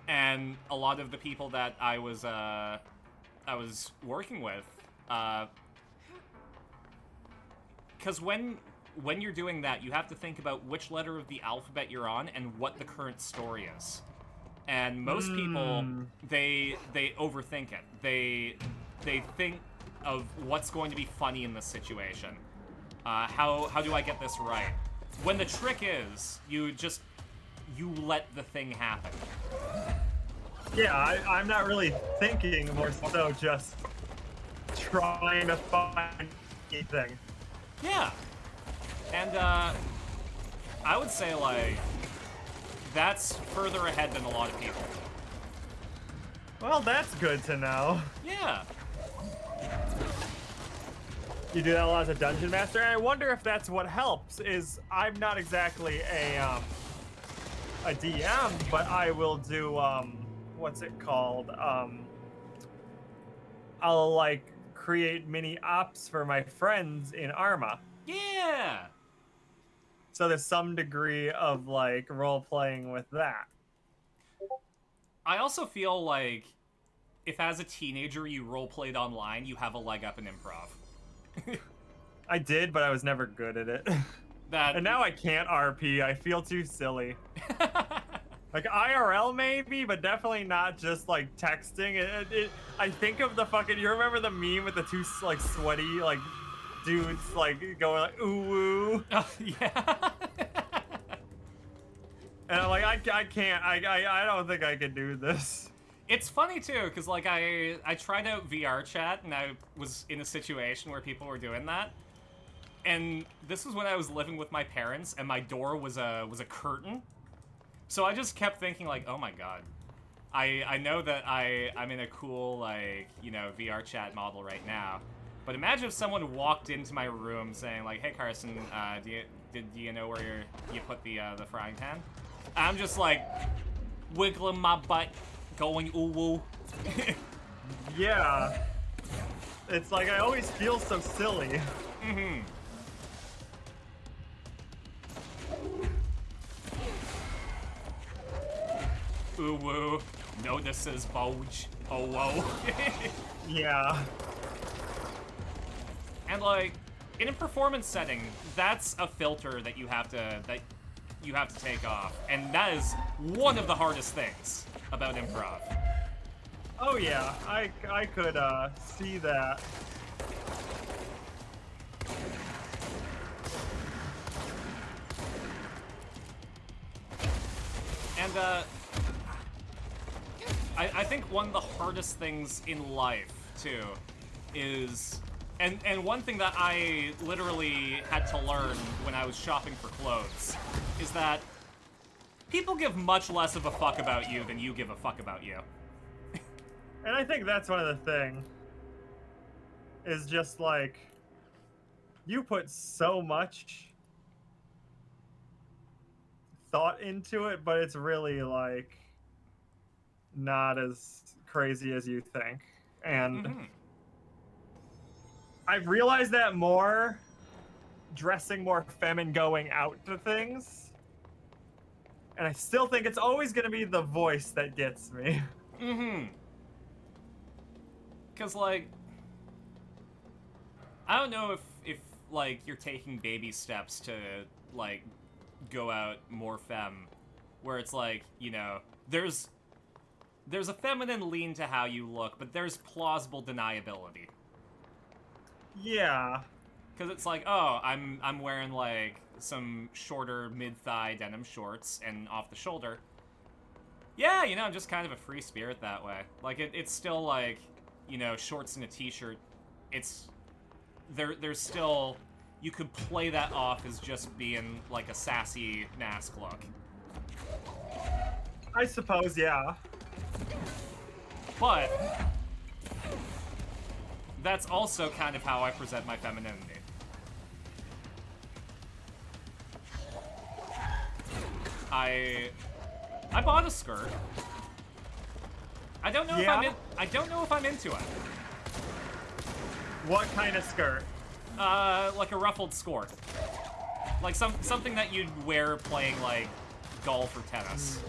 and a lot of the people that I was working with, because when you're doing that, you have to think about which letter of the alphabet you're on and what the current story is. And most people, they overthink it. They think of what's going to be funny in this situation. How do I get this right? When the trick is, you let the thing happen. Yeah, I'm not really thinking, more so just trying to find anything. Yeah. And, I would say, like, that's further ahead than a lot of people. Well, that's good to know. Yeah. You do that a lot as a dungeon master, and I wonder if that's what helps. Is I'm not exactly a DM, but I will do what's it called? I'll like create mini ops for my friends in Arma. Yeah. So there's some degree of like role playing with that. I also feel like if as a teenager you role-played online, you have a leg up in improv. I did, but I was never good at it. That And now I can't RP. I feel too silly. Like IRL maybe, but definitely not just like texting. I think of the fucking. You remember the meme with the two like sweaty like dudes like going like ooh woo, Oh, yeah. and I'm like I can't. I don't think I can do this. It's funny too, because like I tried out VR chat and I was in a situation where people were doing that. And this was when I was living with my parents and my door was a curtain. So I just kept thinking like, oh my god. I know that I'm in a cool like, you know, VR chat model right now. But imagine if someone walked into my room saying like, hey Carson, do you know where you put the frying pan? I'm just like wiggling my butt, going ooh woo. Yeah. It's like I always feel so silly. Mm-hmm. Ooh woo. Notices bulge. Oh whoa. Yeah. And like, in a performance setting, that's a filter that you have to take off. And that is one of the hardest things about improv. Oh yeah, I could see that. And I think one of the hardest things in life too is and one thing that I literally had to learn when I was shopping for clothes is that people give much less of a fuck about you than you give a fuck about you. And I think that's one of the things is just like you put so much thought into it, but it's really like not as crazy as you think. And I've realized that more dressing more femme and going out to things. And I still think it's always going to be the voice that gets me. Because, like, I don't know if like, you're taking baby steps to, like, go out more femme. Where it's like, you know, there's a feminine lean to how you look, but there's plausible deniability. Yeah. Because it's like, oh, I'm wearing, like, some shorter mid-thigh denim shorts and off the shoulder. Yeah, you know, I'm just kind of a free spirit that way. Like, it's still, like, you know, shorts and a t-shirt. It's... There's still... You could play that off as just being, like, a sassy mask look. I suppose, yeah. But... that's also kind of how I present my femininity. I bought a skirt. I don't know I don't know if I'm into it. What kind of skirt? Like a ruffled skirt. Like something that you'd wear playing like golf or tennis.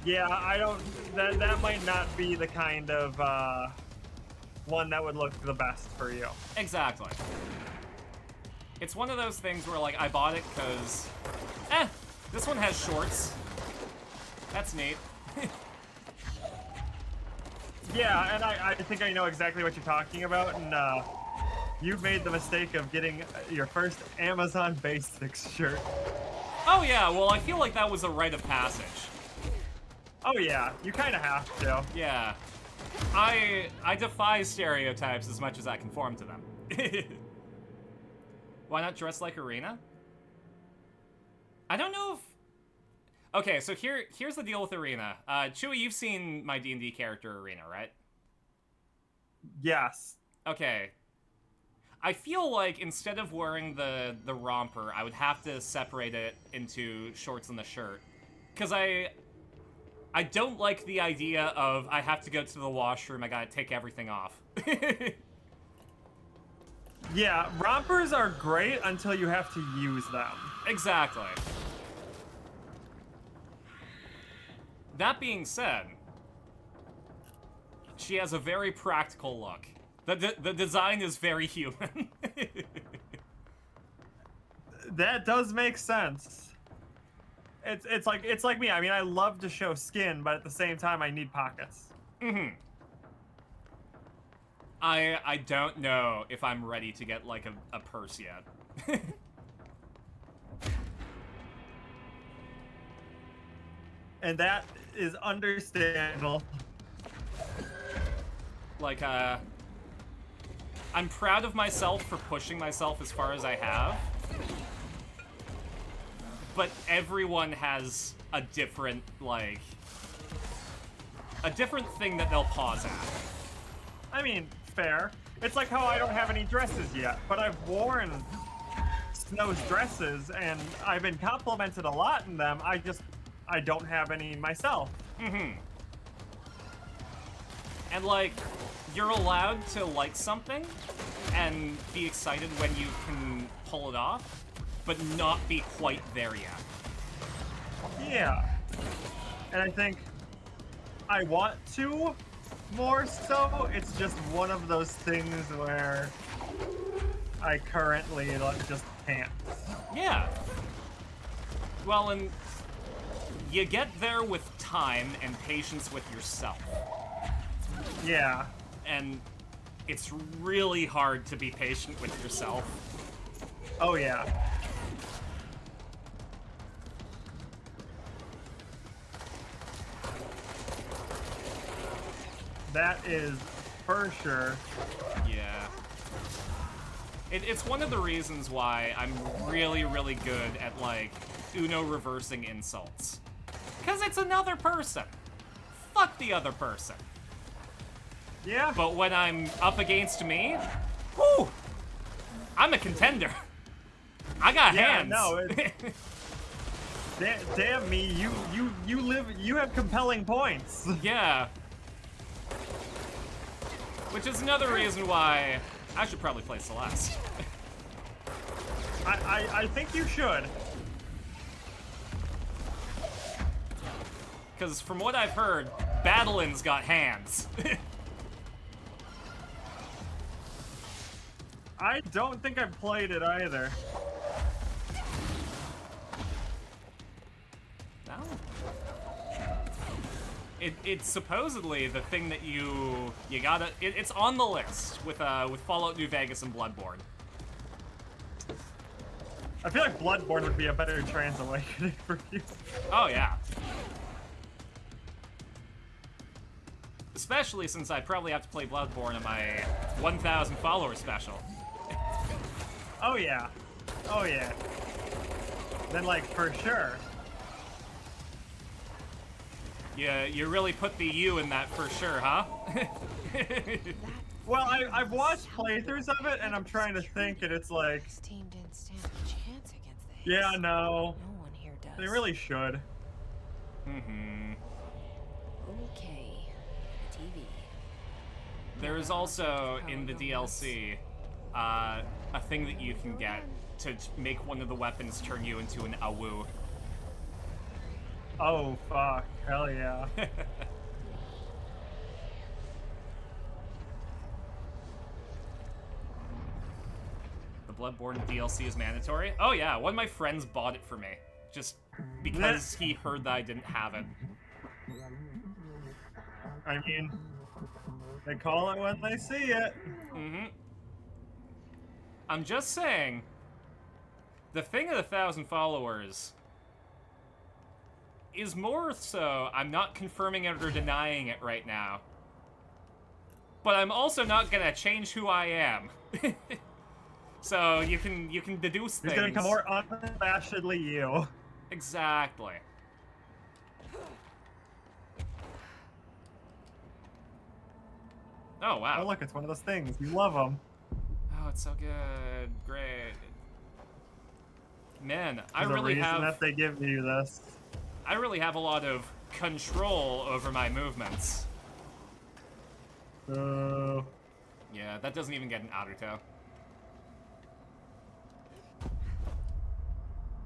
Yeah, I don't. That might not be the kind of one that would look the best for you. Exactly. It's one of those things where like I bought it because, this one has shorts. That's neat. Yeah, and I think I know exactly what you're talking about, and you've made the mistake of getting your first Amazon Basics shirt. Oh yeah, well I feel like that was a rite of passage. Oh yeah, you kind of have to. Yeah. I defy stereotypes as much as I conform to them. Why not dress like Irina? I don't know if... Okay, so here's the deal with Irina. Chewie, you've seen my D&D character Irina, right? Yes. Okay. I feel like instead of wearing the romper, I would have to separate it into shorts and the shirt. Because I don't like the idea of I have to go to the washroom, I gotta take everything off. Yeah, rompers are great until you have to use them. Exactly. That being said, she has a very practical look. The design is very human. That does make sense. It's like me. I mean, I love to show skin, but at the same time, I need pockets. Mm-hmm. I don't know if I'm ready to get like a purse yet. And that is understandable. Like, I'm proud of myself for pushing myself as far as I have. But everyone has a different, like, a different thing that they'll pause at. I mean, fair. It's like how I don't have any dresses yet, but I've worn Snow's dresses, and I've been complimented a lot in them. I don't have any myself. Mm-hmm. And, like, you're allowed to like something and be excited when you can pull it off, but not be quite there yet. Yeah. And I think I want to more so. It's just one of those things where I currently just can't. Yeah. Well, and you get there with time and patience with yourself. Yeah. And it's really hard to be patient with yourself. Oh, yeah. That is for sure. Yeah. It's one of the reasons why I'm really, really good at, like, Uno reversing insults. Because it's another person. Fuck the other person. Yeah. But when I'm up against me, whew, I'm a contender. I got hands. No, damn me, you have compelling points. Yeah. Which is another reason why I should probably play Celeste. I think you should. Because from what I've heard, Battlin's got hands. I don't think I've played it either. No. It's supposedly the thing that you gotta. It's on the list with Fallout New Vegas and Bloodborne. I feel like Bloodborne would be a better translation for you. Oh yeah. Especially since I probably have to play Bloodborne in my 1,000 follower special. Oh yeah. Oh yeah. Then like for sure. Yeah, you really put the U in that for sure, huh? Well, I've watched playthroughs of it, and I'm trying to think, and it's like, This team didn't stand a chance against the yeah, Hiss. no, No one here does. they really should. Mm-hmm. Okay. TV. There is also, in the DLC, a thing that you can get to make one of the weapons turn you into an Awu. Oh fuck, hell yeah. The Bloodborne DLC is mandatory? Oh yeah, one of my friends bought it for me. Just because he heard that I didn't have it. I mean, they call it when they see it. Mm-hmm. I'm just saying, the thing of 1,000 followers is more so, I'm not confirming it or denying it right now. But I'm also not gonna change who I am. So you can deduce things. He's gonna become more unabashedly you. Exactly. Oh wow. Oh look, it's one of those things. You love them. Oh, it's so good. Great. Man, I There's a really reason have that they give you this. I really have a lot of control over my movements. So Yeah, that doesn't even get an outer toe.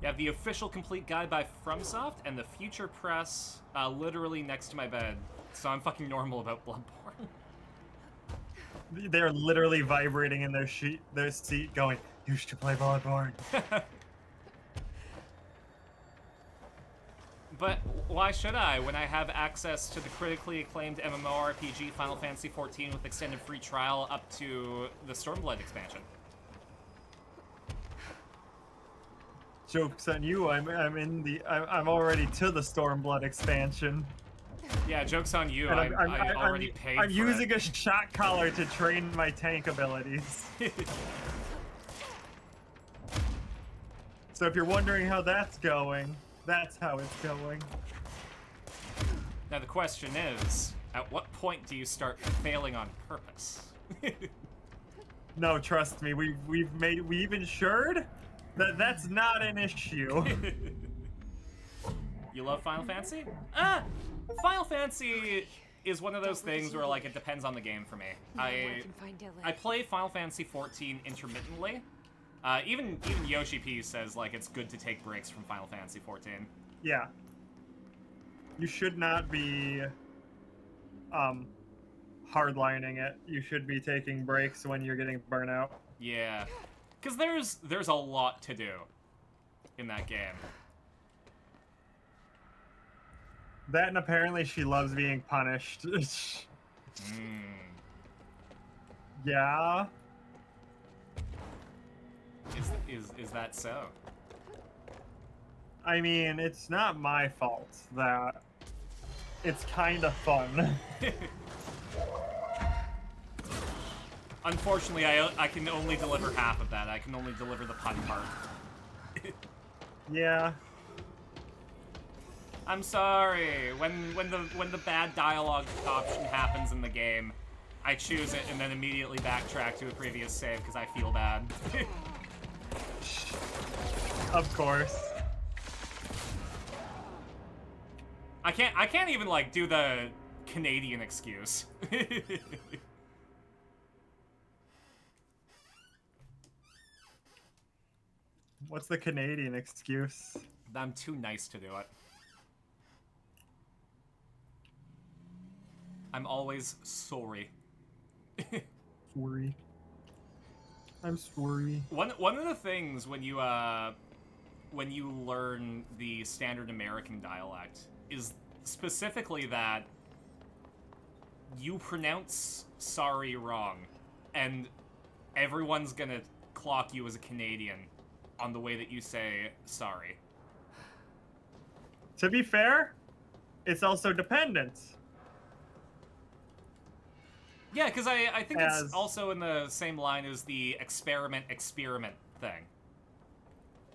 You have the official complete guide by FromSoft and the Future Press literally next to my bed. So I'm fucking normal about Bloodborne. They're literally vibrating in their seat going, you should play Bloodborne. But why should I when I have access to the critically acclaimed MMORPG Final Fantasy XIV with extended free trial up to the Stormblood expansion? Joke's on you, I'm already to the Stormblood expansion. Yeah, joke's on you. And I already paid I'm for using it. a shot collar to train my tank abilities. So if you're wondering how that's going, that's how it's going. Now the question is, at what point do you start failing on purpose? No, trust me, we've ensured that that's not an issue. You love Final Fantasy? Final Fantasy is one of those things where, like, it depends on the game for me. I play Final Fantasy XIV intermittently. Even Yoshi P says, like, it's good to take breaks from Final Fantasy XIV. Yeah. You should not be hardlining it. You should be taking breaks when you're getting burnout. Yeah. Because there's a lot to do in that game. That and apparently she loves being punished. Yeah. Is that so? I mean, it's not my fault that it's kind of fun. Unfortunately, I can only deliver half of that. I can only deliver the pun part. Yeah. I'm sorry. When the bad dialogue option happens in the game, I choose it and then immediately backtrack to a previous save because I feel bad. Of course. I can't even like do the Canadian excuse. What's the Canadian excuse? I'm too nice to do it. I'm always sorry. Sorry. I'm sorry. One of the things when you learn the standard American dialect is specifically that you pronounce sorry wrong, and everyone's gonna clock you as a Canadian on the way that you say sorry. To be fair, it's also dependent. Yeah, because I think it's also in the same line as the experiment thing.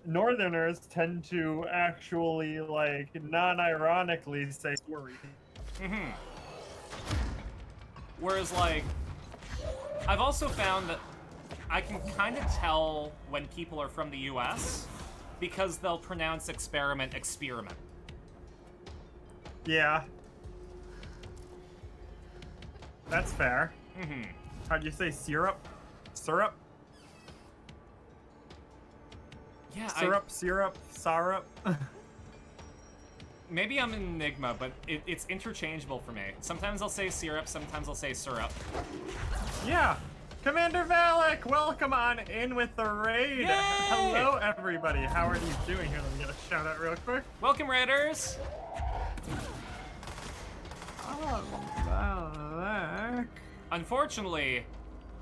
Northerners tend to actually, like, non-ironically say sorry. Mm-hmm. Whereas, like, I've also found that I can kind of tell when people are from the US because they'll pronounce experiment. Yeah. That's fair. Mm-hmm. How'd you say syrup? Syrup? Yeah, Syrup, syrup. Maybe I'm an enigma, but it's interchangeable for me. Sometimes I'll say syrup, sometimes I'll say syrup. Yeah. Commander Valak, welcome on in with the raid. Yay! Hello, everybody. How are you doing here? Let me get a shout out real quick. Welcome, Raiders! Oh, Valak. Unfortunately,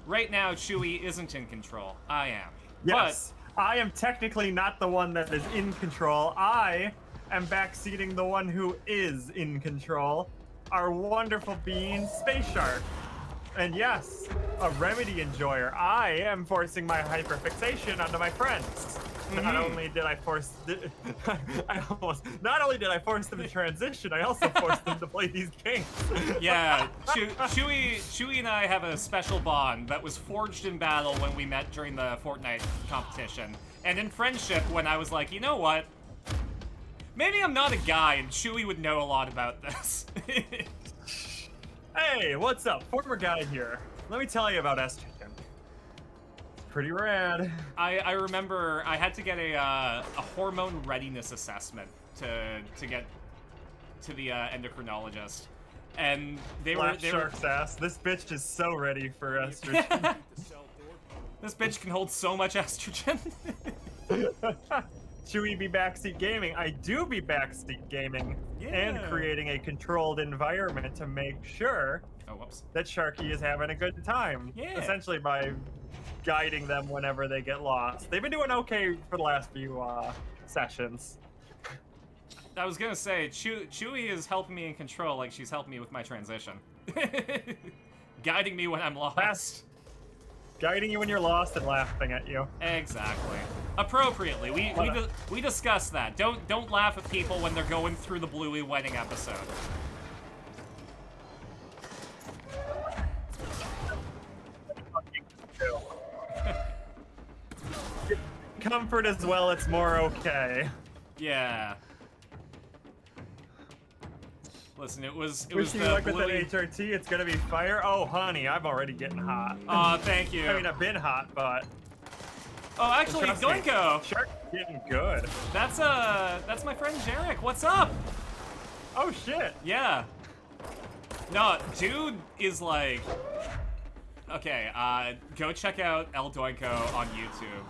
right now, Chewie isn't in control. I am. Yes, I am technically not the one that is in control. I am backseating the one who is in control. Our wonderful being, Space Shark. And yes, a Remedy enjoyer. I am forcing my hyperfixation onto my friends. Not only did I force, not only did I force them to transition, I also forced them to play these games. Yeah, Chewie and I have a special bond that was forged in battle when we met during the Fortnite competition, and in friendship when I was like, you know what? Maybe I'm not a guy, and Chewie would know a lot about this. Hey, what's up? Former guy here. Let me tell you about estrogen. It's pretty rad. I remember I had to get a hormone readiness assessment to get to the endocrinologist, and they were Shark's ass. This bitch is so ready for estrogen. This bitch can hold so much estrogen. Chewy be backseat gaming. I do be backseat gaming and Yeah. creating a controlled environment to make sure Oh, whoops. that Sharky is having a good time. Yeah. Essentially by guiding them whenever they get lost. They've been doing okay for the last few sessions. I was gonna say, Chewy is helping me in control like she's helping me with my transition. Guiding me when I'm lost. Guiding you when you're lost and laughing at you. Exactly. Appropriately. We discussed that. Don't laugh at people when they're going through the Bluey wedding episode. Comfort as well, it's more okay. Yeah. Listen, it was Wishing the you luck Bluey... with that HRT, it's gonna be fire. Oh, honey, I'm already getting hot. Aw, thank you. I mean, I've been hot, but Oh, actually, trust me, Doinko! Shark's getting good. That's my friend Jarek. What's up? Oh shit. Yeah. No, dude is like... Okay, go check out El Doinko on YouTube.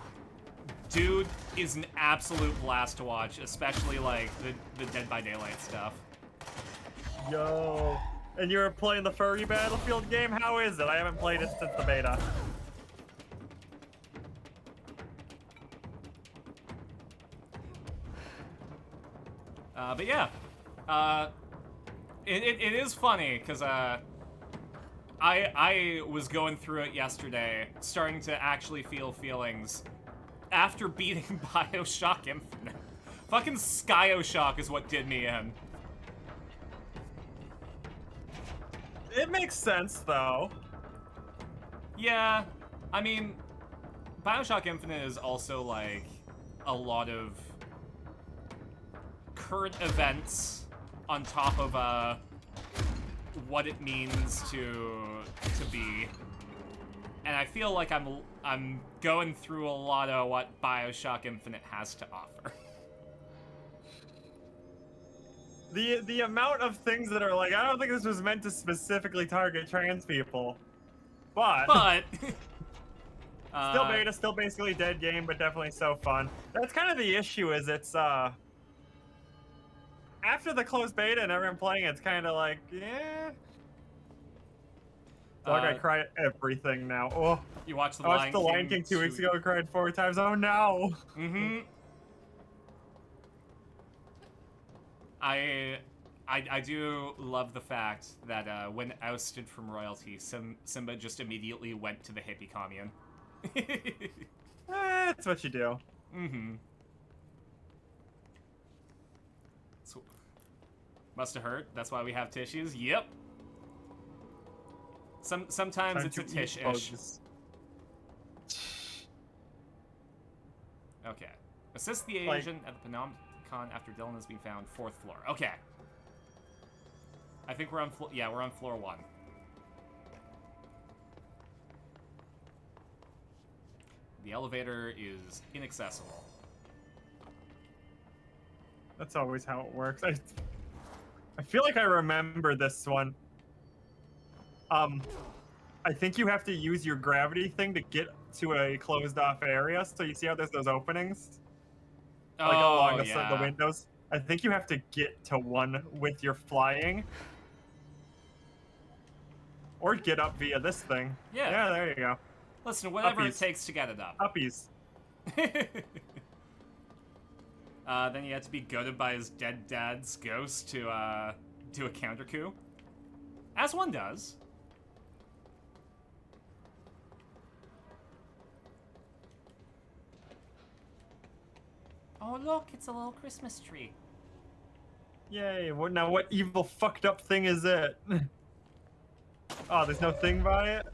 Dude is an absolute blast to watch, especially like the Dead by Daylight stuff. Yo. And you were playing the furry Battlefield game? How is it? I haven't played it since the beta. But yeah, it is funny because I was going through it yesterday, starting to actually feel feelings after beating BioShock Infinite. Fucking Skyoshock is what did me in. It makes sense though. Yeah, I mean, BioShock Infinite is also like a lot of current events on top of what it means to be, and I feel like I'm going through a lot of what BioShock Infinite has to offer. The amount of things that are like, I don't think this was meant to specifically target trans people, but still beta, still basically dead game, but definitely so fun. That's kind of the issue. Is it's after the closed beta and everyone playing, it's kind of like, yeah. Dog, I cry at everything now. Oh, You watched I watched The Lion King 2 weeks ago. I cried 4 times. Oh no. Mm-hmm. I do love the fact that when ousted from royalty, Simba just immediately went to the hippie commune. That's what you do. Mm-hmm. Must have hurt. That's why we have tissues. Yep. Sometimes Time it's a to eat tish-ish. bugs. Okay. Assist the Like- agent at the Panopticon after Dylan has been found. 4th floor. Okay. I think we're on we're on floor 1. The elevator is inaccessible. That's always how it works. I feel like I remember this one. I think you have to use your gravity thing to get to a closed off area. So you see how there's those openings? Like along the windows? I think you have to get to one with your flying. Or get up via this thing. Yeah. Yeah, there you go. Listen, whatever Uppies. it takes to get it up. Uppies. Then he had to be goaded by his dead dad's ghost to do a counter coup. As one does. Oh look, it's a little Christmas tree. Yay. Now what evil fucked up thing is it? Oh, there's no thing by it?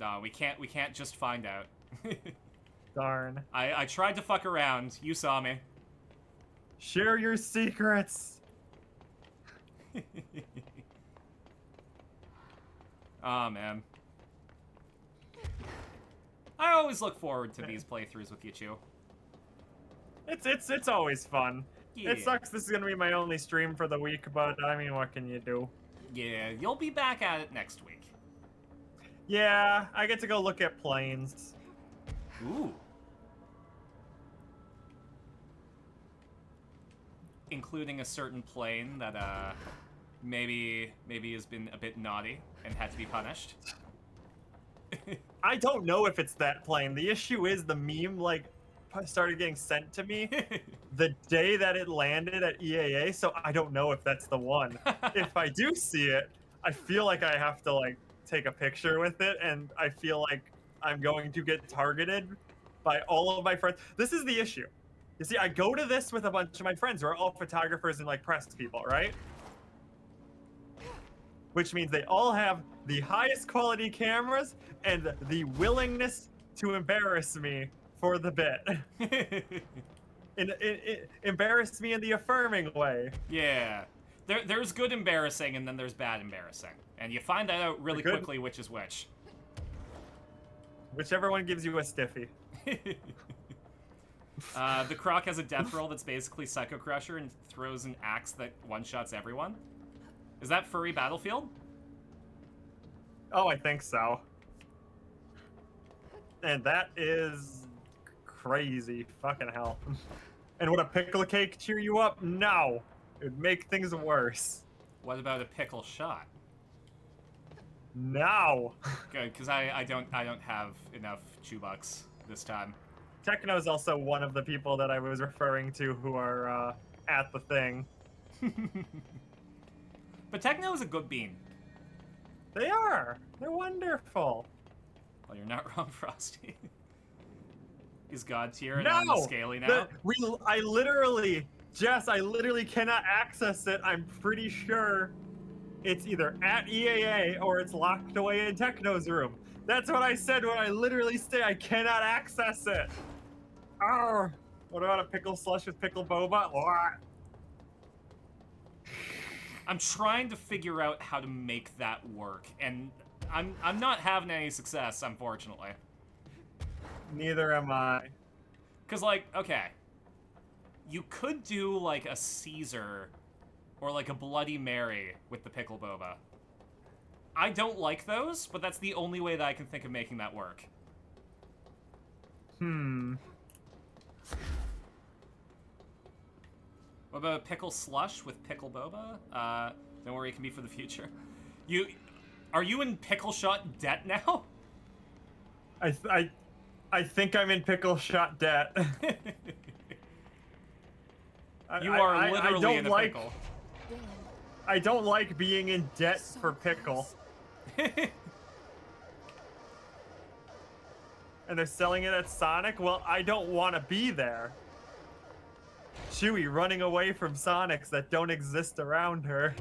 No, we can't just find out. Darn. I tried to fuck around. You saw me. Share your secrets. Oh, man. I always look forward to these playthroughs with you, Chew. It's always fun. Yeah. It sucks this is gonna be my only stream for the week, but I mean, what can you do? Yeah, you'll be back at it next week. Yeah, I get to go look at planes. Ooh. Including a certain plane that, maybe has been a bit naughty and had to be punished. I don't know if it's that plane. The issue is the meme, like, started getting sent to me the day that it landed at EAA, so I don't know if that's the one. If I do see it, I feel like I have to, like, take a picture with it, and I feel like I'm going to get targeted by all of my friends. This is the issue. You see, I go to this with a bunch of my friends who are all photographers and, like, press people, right? Which means they all have the highest quality cameras and the willingness to embarrass me for the bit. Embarrass me in the affirming way. Yeah. There's good embarrassing and then there's bad embarrassing. And you find that out really quickly which is which. Whichever one gives you a stiffy. The Croc has a death roll that's basically Psycho Crusher and throws an axe that one-shots everyone. Is that Furry Battlefield? Oh, I think so. And that is crazy. Fucking hell. And would a pickle cake cheer you up? No. It would make things worse. What about a pickle shot? No. Good, because I don't have enough Chew-Bucks this time. Techno's also one of the people that I was referring to who are at the thing. But Techno is a good bean. They are. They're wonderful. Well, you're not wrong, Frosty. Is God tier and No! on the scaly now? I literally cannot access it. I'm pretty sure it's either at EAA or it's locked away in Techno's room. That's what I said when I literally say I cannot access it. Oh, what about a pickle slush with pickle boba? What? I'm trying to figure out how to make that work, and I'm not having any success, unfortunately. Neither am I. Cause like, okay, you could do like a Caesar or like a Bloody Mary with the pickle boba. I don't like those, but that's the only way that I can think of making that work. What about a pickle slush with pickle boba? Don't worry, it can be for the future. Are you in pickle shot debt now? I think I'm in pickle shot debt. You are literally in a pickle. I don't like being in debt for pickle. And they're selling it at Sonic? Well, I don't want to be there. Chewie running away from Sonics that don't exist around her.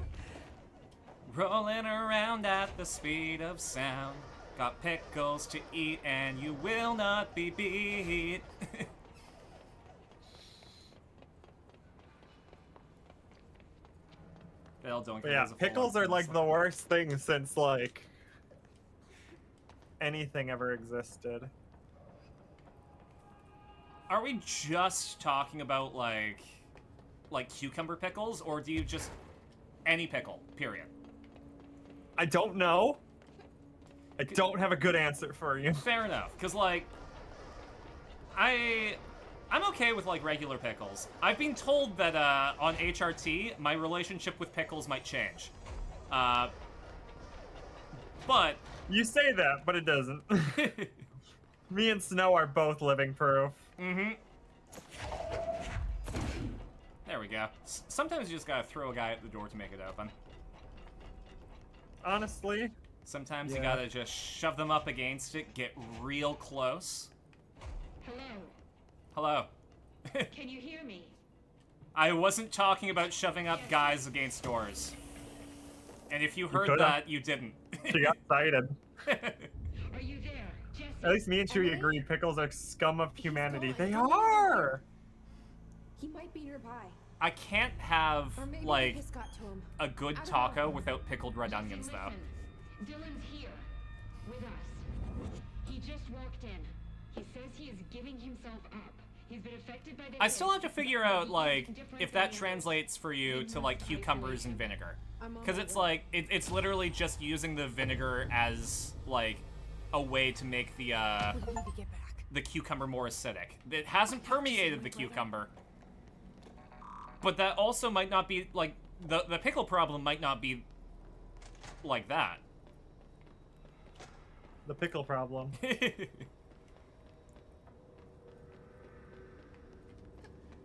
Rolling around at the speed of sound. Got pickles to eat and you will not be beat. Bill, don't But yeah, pickles are like the worst thing since like anything ever existed. Are we just talking about like cucumber pickles, or do you just any pickle, period? I don't know. I don't have a good answer for you. Fair enough, because like I'm okay with like regular pickles. I've been told that on HRT my relationship with pickles might change. But You say that, but it doesn't. Me and Snow are both living proof. mm-hmm. There we go. Sometimes you just gotta throw a guy at the door to make it open. Honestly. Sometimes you Yeah. gotta just shove them up against it, get real close. Hello. Hello. Can you hear me? I wasn't talking about shoving up guys against doors. And if you heard could've. that, you didn't. She got excited. Are you there, Jesse? At least me and Chewie agree pickles are scum of humanity. They are! He might be nearby. I can't have, Or maybe like, the hiss got to him. a good I don't taco know. without pickled red onions, though. Listen. Dylan's here. With us. He just walked in. He says he is giving himself up. He's been affected by the I still have to figure out, like, different if that things. translates for you to, like, cucumbers and vinegar. I'm on Because my it's way. like, it's literally just using the vinegar as, like, a way to make We need to get back. the cucumber more acidic. It hasn't permeated the cucumber. But that also might not be, like, the pickle problem might not be like that. The pickle problem.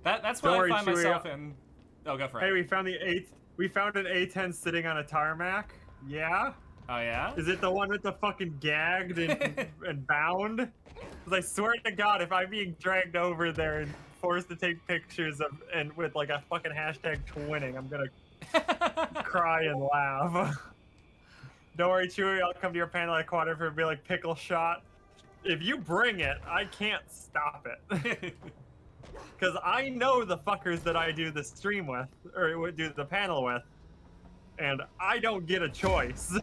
That's Don't what worry, I find Chewie. myself in. Oh, go for it. Hey, we found an A10 sitting on a tarmac. Yeah? Oh, yeah? Is it the one with the fucking gagged and bound? Because I swear to God, if I'm being dragged over there and forced to take pictures of and with like a fucking hashtag twinning, I'm gonna cry and laugh. Don't worry, Chewie, I'll come to your panel at quarter for be like pickle shot. If you bring it, I can't stop it. Because I know the fuckers that I do the stream with, or would do the panel with, and I don't get a choice.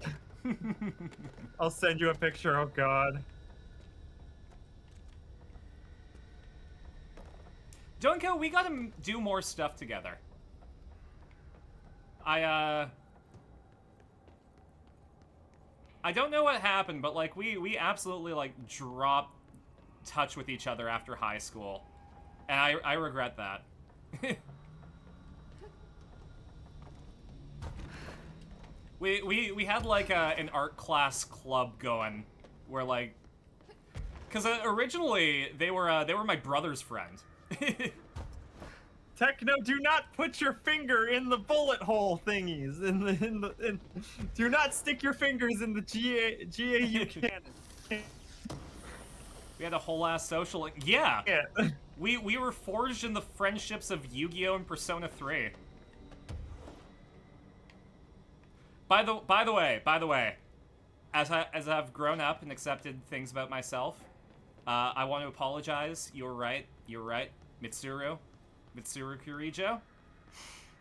I'll send you a picture, oh god. Dunko, we gotta do more stuff together. I don't know what happened, but, like, we absolutely, like, dropped touch with each other after high school. And I regret that. We had, like, an art class club going, where, like... Because originally, they were my brother's friend. Techno, do not put your finger in the bullet hole thingies. Do not stick your fingers in the GAU cannon. We had a whole ass social... Yeah! Yeah. We were forged in the friendships of Yu-Gi-Oh! And Persona 3. By the way, as I've grown up and accepted things about myself, I want to apologize. You're right. Mitsuru Kurijo.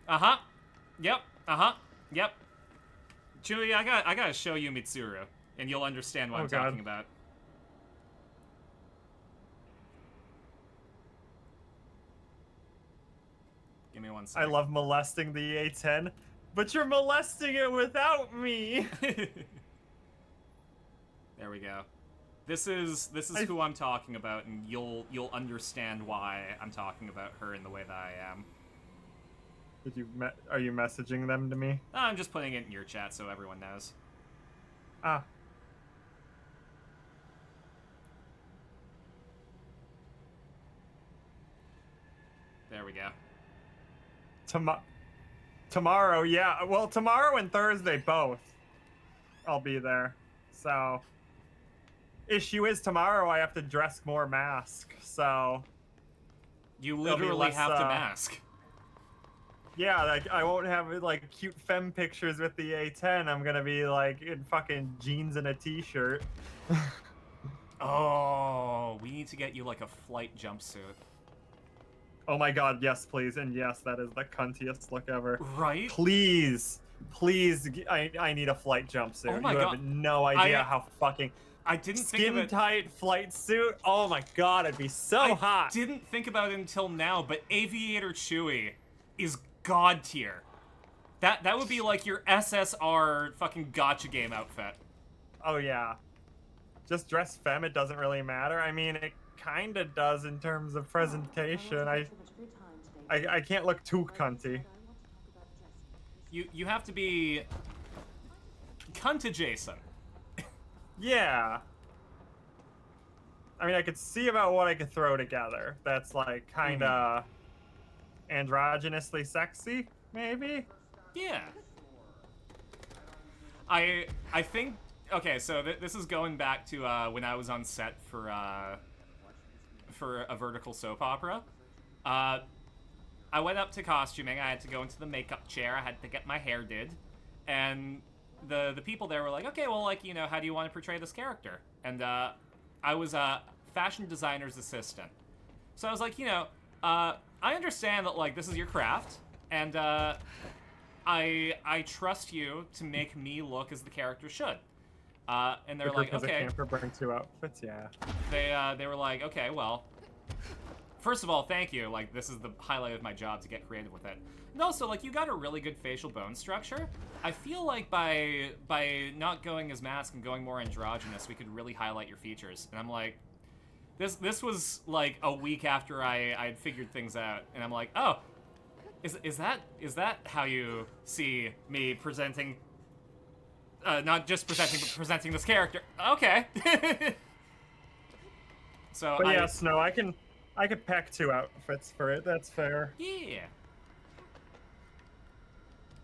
Uh-huh. Yep. Uh-huh. Yep. Chewie, I gotta show you Mitsuru, and you'll understand what I'm God. talking about. Give me 1 second. I love molesting the A10, but you're molesting it without me. There we go. This is who I'm talking about, and you'll understand why I'm talking about her in the way that I am. Are you messaging them to me? I'm just putting it in your chat so everyone knows. Ah. There we go. Tomorrow, yeah. Well, tomorrow and Thursday both. I'll be there. So, issue is tomorrow I have to dress more mask. So, You there'll be literally less, have to mask. yeah, like I won't have like cute femme pictures with the A10. I'm gonna be like in fucking jeans and a t-shirt. Oh, we need to get you like a flight jumpsuit. Oh my god, yes, please, and yes, that is the cuntiest look ever. Right? Please, I need a flight jumpsuit. Oh my you God. have no idea how fucking I didn't think of it. skin tight flight suit. Oh my god, it'd be so I hot. didn't think about it until now, but Aviator Chewie is god tier. That would be like your SSR fucking gotcha game outfit. Oh yeah, just dress femme. It doesn't really matter. I mean, it kind of does in terms of presentation. I can't look too cunty. You have to be cunt adjacent. Yeah. I mean, I could see about what I could throw together. That's like kind of androgynously sexy, maybe. Yeah. I think okay. So this is going back to when I was on set for a vertical soap opera. I went up to costuming. I had to go into the makeup chair. I had to get my hair did, and the people there were like, okay, well, like, you know, how do you want to portray this character? And I was a fashion designer's assistant, so I was like, you know, I understand that, like, this is your craft, and I trust you to make me look as the character should. And they're The like, group as a okay. camper bring 2 outfits, yeah. They were like, okay, well, first of all, thank you. Like, this is the highlight of my job to get creative with it. And also, like, you got a really good facial bone structure. I feel like by not going as masked and going more androgynous, we could really highlight your features. And I'm like, this was like a week after I had figured things out, and I'm like, oh, is that how you see me presenting? Not just presenting, but presenting this character. Okay. So But yeah, Snow, I could pack 2 outfits for it. That's fair. Yeah.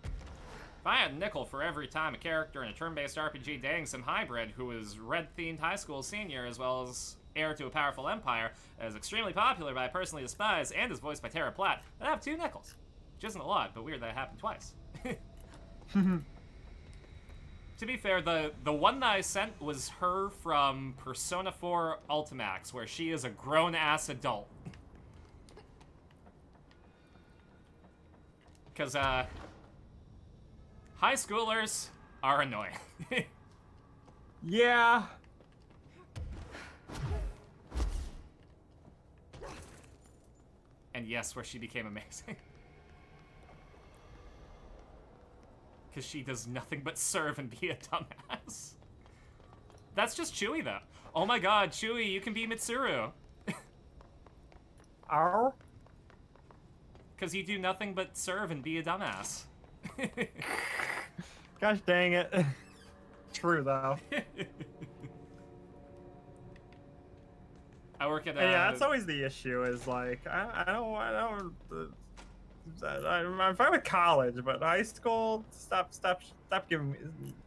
If I had a nickel for every time a character in a turn-based RPG dating some hybrid who is red-themed high school senior as well as heir to a powerful empire that is extremely popular but I personally despise and is voiced by Tara Platt, I'd have 2 nickels. Which isn't a lot, but weird that it happened twice. To be fair, the one that I sent was her from Persona 4 Ultimax, where she is a grown-ass adult. Because, high schoolers are annoying. Yeah. And yes, where she became amazing. Because she does nothing but serve and be a dumbass. That's just Chewie, though. Oh my god, Chewie, you can be Mitsuru. Ow. Because you do nothing but serve and be a dumbass. Gosh dang it. True, though. I work at And yeah, that's always the issue, is like, I don't, I'm fine with college, but high school, stop giving me,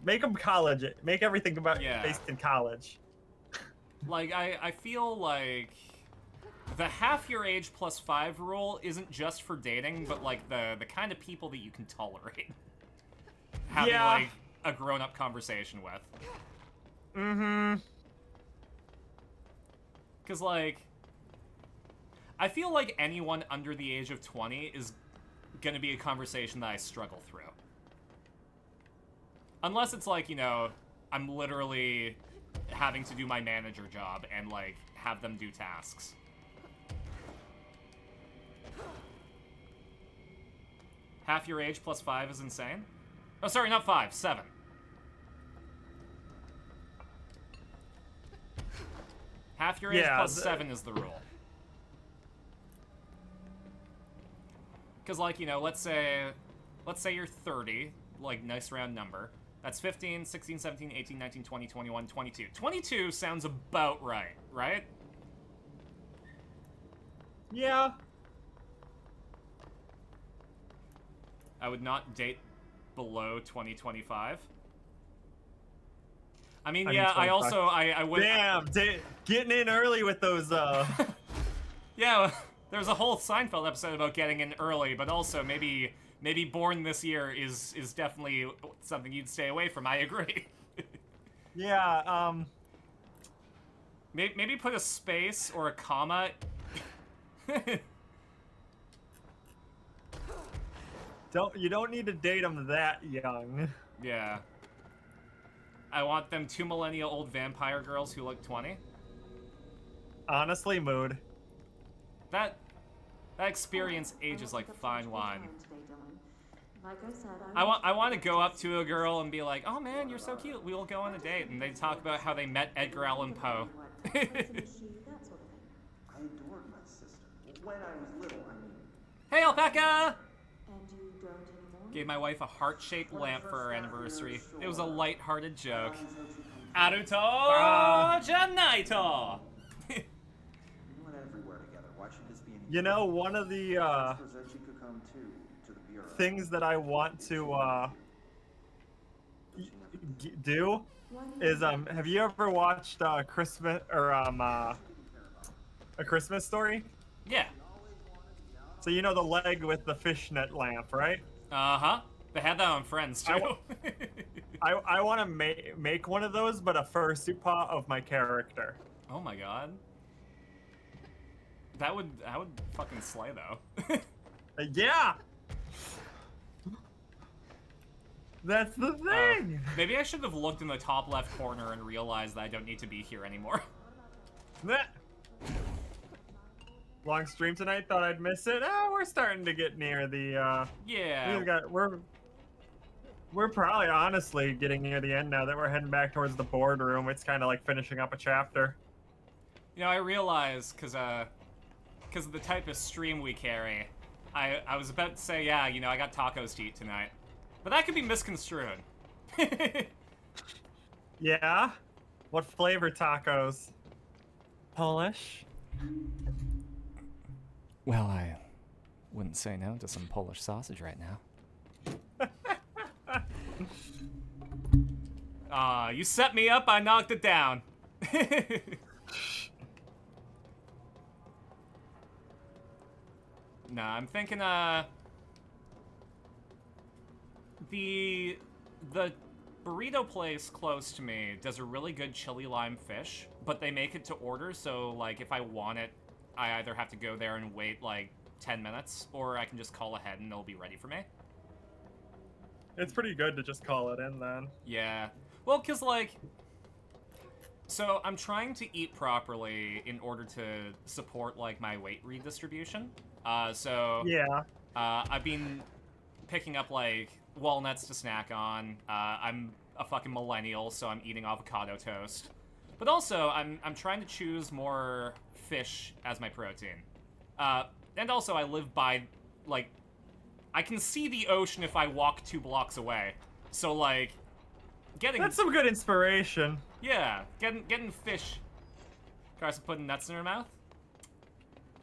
make them college, make everything about based in college. Like, I feel like the half your age plus 5 rule isn't just for dating, but like the kind of people that you can tolerate having like a grown-up conversation with. Mm-hmm. Because, like, I feel like anyone under the age of 20 is gonna be a conversation that I struggle through. Unless it's like, you know, I'm literally having to do my manager job and, like, have them do tasks. Half your age plus 5 is insane? Oh, sorry, not 5, 7. Half your age plus 7 is the rule. Because, like, you know, let's say you're 30, like, nice round number. That's 15, 16, 17, 18, 19, 20, 21, 22. 22 sounds about right, right? Yeah. I would not date below 2025. I mean, yeah, I also, I would... Damn, getting in early with those, Yeah, there's a whole Seinfeld episode about getting in early, but also maybe born this year is definitely something you'd stay away from, I agree. Yeah, Maybe put a space or a comma. You don't need to date them that young. Yeah. I want them 2 millennial-old vampire girls who look 20. Honestly, mood. That experience ages like fine wine. I want to go up to a girl and be like, "Oh man, you're so cute. We will go on a date." And they talk about how they met Edgar Allan Poe. I adored my sister. When I was little, I mean. Hey, Alpaca! And you don't anymore? Gave my wife a heart-shaped lamp for our anniversary. It was a light-hearted joke. Aruto Janaito! We went everywhere together. Why should this be any You know, one of the Zochi could come too, to the bureau. things that I want to do is have you ever watched Christmas or A Christmas Story? Yeah. So you know the leg with the fishnet lamp, right? Uh-huh. They had that on Friends, too. I want to make one of those, but a fursuit of my character. Oh my god. That would fucking slay, though. Yeah! That's the thing. Maybe I should have looked in the top left corner and realized that I don't need to be here anymore. Long stream tonight. Thought I'd miss it. Oh, we're starting to get near the. Yeah. We're probably honestly getting near the end now that we're heading back towards the boardroom. It's kind of like finishing up a chapter. You know, I realize because of the type of stream we carry, I was about to say, yeah, you know, I got tacos to eat tonight, but that could be misconstrued. Yeah? What flavor tacos? Polish? Well, I wouldn't say no to some Polish sausage right now. You set me up, I knocked it down. Nah, I'm thinking, the burrito place close to me does a really good chili lime fish, but they make it to order, so, like, if I want it, I either have to go there and wait, like, 10 minutes, or I can just call ahead and it'll be ready for me. It's pretty good to just call it in then. Yeah. Well, because, like... So, I'm trying to eat properly in order to support, like, my weight redistribution. Yeah. I've been picking up, like, walnuts to snack on. I'm a fucking millennial, so I'm eating avocado toast. But also, I'm trying to choose more fish as my protein. And also, I live by, like... I can see the ocean if I walk 2 blocks away. So, like, getting... That's some good inspiration. Yeah, getting fish. Carson putting nuts in her mouth?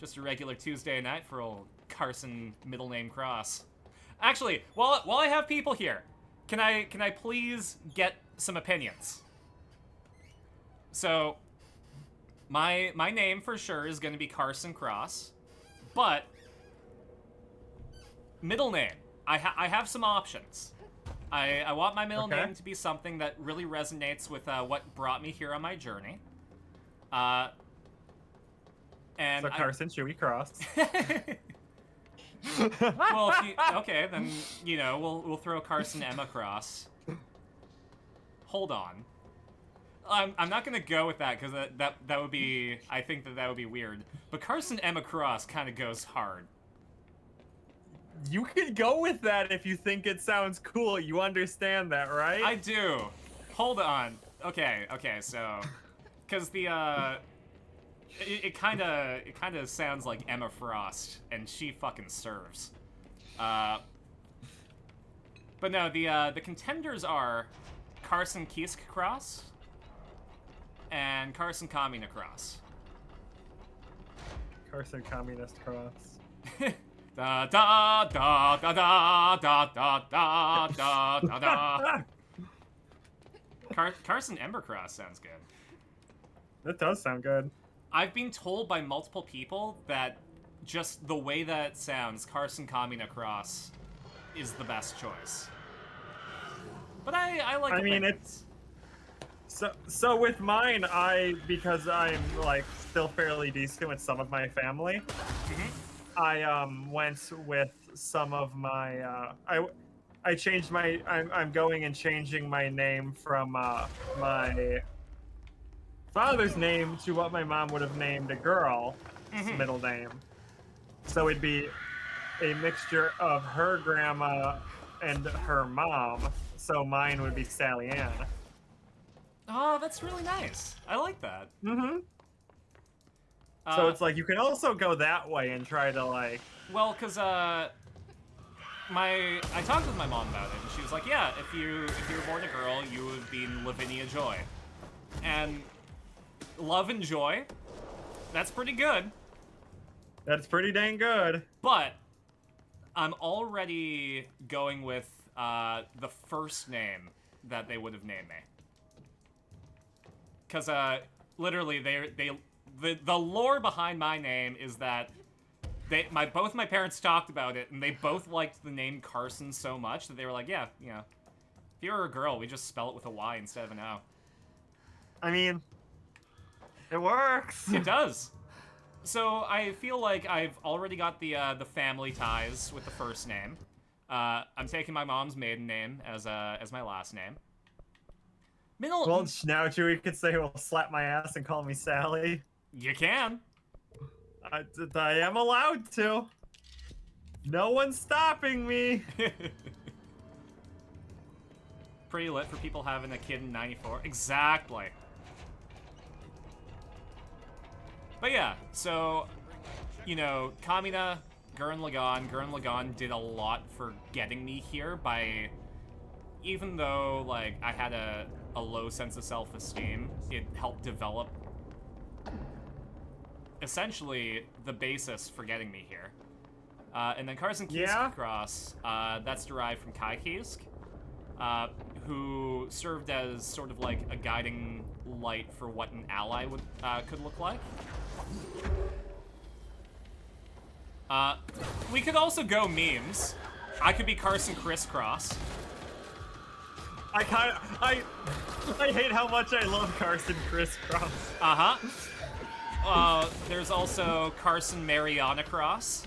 Just a regular Tuesday night for old Carson middle name Cross. Actually, while I have people here, can I please get some opinions? So, my name for sure is going to be Carson Cross, but middle name, I have some options. I want my middle name to be something that really resonates with what brought me here on my journey. And so Carson Chewy Cross. Well, if you, okay, then, you know, we'll throw Carson Emma Cross. Hold on. I'm not gonna go with that because that would be, I think that would be weird. But Carson Emma Cross kind of goes hard. You could go with that if you think it sounds cool. You understand that, right? I do. Hold on. Okay, so, because the it kind of sounds like Emma Frost, and she fucking serves. But no, the contenders are Carson Kisk Cross and Carson Kamina Cross. Carson Communist Cross. Da da da da da da da da da da da. Carson Embercross sounds good. That does sound good. I've been told by multiple people that just the way that it sounds, Carson Kamina Cross, is the best choice. But I like. I mean, it's so with mine, because I'm like still fairly decent with some of my family. I went with some of my I changed my I'm going and changing my name from my father's name to what my mom would have named a girl's middle name. So it'd be a mixture of her grandma and her mom. So mine would be Sally Ann. Oh, that's really nice. I like that. So it's like you can also go that way and try to like. Well, cause I talked with my mom about it, and she was like, "Yeah, if you were born a girl, you would be Lavinia Joy." And love and joy, that's pretty good. That's pretty dang good. But I'm already going with the first name that they would have named me. Cause literally the lore behind my name is that both my parents talked about it, and they both liked the name Carson so much that they were like, yeah, you know, if you were a girl, we just spell it with a Y instead of an O. I mean, it works. It does. So I feel like I've already got the family ties with the first name. I'm taking my mom's maiden name as my last name. Middle. Well, now Chewie could say, "Well, slap my ass and call me Sally." You can. I am allowed to. No one's stopping me. Pretty lit for people having a kid in '94. Exactly. But yeah, so, you know, Kamina, Gurren Lagann did a lot for getting me here by, even though, like, I had a low sense of self-esteem, it helped develop, essentially, the basis for getting me here. And then Carson Cross, that's derived from Kai Kisk, who served as sort of like a guiding light for what an ally would could look like. We could also go memes. I could be Carson Crisscross. I hate how much I love Carson Crisscross. There's also Carson Mariana Cross.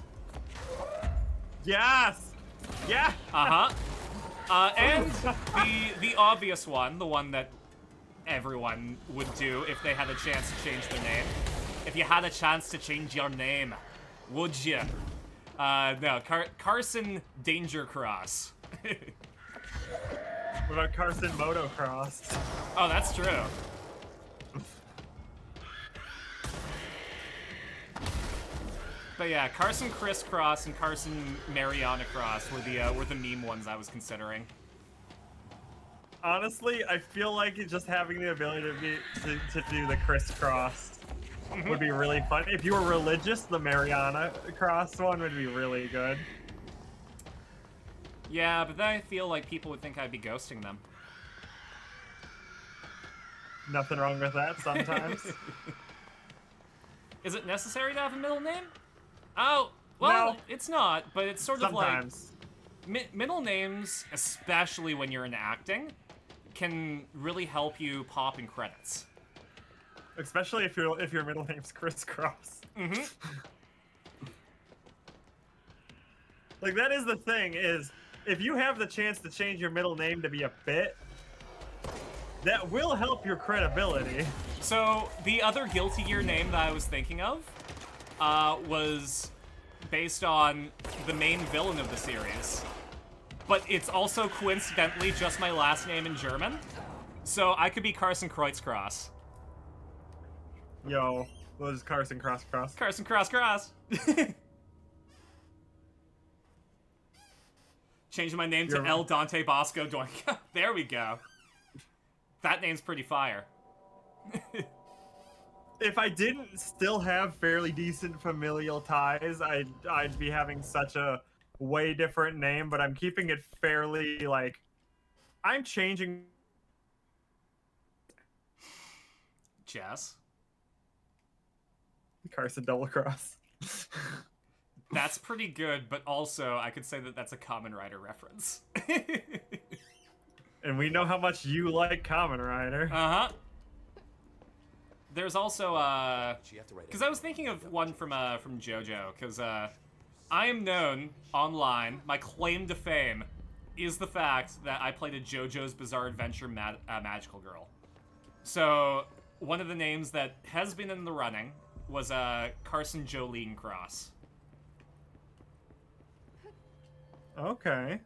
Yes! Yeah! And the obvious one, the one that everyone would do if they had a chance to change their name. If you had a chance to change your name, would you? No, Carson Danger Cross. What about Carson Motocross? Oh, that's true. But yeah, Carson Crisscross and Carson Mariana Cross were the meme ones I was considering. Honestly, I feel like just having the ability to do the crisscross would be really fun. If you were religious, the Mariana Cross one would be really good. Yeah, but then I feel like people would think I'd be ghosting them. Nothing wrong with that sometimes. Is it necessary to have a middle name? Oh, well, no. It's not, but it's sort sometimes. of like... middle names, especially when you're in acting, can really help you pop in credits. Especially if your middle name's Crisscross. Like, that is the thing, is if you have the chance to change your middle name to be a bit, that will help your credibility. So, the other Guilty Gear name that I was thinking of was based on the main villain of the series. But it's also coincidentally just my last name in German. So I could be Carson Kreutzkross. Yo, what is Carson Cross? Carson Cross. Changing my name to El Dante Bosco Doinka. There we go. That name's pretty fire. If I didn't still have fairly decent familial ties, I'd be having such a way different name, but I'm keeping it fairly, like, I'm changing. Jess? Carson Double Cross. That's pretty good, but also I could say that that's a Kamen Rider reference. And we know how much you like Kamen Rider. There's also because I was thinking of one from JoJo, because I am known online. My claim to fame is the fact that I played a JoJo's Bizarre Adventure magical girl. So one of the names that has been in the running was Carson Jolene Cross. Okay.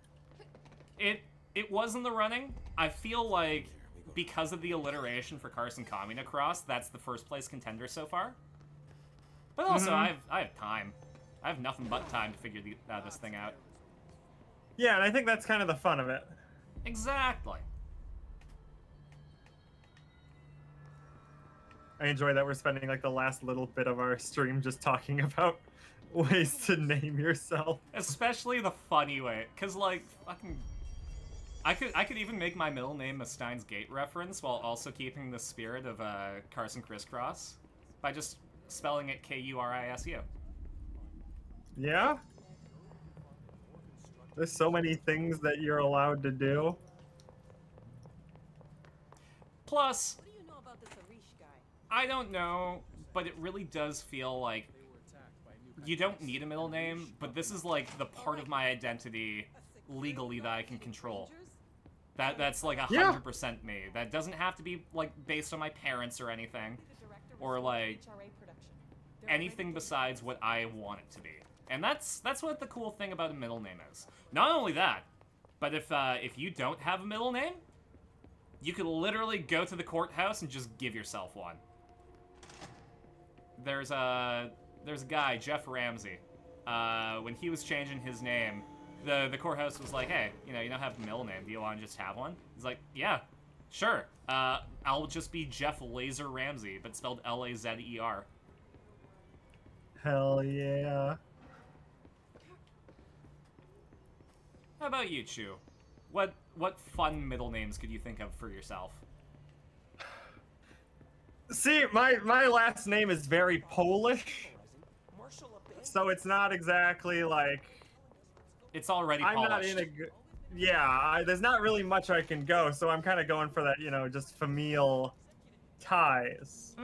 It was in the running. I feel like because of the alliteration for Carson Kamina Cross, that's the first place contender so far. But also, I have time. I have nothing but time to figure this thing out. Yeah, and I think that's kind of the fun of it. Exactly. I enjoy that we're spending like the last little bit of our stream just talking about ways to name yourself. Especially the funny way, because like fucking, I could even make my middle name a Steins Gate reference while also keeping the spirit of Carson Crisscross by just spelling it K-U-R-I-S-U. Yeah? There's so many things that you're allowed to do. Plus, What do you know about this Arish guy? I don't know, but it really does feel like you don't need a middle name, but this is like the part of my identity legally that I can control. That's like 100% Yeah. me. That doesn't have to be like based on my parents or anything, or like anything besides what I want it to be. And that's what the cool thing about a middle name is. Not only that, but if you don't have a middle name, you could literally go to the courthouse and just give yourself one. There's a guy, Jeff Ramsey. When he was changing his name, the courthouse was like, hey, you don't have a middle name. Do you want to just have one? He's like, yeah, sure. I'll just be Jeff Laser Ramsey, but spelled Lazer. Hell yeah. How about you, Chu? What fun middle names could you think of for yourself? See, my last name is very Polish, so it's not exactly like It's already I'm polished. not in a good. Yeah, there's not really much I can go, so I'm kind of going for that, just familial ties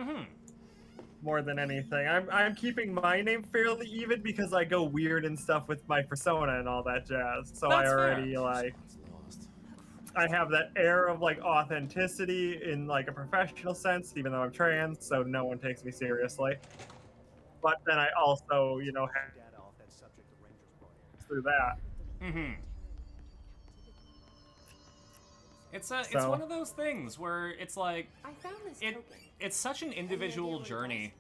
more than anything. I'm keeping my name fairly even because I go weird and stuff with my persona and all that jazz. So That's I already fair. like. I have that air of like authenticity in like a professional sense, even though I'm trans, so no one takes me seriously. But then I also, have through that. It's it's So- one of those things where it's like I found this token. it's such an individual journey.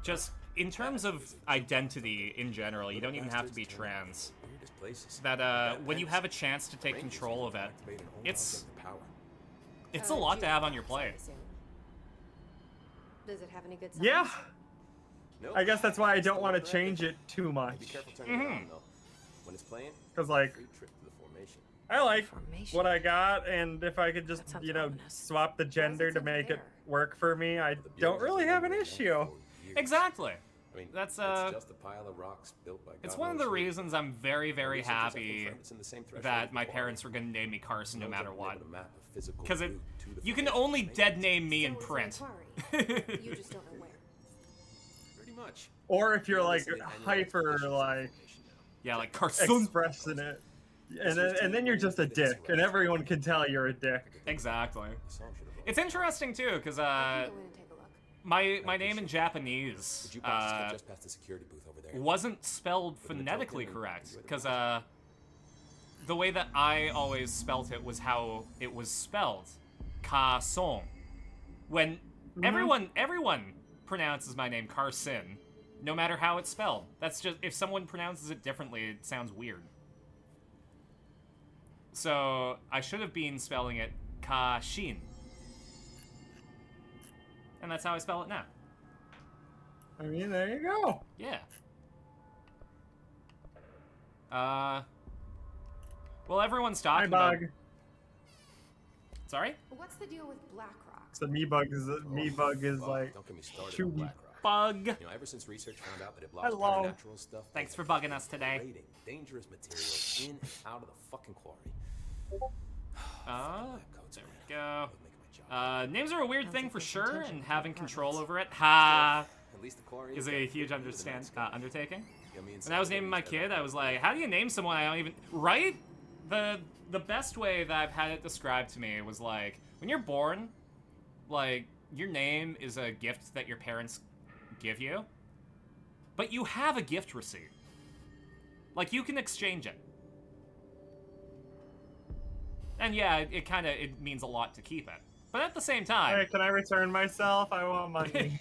Just in terms of identity in general, you don't even have to be trans. Weirdest places. That when you have a chance to take control of it, it's a lot to have on your plate. Does it have any good signs? Yeah, Nope. I guess that's why I don't want to change it too Be much. careful turning it on, though. When it's playing, Because like free trip to the formation. I like Formation. what I got, and if I could just, That sounds ominous. swap the gender to sound make it fair? work for me, I don't really have an issue. Exactly. I mean, That's, it's just a pile of rocks built by It's God one of knows the who. reasons I'm very, very Researchers have happy confirmed it's in the same threshold that as my the parents were water. going to name me Carson no Knows matter I've been what. able to map a physical Because route to the you can formation. only dead name me in So it's an print. inquiry. You just don't know where. Pretty much. Or if you're like Listening to annual hyper expeditions like information now. Yeah, like Carson. expressing it, and then you're just a dick, and everyone can tell you're a dick. Exactly. The song should have It's interesting too, because I can go in and take a look. my name in Japanese The jukebox is kept just past the security booth over there. wasn't spelled Put in the phonetically token and correct, you because the way that I always spelt it was how it was spelled, Ka-song. When everyone pronounces my name Carson, no matter how it's spelled. That's just, if someone pronounces it differently, it sounds weird. So I should have been spelling it Ka-shin. And that's how I spell it now. I mean, there you go. Yeah. Well, everyone's Hi, talking about... Bug. Sorry? What's the deal with Blackrock? So me-bug is Oh, like don't get me started shooty. on BlackRock. Bug. Ever since research found out that it blocks Hello. preternatural stuff, they Thanks have for bugging us today. raiding dangerous materials in and out of the fucking quarry. There we go. Would make my job. Names are a weird Sounds thing like for there's sure, intention and for having departments. control over it, ha, At least the quarry is got a huge bigger than the mascot. undertaking. Yummy and When I was naming my savory kid, I was like, how do you name someone I don't even... Right? The best way that I've had it described to me was like, when you're born, like, your name is a gift that your parents give you, but you have a gift receipt. Like, you can exchange it. And yeah, it means a lot to keep it. But at the same time... Hey, can I return myself? I want money.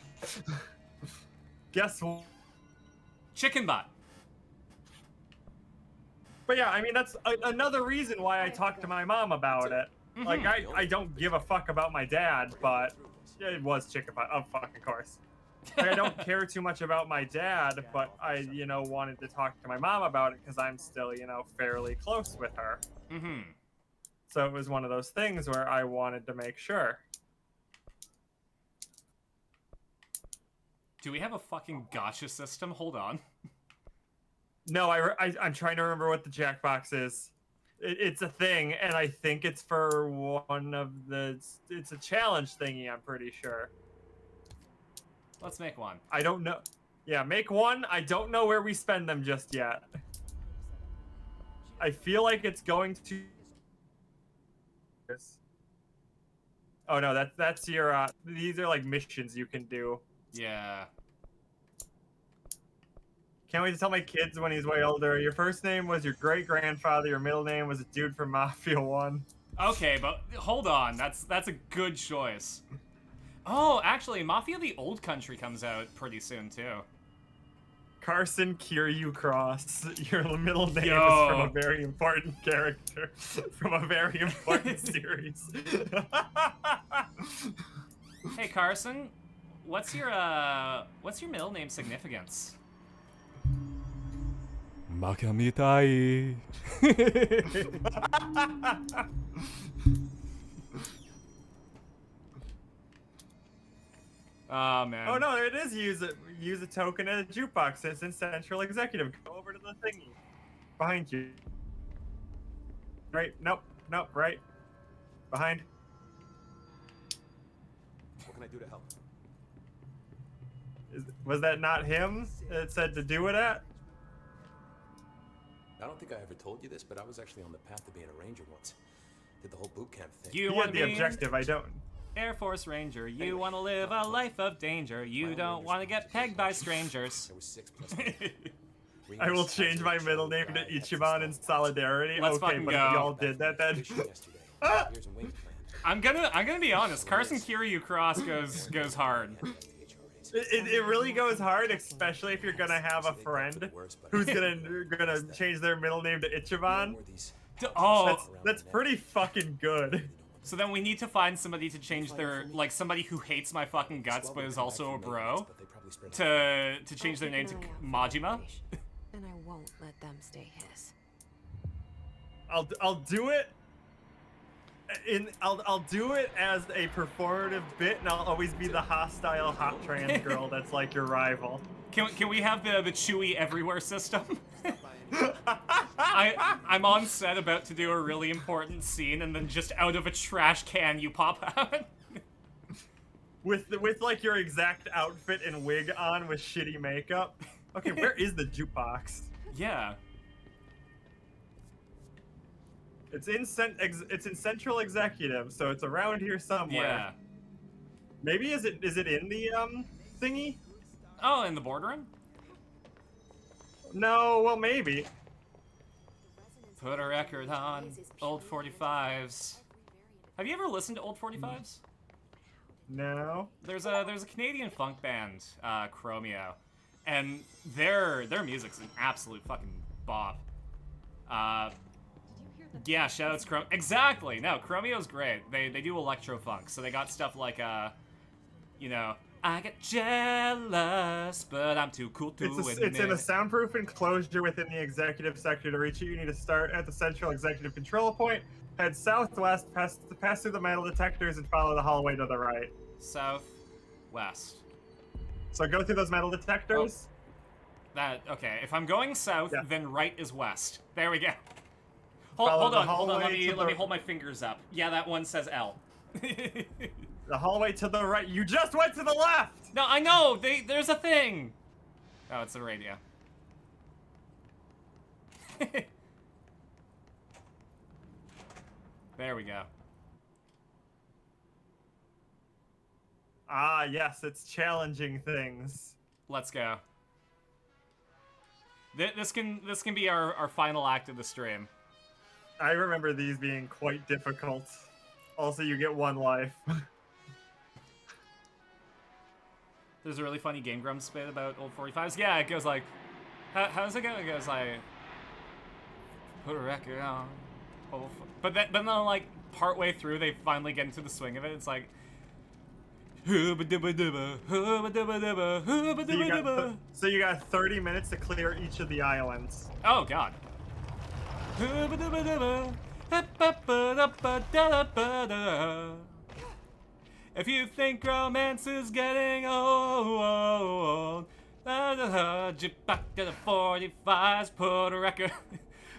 Guess what? Chicken butt. But yeah, I mean, that's another reason why I talked to my mom about it. Like, I don't give a fuck about my dad, but it was chicken butt, of fucking course. Like, I don't care too much about my dad, but I, wanted to talk to my mom about it because I'm still, fairly close with her. So it was one of those things where I wanted to make sure. Do we have a fucking gotcha system? Hold on. No, I'm trying to remember what the Jackbox is. It's a thing, and I think it's for one of the... It's a challenge thingy, I'm pretty sure. Let's make one. I don't know. Yeah, make one. I don't know where we spend them just yet. I feel like it's going to. Oh no, that's your. These are like missions you can do. Yeah. Can't wait to tell my kids when he's way older. Your first name was your great grandfather. Your middle name was a dude from Mafia 1. Okay, but hold on. That's a good choice. Oh, actually, Mafia: The Old Country comes out pretty soon too. Carson Kiryu Cross. Your middle name Yo. is from a very important character from a very important series. Hey Carson, what's your middle name significance? Makamitai. Oh man. Oh no, there it is. Use a token at a jukebox. It's in Central Executive. Go over to the thingy behind you. Right? Nope. Right. Behind. What can I do to help? Was that not him that said to do it at? I don't think I ever told you this, but I was actually on the path to being a ranger once. Did the whole boot camp thing. You He want had to the be objective. I don't. Air Force Ranger. You want to live a life of danger. You don't want to get pegged by strangers. There was 6 plus 1. I will change my middle name to Ichiban in solidarity. Let's okay, fucking but go. if y'all did that then. Yesterday. Here's a wing plan. I'm gonna be honest. Carson Kiryu Cross goes hard. It really goes hard, especially if you're gonna have a friend who's gonna change their middle name to Ichiban. Oh, That's pretty fucking good. so then we need to find somebody to change their somebody who hates my fucking guts but is also a bro to change their name to Keep an eye out for Majima. information, and I won't let them stay his. I'll do it. I'll do it as a performative bit, and I'll always be the hostile hot trans girl that's like your rival. Can we have the Chewy everywhere system? I'm on set about to do a really important scene, and then just out of a trash can you pop out. with like your exact outfit and wig on with shitty makeup. Okay, where is the jukebox? Yeah. It's in Central Executive, so it's around here somewhere. Yeah. Maybe is it in the thingy? Oh, in the boardroom? No, well maybe. Put a record on old 45s. Have you ever listened to old 45s? No. There's a Canadian funk band, Chromeo, and their music's an absolute fucking bop. Yeah, shoutouts Chrome. Exactly. No, Chromeo's great. They do electro funk, so they got stuff like you know, I get jealous, but I'm too cool to admit. It's in a soundproof enclosure within the executive sector. To reach it, you need to start at the Central Executive Control Point, head southwest, pass through the metal detectors, and follow the hallway to the right. Southwest. So go through those metal detectors. Okay. If I'm going south, Yeah. then right is west. There we go. Follow Hold the on. hallway Let me hold my fingers up. Yeah, that one says L. The hallway to the right. You just went to the left. No, I know. There's a thing. Oh, it's a radio. There we go. Ah, yes, it's challenging things. Let's go. This can be our final act of the stream. I remember these being quite difficult. Also, you get one life. There's a really funny Game Grumps bit about old 45s. Yeah, it goes like, how does it go? It goes like, put a record on. But then like partway through, they finally get into the swing of it. It's like, hooba dooba dooba, hooba dooba dooba, hooba dooba dooba. So you got 30 minutes to clear each of the islands. Oh God. Hooba dooba dooba, da-ba-ba-da-ba-da-ba-da. If you think romance is getting old, get back to the 45s, put a record.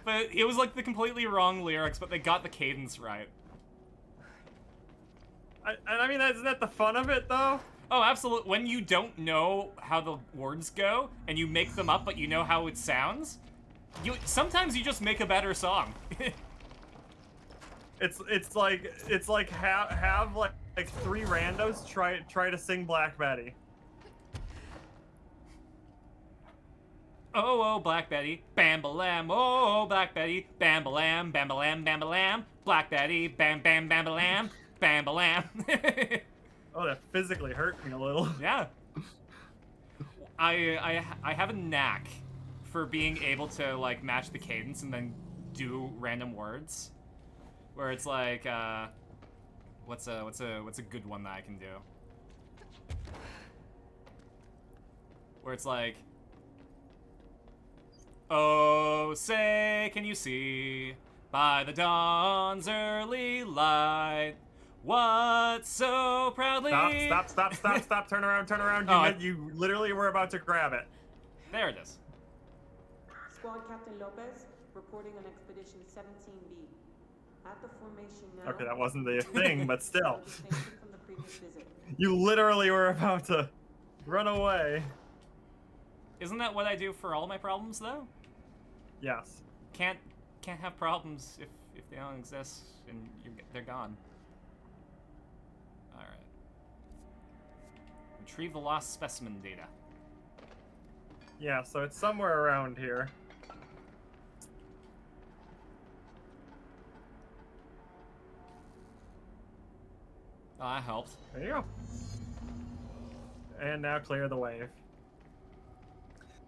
But it was like the completely wrong lyrics, but they got the cadence right. I mean, isn't that the fun of it, though? Oh, absolutely. When you don't know how the words go, and you make them up, but you know how it sounds, Sometimes you just make a better song. It's like have like 3 randos try to sing Black Betty. Oh, Black Betty, bam-ba-lam, oh, Black Betty, bam-ba-lam, bam-ba-lam, bam-ba-lam, Black Betty, bam-bam, bam-ba-lam, bam-ba-lam. Oh, that physically hurt me a little. Yeah. I have a knack for being able to, like, match the cadence and then do random words. Where it's like, what's a good one that I can do? Where it's like, oh, say, can you see, by the dawn's early light, what so proudly... Stop, turn around. You literally were about to grab it. There it is. Squad Captain Lopez, reporting on Expedition 17B. At the formation now... Okay, that wasn't the thing, but still. From the previous visit. You literally were about to run away. Isn't that what I do for all my problems, though? Yes. Can't have problems if they don't exist and they're gone. All right. Retrieve the lost specimen data. Yeah, so it's somewhere around here. Oh, that helped. There you go. And now clear the wave.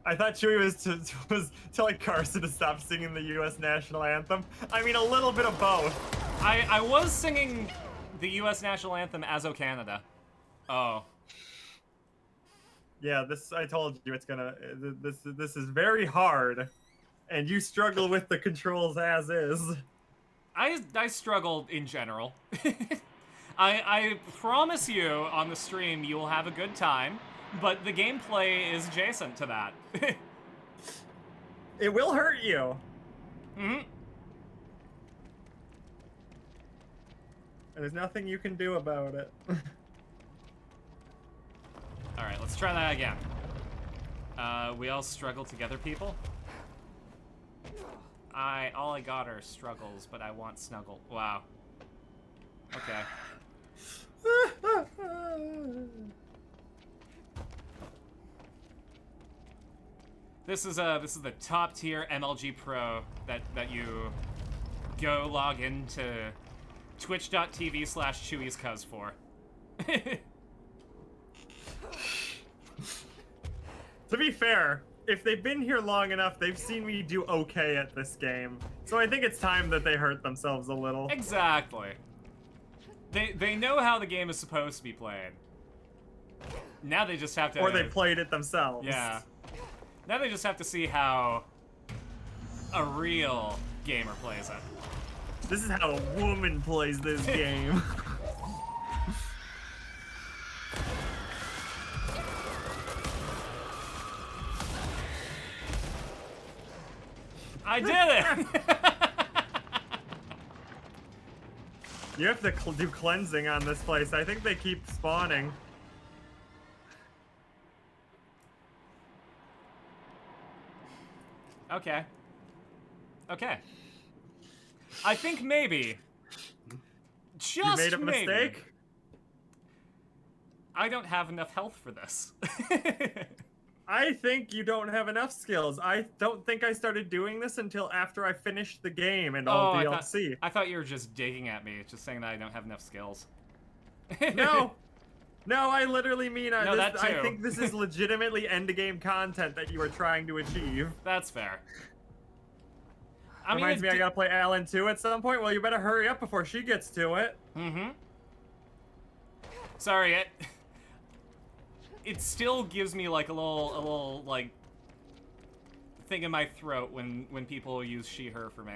I thought Chewie was telling Carson to stop singing the U.S. national anthem. I mean, a little bit of both. I was singing the U.S. national anthem as O Canada. Oh. Yeah, I told you it's gonna. This is very hard, and you struggle with the controls as is. I struggled in general. I promise you on the stream you will have a good time, but the gameplay is adjacent to that. It will hurt you. Mm-hmm. And there's nothing you can do about it. Alright, let's try that again. We all struggle together, people. All I got are struggles, but I want snuggle. Wow. Okay. This is the top tier MLG Pro that you go log into twitch.tv/ChewiesCuz for. To be fair, if they've been here long enough, they've seen me do okay at this game. So I think it's time that they hurt themselves a little. Exactly. They know how the game is supposed to be played. Now they just have to... Or they played it themselves. Yeah. Now they just have to see how a real gamer plays it. This is how a woman plays this game. I did it! You have to do cleansing on this place. I think they keep spawning. Okay. Okay. I think maybe. Just you made a maybe. mistake? I don't have enough health for this. I think you don't have enough skills. I don't think I started doing this until after I finished the game and all DLC. I thought you were just digging at me, just saying that I don't have enough skills. No. No, I literally mean that too. I think this is legitimately end-game content that you are trying to achieve. That's fair. Reminds me I gotta play Alan 2 at some point. Well, you better hurry up before she gets to it. Mm-hmm. Sorry, it still gives me like a little like thing in my throat when people use she her for me.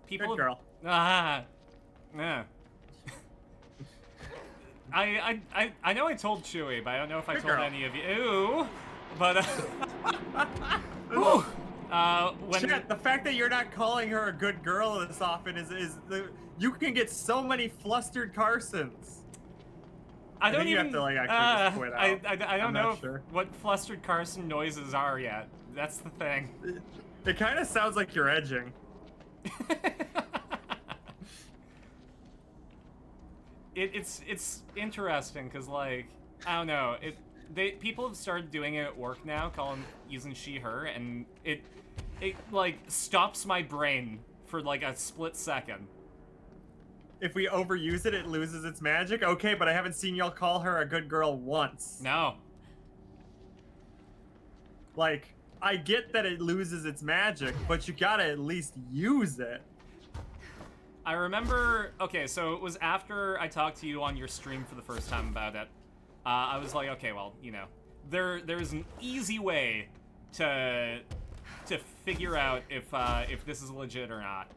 People. Good girl. Yeah. I know I told Chewie, but I don't know if I told any of you. Ooh, but when Chet, the fact that you're not calling her a good girl this often you can get so many flustered Carsons. I don't think even. You have to like actually just quit out. I don't I'm know not sure. what flustered Carson noises are yet. That's the thing. It kind of sounds like you're edging. It's interesting because, like, I don't know, people have started doing it at work now, using she her, and it like stops my brain for like a split second. If we overuse it, it loses its magic. Okay, but I haven't seen y'all call her a good girl once. No. Like, I get that it loses its magic, but you gotta at least use it. I remember, okay, so it was after I talked to you on your stream for the first time about it. I was like, okay, well, you know, there's an easy way to figure out if this is legit or not.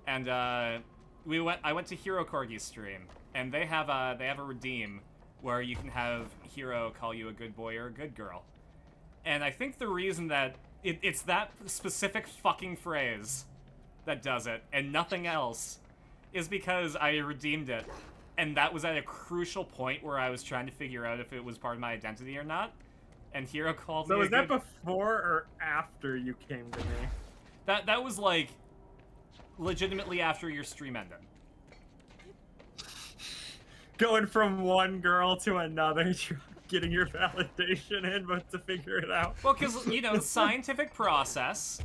And I went to Hero Corgi's stream, and they have a redeem where you can have Hero call you a good boy or a good girl. And I think the reason that it's that specific fucking phrase that does it, and nothing else, is because I redeemed it. And that was at a crucial point where I was trying to figure out if it was part of my identity or not. And Hero called me. So was that before or after you came to me? That was like legitimately after your stream ended. Going from one girl to another, getting your validation in, but to figure it out. Well, because, you know, scientific process.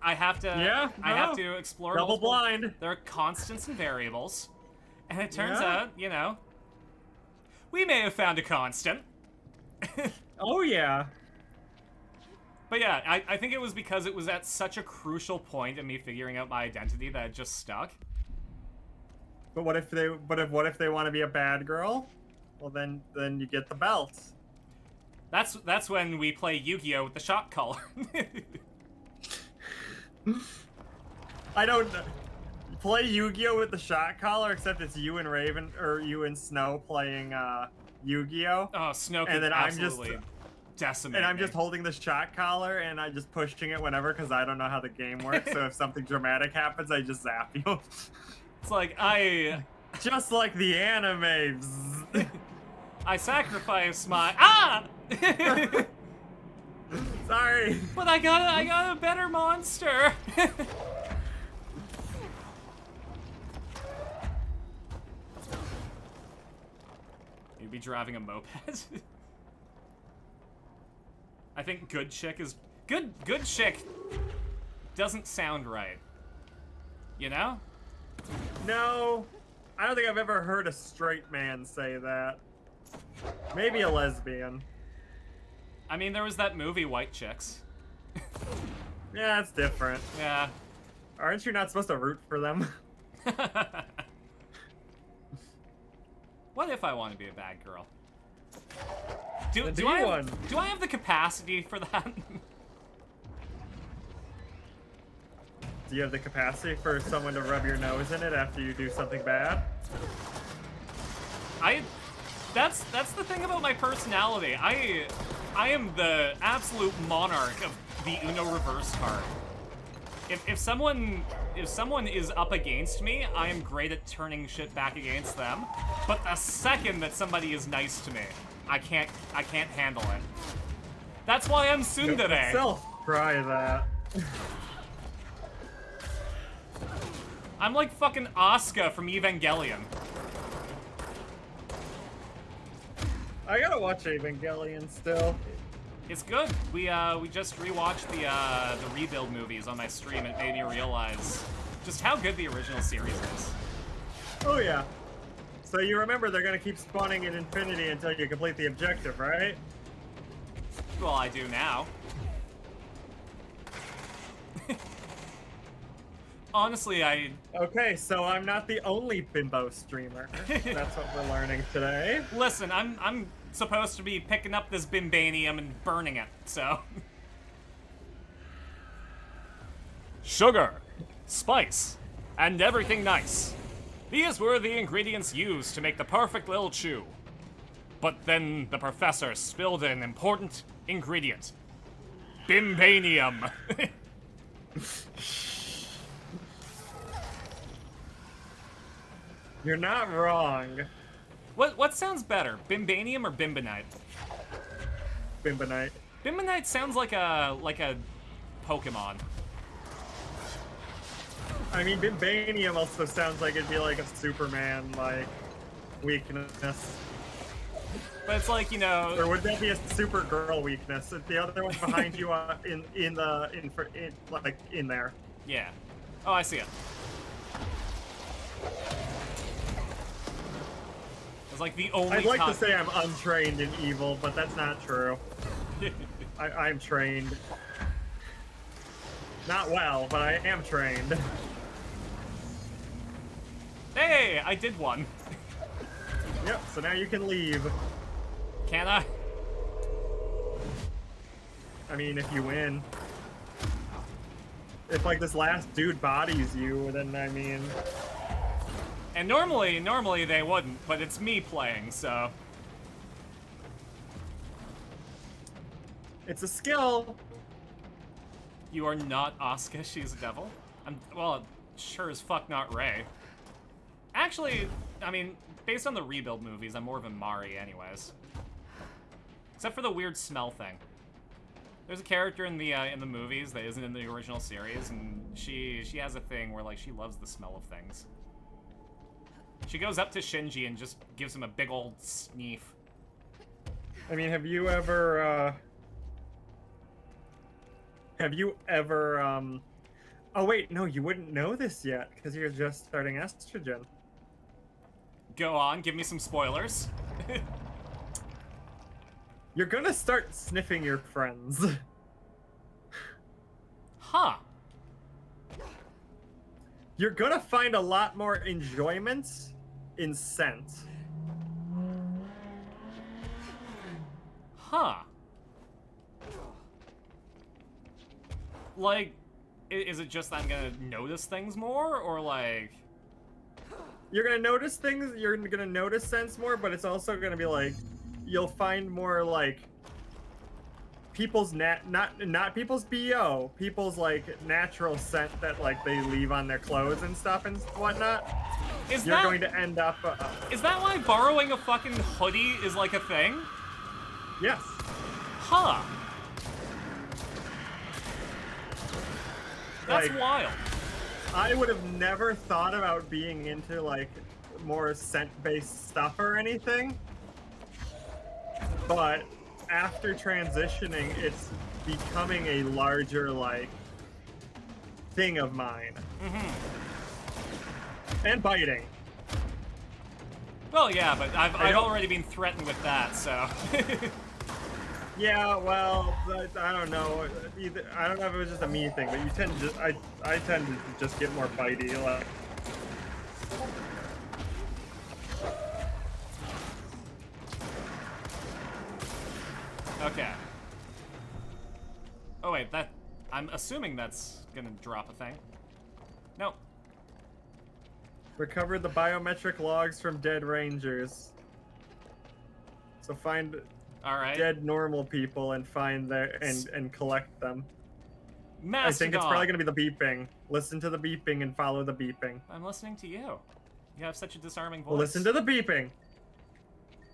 I have to explore double blind. There are constants and variables. And it turns out, you know, we may have found a constant. Oh, yeah. But yeah, I think it was because it was at such a crucial point in me figuring out my identity that it just stuck. But what if they want to be a bad girl? Well, then you get the belt. That's when we play Yu-Gi-Oh with the shot caller. I don't play Yu-Gi-Oh with the shot collar, except it's you and Raven, or you and Snow playing Yu-Gi-Oh. Oh, Snow and then absolutely decimate and I'm me. just holding the shot collar, and I'm just pushing it whenever, because I don't know how the game works, so if something dramatic happens, I just zap you. It's like, just like the anime. I sacrifice my... Ah! Sorry. But I got a better monster. You'd be driving a moped. I think good chick is good chick doesn't sound right. You know? No. I don't think I've ever heard a straight man say that. Maybe a lesbian. I mean, there was that movie, White Chicks. Yeah, it's different. Yeah. Aren't you not supposed to root for them? What if I want to be a bad girl? Do I have the capacity for that? Do you have the capacity for someone to rub your nose in it after you do something bad? That's the thing about my personality. I am the absolute monarch of the Uno reverse card. If someone is up against me, I am great at turning shit back against them. But the second that somebody is nice to me, I can't handle it. That's why I'm tsundere. Try that. I'm like fucking Asuka from Evangelion. I gotta watch Evangelion still. It's good. We just rewatched the rebuild movies on my stream. It made me realize just how good the original series is. Oh yeah. So you remember they're gonna keep spawning in Infinity until you complete the objective, right? Well, I do now. Honestly, Okay, so I'm not the only bimbo streamer. That's what we're learning today. Listen, I'm supposed to be picking up this bimbanium and burning it, so... Sugar, spice, and everything nice. These were the ingredients used to make the perfect little chew. But then the professor spilled an important ingredient. Bimbanium. You're not wrong. What sounds better, Bimbanium or Bimbonite? Bimbonite. Bimbonite sounds like a Pokemon. I mean, Vibranium also sounds like it'd be like a Superman, like, weakness. But it's like, you know... Or would that be a Supergirl weakness? If the other one's behind you in there. Yeah. Oh, I see it. It's like the only I'd like to say I'm untrained in evil, but that's not true. I'm trained. Not well, but I am trained. Hey, I did one. Yep, so now you can leave. Can I? I mean, if you win. If, like, this last dude bodies you, then, I mean... And normally they wouldn't, but it's me playing, so... It's a skill! You are not Asuka, she's a devil? Well, sure as fuck not Rey. Actually, I mean, based on the Rebuild movies, I'm more of a Mari anyways. Except for the weird smell thing. There's a character in the movies that isn't in the original series, and she has a thing where, like, she loves the smell of things. She goes up to Shinji and just gives him a big old sniff. I mean, have you ever, oh wait, no, you wouldn't know this yet, because you're just starting estrogen. Go on, give me some spoilers. You're gonna start sniffing your friends. Huh. You're gonna find a lot more enjoyment in scent. Huh. Like, is it just that I'm gonna notice things more, or like... You're gonna notice things, you're gonna notice scents more, but it's also gonna be like, you'll find more like people's not people's BO, people's like natural scent that like they leave on their clothes and stuff and whatnot. You're going to end up. Is that why borrowing a fucking hoodie is like a thing? Yes. Huh. That's Like, wild. I would have never thought about being into like more scent-based stuff or anything. But after transitioning, it's becoming a larger, like, thing of mine. Mm-hmm. And biting. Well, yeah, but I've already been threatened with that, so... Yeah, well, I don't know. I don't know if it was just a me thing, but you tend to just, I tend to just get more bitey. Like, Okay. Oh wait, I'm assuming that's gonna drop a thing. Nope. recover the biometric logs from dead rangers. So find dead normal people and find their and collect them. Mastodon. I think it's probably gonna be the beeping. Listen to the beeping and follow the beeping. I'm listening to you. You have such a disarming voice. Listen to the beeping.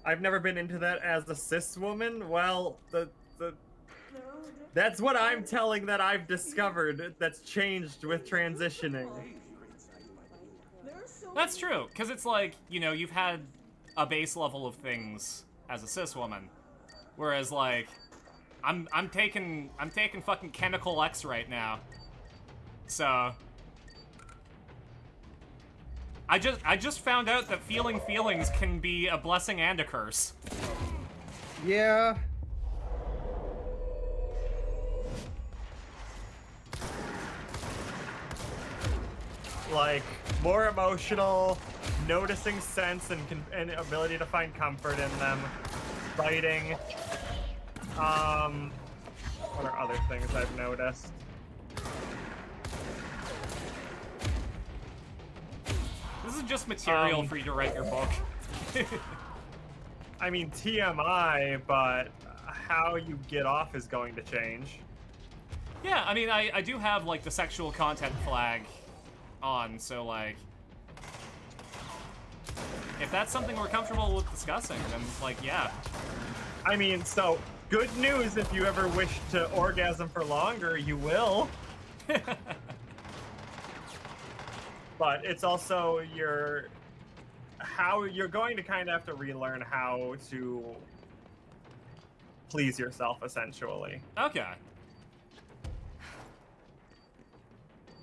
I've never been into that as a cis woman. Well, that's what I'm telling that I've discovered that's changed with transitioning. That's true, because it's like, you know, you've had a base level of things as a cis woman, whereas like, I'm taking fucking Chemical X right now, so I just found out that feeling feelings can be a blessing and a curse. Yeah. Like, more emotional, noticing sense and ability to find comfort in them, biting. What are other things I've noticed? This is just material for you to write your book. I mean, TMI, but how you get off is going to change. Yeah, I mean, I do have, like, the sexual content flag on, so, like, if that's something we're comfortable with discussing, then, like, yeah. I mean, so, good news, if you ever wish to orgasm for longer, you will. but it's also you're going to kind of have to relearn how to please yourself, essentially. Okay.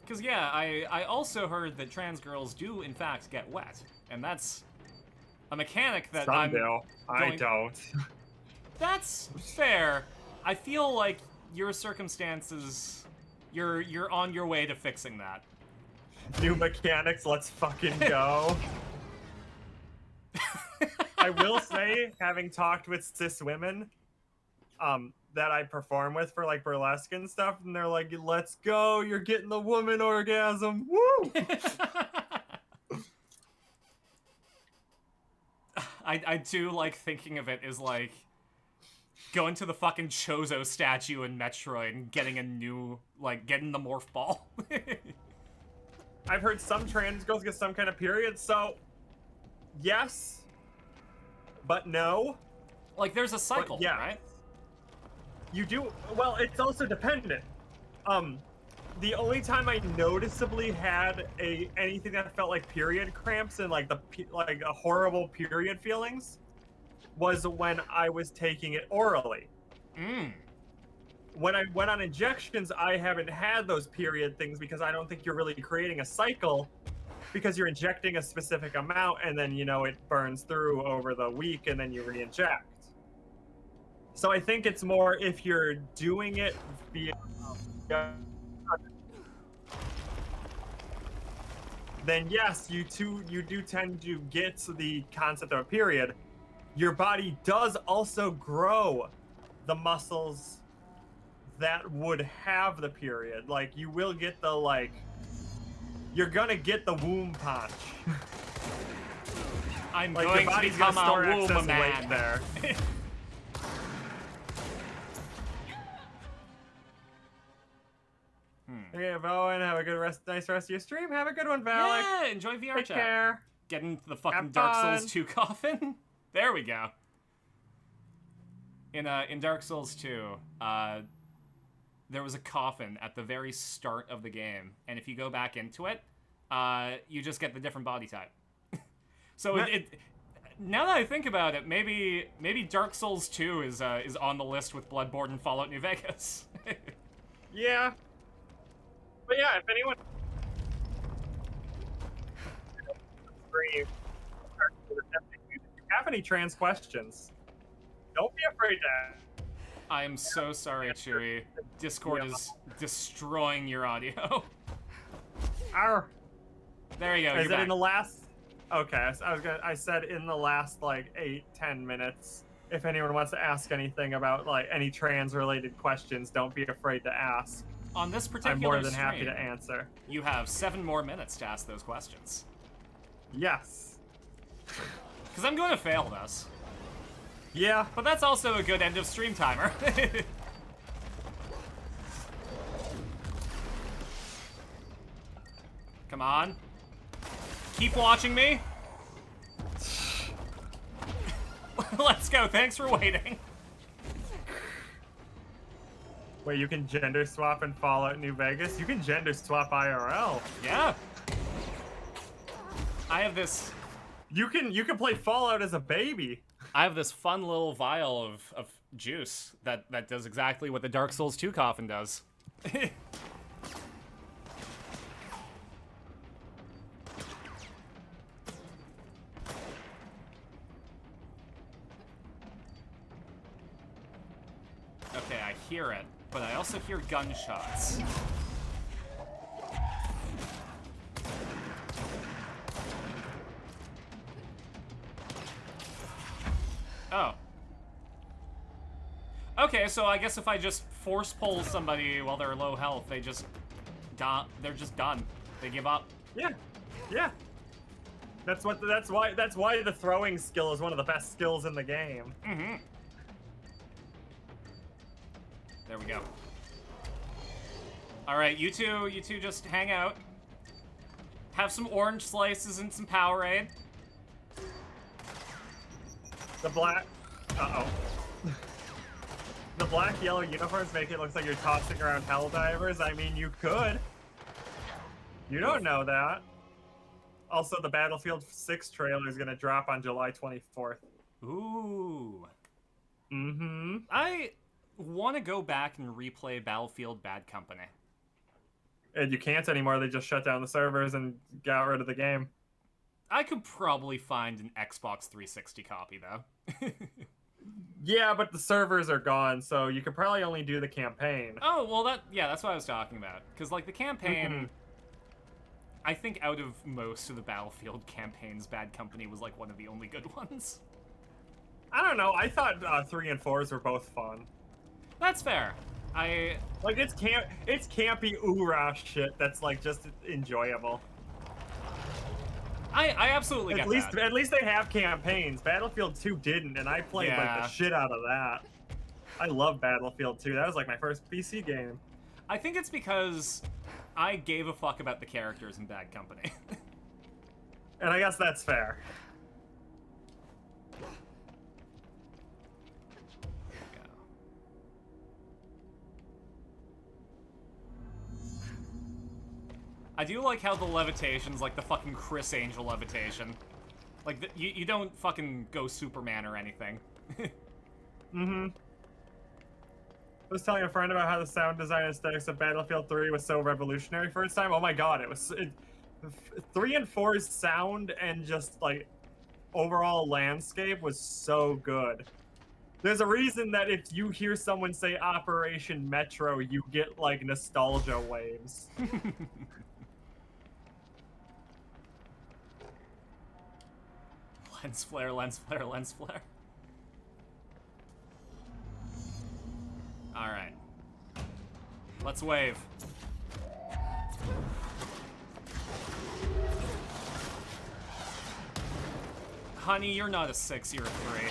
Because, yeah, I also heard that trans girls do, in fact, get wet. And that's a mechanic that Some do. I don't. That's fair. I feel like your circumstances, you're on your way to fixing that. New mechanics, let's fucking go. I will say, having talked with cis women, that I perform with for like burlesque and stuff, and they're like, "Let's go! You're getting the woman orgasm! Woo!" I do like thinking of it as like going to the fucking Chozo statue in Metroid and getting a new, like, getting the morph ball. I've heard some trans girls get some kind of period, so yes, but no. Like, there's a cycle, but yeah. right? You do. Well, it's also dependent. The only time I noticeably had anything that felt like period cramps and like a horrible period feelings was when I was taking it orally. When I went on injections, I haven't had those period things because I don't think you're really creating a cycle, because you're injecting a specific amount and then, you know, it burns through over the week and then you re-inject. So I think it's more if you're doing it via then yes, you do tend to get the concept of a period. Your body does also grow the muscles that would have the period. Like, you will get the, like, you're gonna get the womb punch. I'm like, going to become a womb man. There. Okay, Bowen, have a good nice rest of your stream. Have a good one, Valak. Yeah, enjoy VR Take chat. care. Get into the fucking Have Dark fun. Souls 2 coffin. There we go. In Dark Souls 2, there was a coffin at the very start of the game, and if you go back into it, you just get the different body type. So now that I think about it, maybe Dark Souls 2 is on the list with Bloodborne and Fallout New Vegas. Yeah. But yeah, if anyone if you have any trans questions, don't be afraid to. I am so sorry, Chewy. Discord is destroying your audio. Arr. There you go. Is you're it back. in the last? Okay, I said in the last like 8-10 minutes. If anyone wants to ask anything about like any trans-related questions, don't be afraid to ask. On this particular I'm more than stream, happy to answer. You have 7 more minutes to ask those questions. Yes. Because I'm going to fail this. Yeah. But that's also a good end of stream timer. Come on. Keep watching me. Let's go. Thanks for waiting. Wait, you can gender swap in Fallout New Vegas? You can gender swap IRL. Yeah. I have this... You can play Fallout as a baby. I have this fun little vial of juice that does exactly what the Dark Souls 2 coffin does. Okay, I hear it, but I also hear gunshots. Oh. Okay, so I guess if I just force pull somebody while they're low health, they're just done. They give up. Yeah. Yeah. That's why the throwing skill is one of the best skills in the game. Mm-hmm. There we go. All right, you two just hang out. Have some orange slices and some Powerade. The black... Uh-oh. The black-yellow uniforms make it look like you're tossing around Helldivers. I mean, you could. You don't know that. Also, the Battlefield 6 trailer is gonna drop on July 24th. Ooh. Mm-hmm. I want to go back and replay Battlefield Bad Company. And you can't anymore. They just shut down the servers and got rid of the game. I could probably find an Xbox 360 copy, though. Yeah, but the servers are gone, so you could probably only do the campaign. Oh, well, that's what I was talking about. Because, like, the campaign, I think out of most of the Battlefield campaigns, Bad Company was, like, one of the only good ones. I don't know. I thought 3 and 4s were both fun. That's fair. Like, it's campy oorah shit that's, like, just enjoyable. I absolutely get that. At least they have campaigns. Battlefield 2 didn't, and I played like the shit out of that. I love Battlefield 2. That was like my first PC game. I think it's because I gave a fuck about the characters in Bad Company. And I guess that's fair. I do like how the levitation's like the fucking Chris Angel levitation. Like, you don't fucking go Superman or anything. Mm-hmm. I was telling a friend about how the sound design aesthetics of Battlefield 3 was so revolutionary for its time. Oh my god, 3 and 4's sound and just, like, overall landscape was so good. There's a reason that if you hear someone say Operation Metro, you get, like, nostalgia waves. Lens flare, lens flare, lens flare. Alright. Let's wave. Honey, you're not a 6, you're a 3.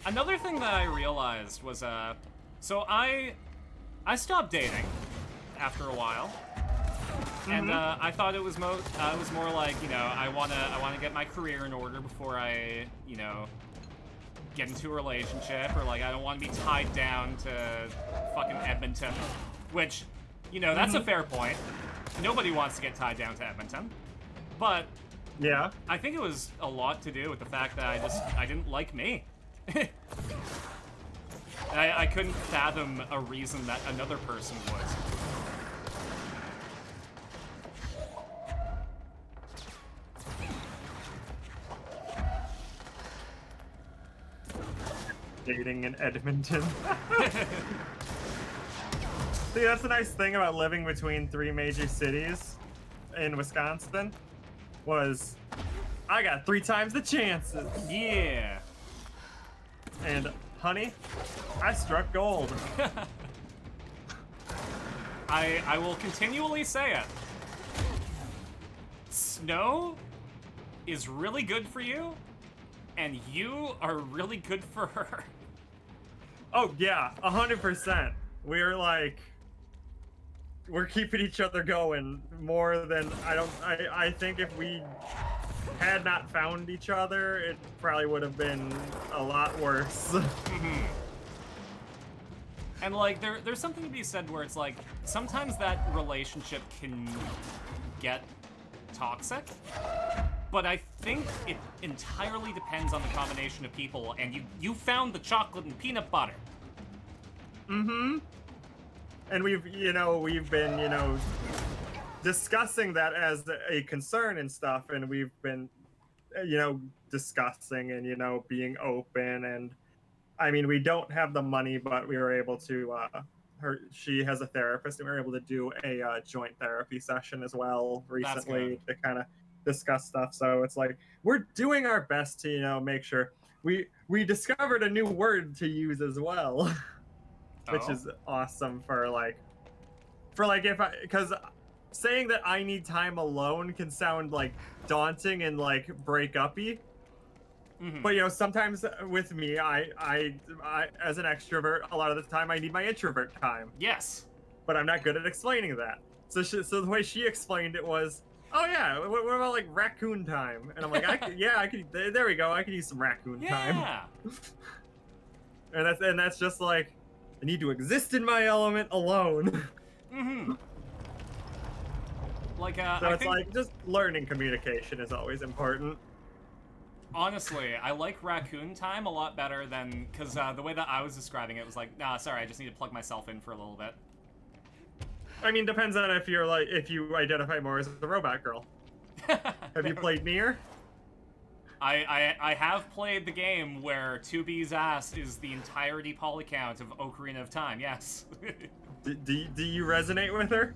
Another thing that I realized was, so I stopped dating after a while, and I thought it was more like, you know, I wanna get my career in order before I, you know, get into a relationship, or like I don't want to be tied down to fucking Edmonton, which, you know, that's a fair point. Nobody wants to get tied down to Edmonton, but yeah, I think it was a lot to do with the fact that I didn't like me. I couldn't fathom a reason that another person would. Dating in Edmonton. See, that's the nice thing about living between 3 major cities in Wisconsin, was I got 3 times the chances. Yeah. And honey, I struck gold. I will continually say it. Snow is really good for you, and you are really good for her. Oh yeah, 100%. We're keeping each other going more than I think if we had not found each other, it probably would have been a lot worse. And like there's something to be said where it's like sometimes that relationship can get toxic, but I think it entirely depends on the combination of people, and you found the chocolate and peanut butter. And we've been, discussing that as a concern and stuff, and we've been, discussing and, being open, and I mean, we don't have the money, but we were able to, she has a therapist, and we were able to do a joint therapy session as well recently to kind of discuss stuff. So it's like, we're doing our best to, make sure we discovered a new word to use as well. Which is awesome because saying that I need time alone can sound like daunting and like break-uppy. But sometimes with me, I as an extrovert, a lot of the time I need my introvert time. Yes. But I'm not good at explaining that. So the way she explained it was, oh yeah, what about like raccoon time? And I'm like, I could, there we go, I could use some raccoon time. Yeah. And that's just like, I need to exist in my element alone. Like, So I it's think, like, just learning communication is always important. honestly, I like Raccoon Time a lot better than, because the way that I was describing it was like, nah, sorry, I just need to plug myself in for a little bit. I mean, depends on if you're like, if you identify more as the robot girl. Have you played Nier? I have played the game where 2B's ass is the entirety polycount of Ocarina of Time, yes. Do you resonate with her?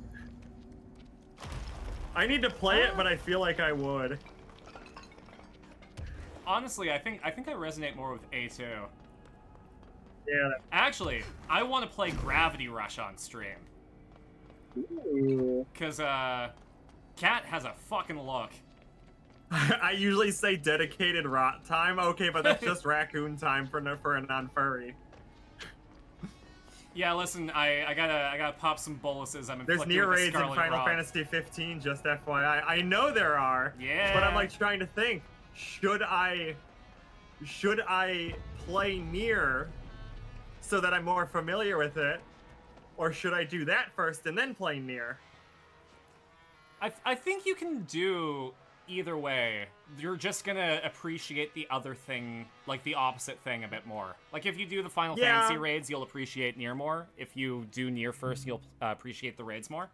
I need to play it, but I feel like I would. Honestly, I think I resonate more with A2. Yeah. Actually, I want to play Gravity Rush on stream. Ooh. Cause Cat has a fucking look. I usually say dedicated rot time. Okay, but that's just raccoon time for a non-furry. Yeah, listen, I gotta pop some boluses. I'm There's inflicted Nier with the raids in Scarlet Final Rot. Fantasy 15, just FYI. I know there are. Yeah. But I'm like trying to think, should I play Nier so that I'm more familiar with it, or should I do that first and then play Nier? I think you can do either way. You're just gonna appreciate the other thing, like the opposite thing, a bit more. Like if you do the Final Fantasy raids, you'll appreciate Nier more. If you do Nier first, you'll appreciate the raids more.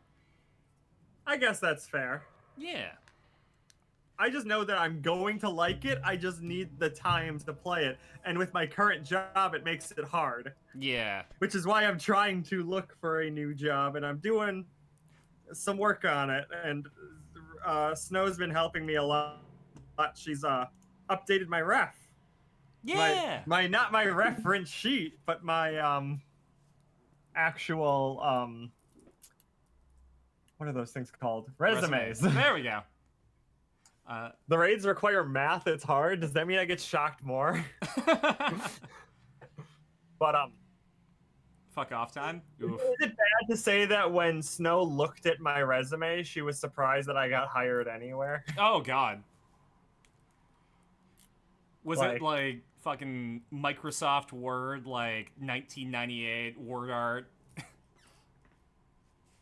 I guess that's fair. Yeah. I just know that I'm going to like it. I just need the time to play it. And with my current job, it makes it hard. Yeah. Which is why I'm trying to look for a new job, and I'm doing some work on it. And Snow's been helping me a lot. She's updated my ref. Yeah. My not my reference sheet, but my actual what are those things called? Resumes. There we go. The raids require math. It's hard. Does that mean I get shocked more? But fuck off time. Oof. Is it bad to say that when Snow looked at my resume, she was surprised that I got hired anywhere? Oh god. Was Like- it like fucking Microsoft Word, like 1998 word art?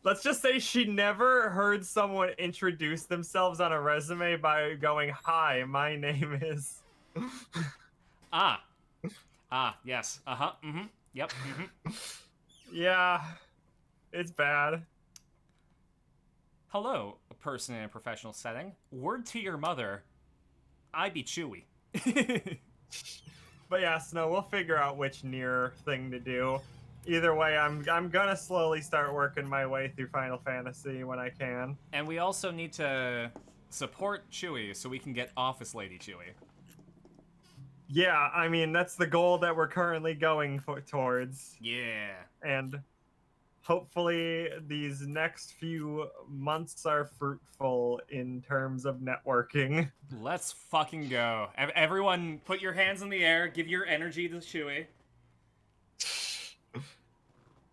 Let's just say she never heard someone introduce themselves on a resume by going, "Hi, my name is." Yes. Yep. Yeah, it's bad. Hello, a person in a professional setting. Word to your mother. I be Chewy. But yeah, Snow, we'll figure out which Nier thing to do. Either way, I'm gonna slowly start working my way through Final Fantasy when I can. And we also need to support Chewy so we can get Office Lady Chewy. Yeah, I mean, that's the goal that we're currently going towards. Yeah. And hopefully these next few months are fruitful in terms of networking. Let's fucking go. Everyone, put your hands in the air. Give your energy to Chewy.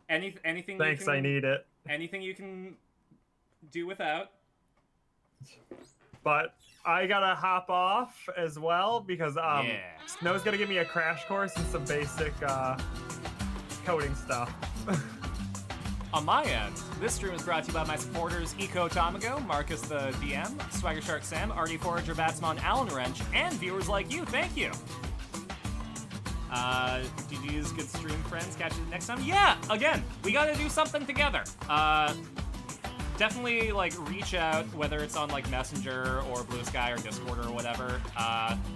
Anything. Thanks, I need it. Anything you can do without. But I gotta hop off as well because Yeah. Snow's gonna give me a crash course in some basic coding stuff. On my end, this stream is brought to you by my supporters Eco Tomago, Marcus the DM, Swagger Shark Sam, Artie Forager, Batsmon, Alan Wrench, and viewers like you. Thank you. GG's, good stream, friends. Catch you next time. Yeah, again, we gotta do something together. Definitely, like, reach out, whether it's on, like, Messenger or Blue Sky or Discord or whatever,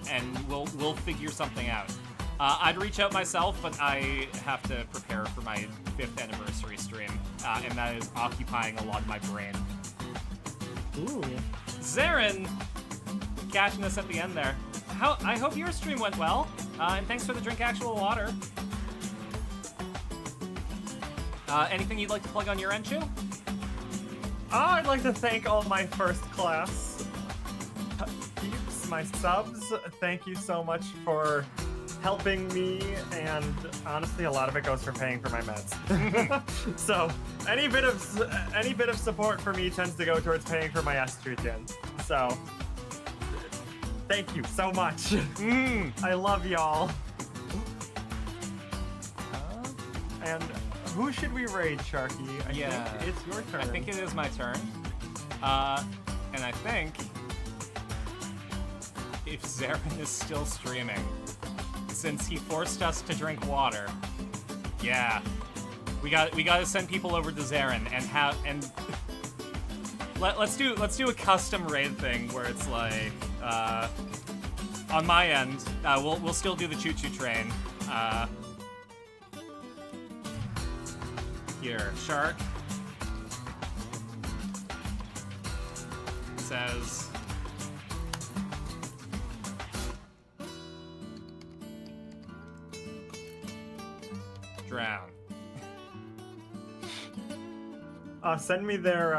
and we'll figure something out. I'd reach out myself, but I have to prepare for my 5th anniversary stream, and that is occupying a lot of my brain. Ooh. Zarin, catching us at the end there. I hope your stream went well, and thanks for the drink actual water. Anything you'd like to plug on your end, Chew? I'd like to thank all my first class peeps, my subs. Thank you so much for helping me, and honestly, a lot of it goes for paying for my meds. So any bit of support for me tends to go towards paying for my estrogen. So thank you so much. I love y'all. And who should we raid, Sharky? I Yeah. think it's your turn. I think it is my turn. And I think if Zarin is still streaming, since he forced us to drink water, yeah, we got to send people over to Zarin and let's do a custom raid thing where it's like on my end, we'll still do the choo-choo train. Here, Shark says drown. Send me their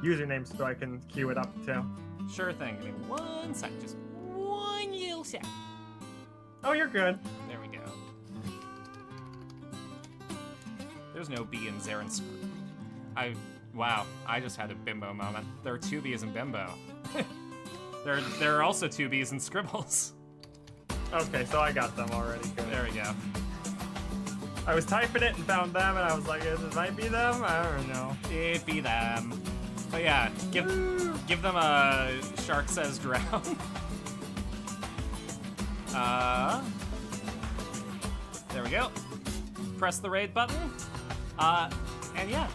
username so I can queue it up too. Sure thing. Give me 1 sec. Just one little sec. Oh, you're good. There we go. There's no B in Zarin's. Wow, I just had a bimbo moment. There are 2 B's in bimbo. there are also 2 B's in scribbles. Okay, so I got them already. Good. There we go. I was typing it and found them, and I was like, "It might be them." I don't know. It be them. But yeah, give them a Shark Says Drown. There we go. Press the raid button. And yeah,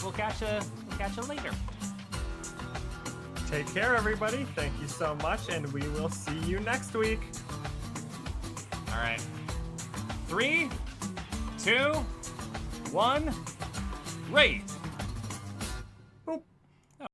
we'll catch you later. Take care, everybody. Thank you so much, and we will see you next week. All right. 3, 2, 1, raid.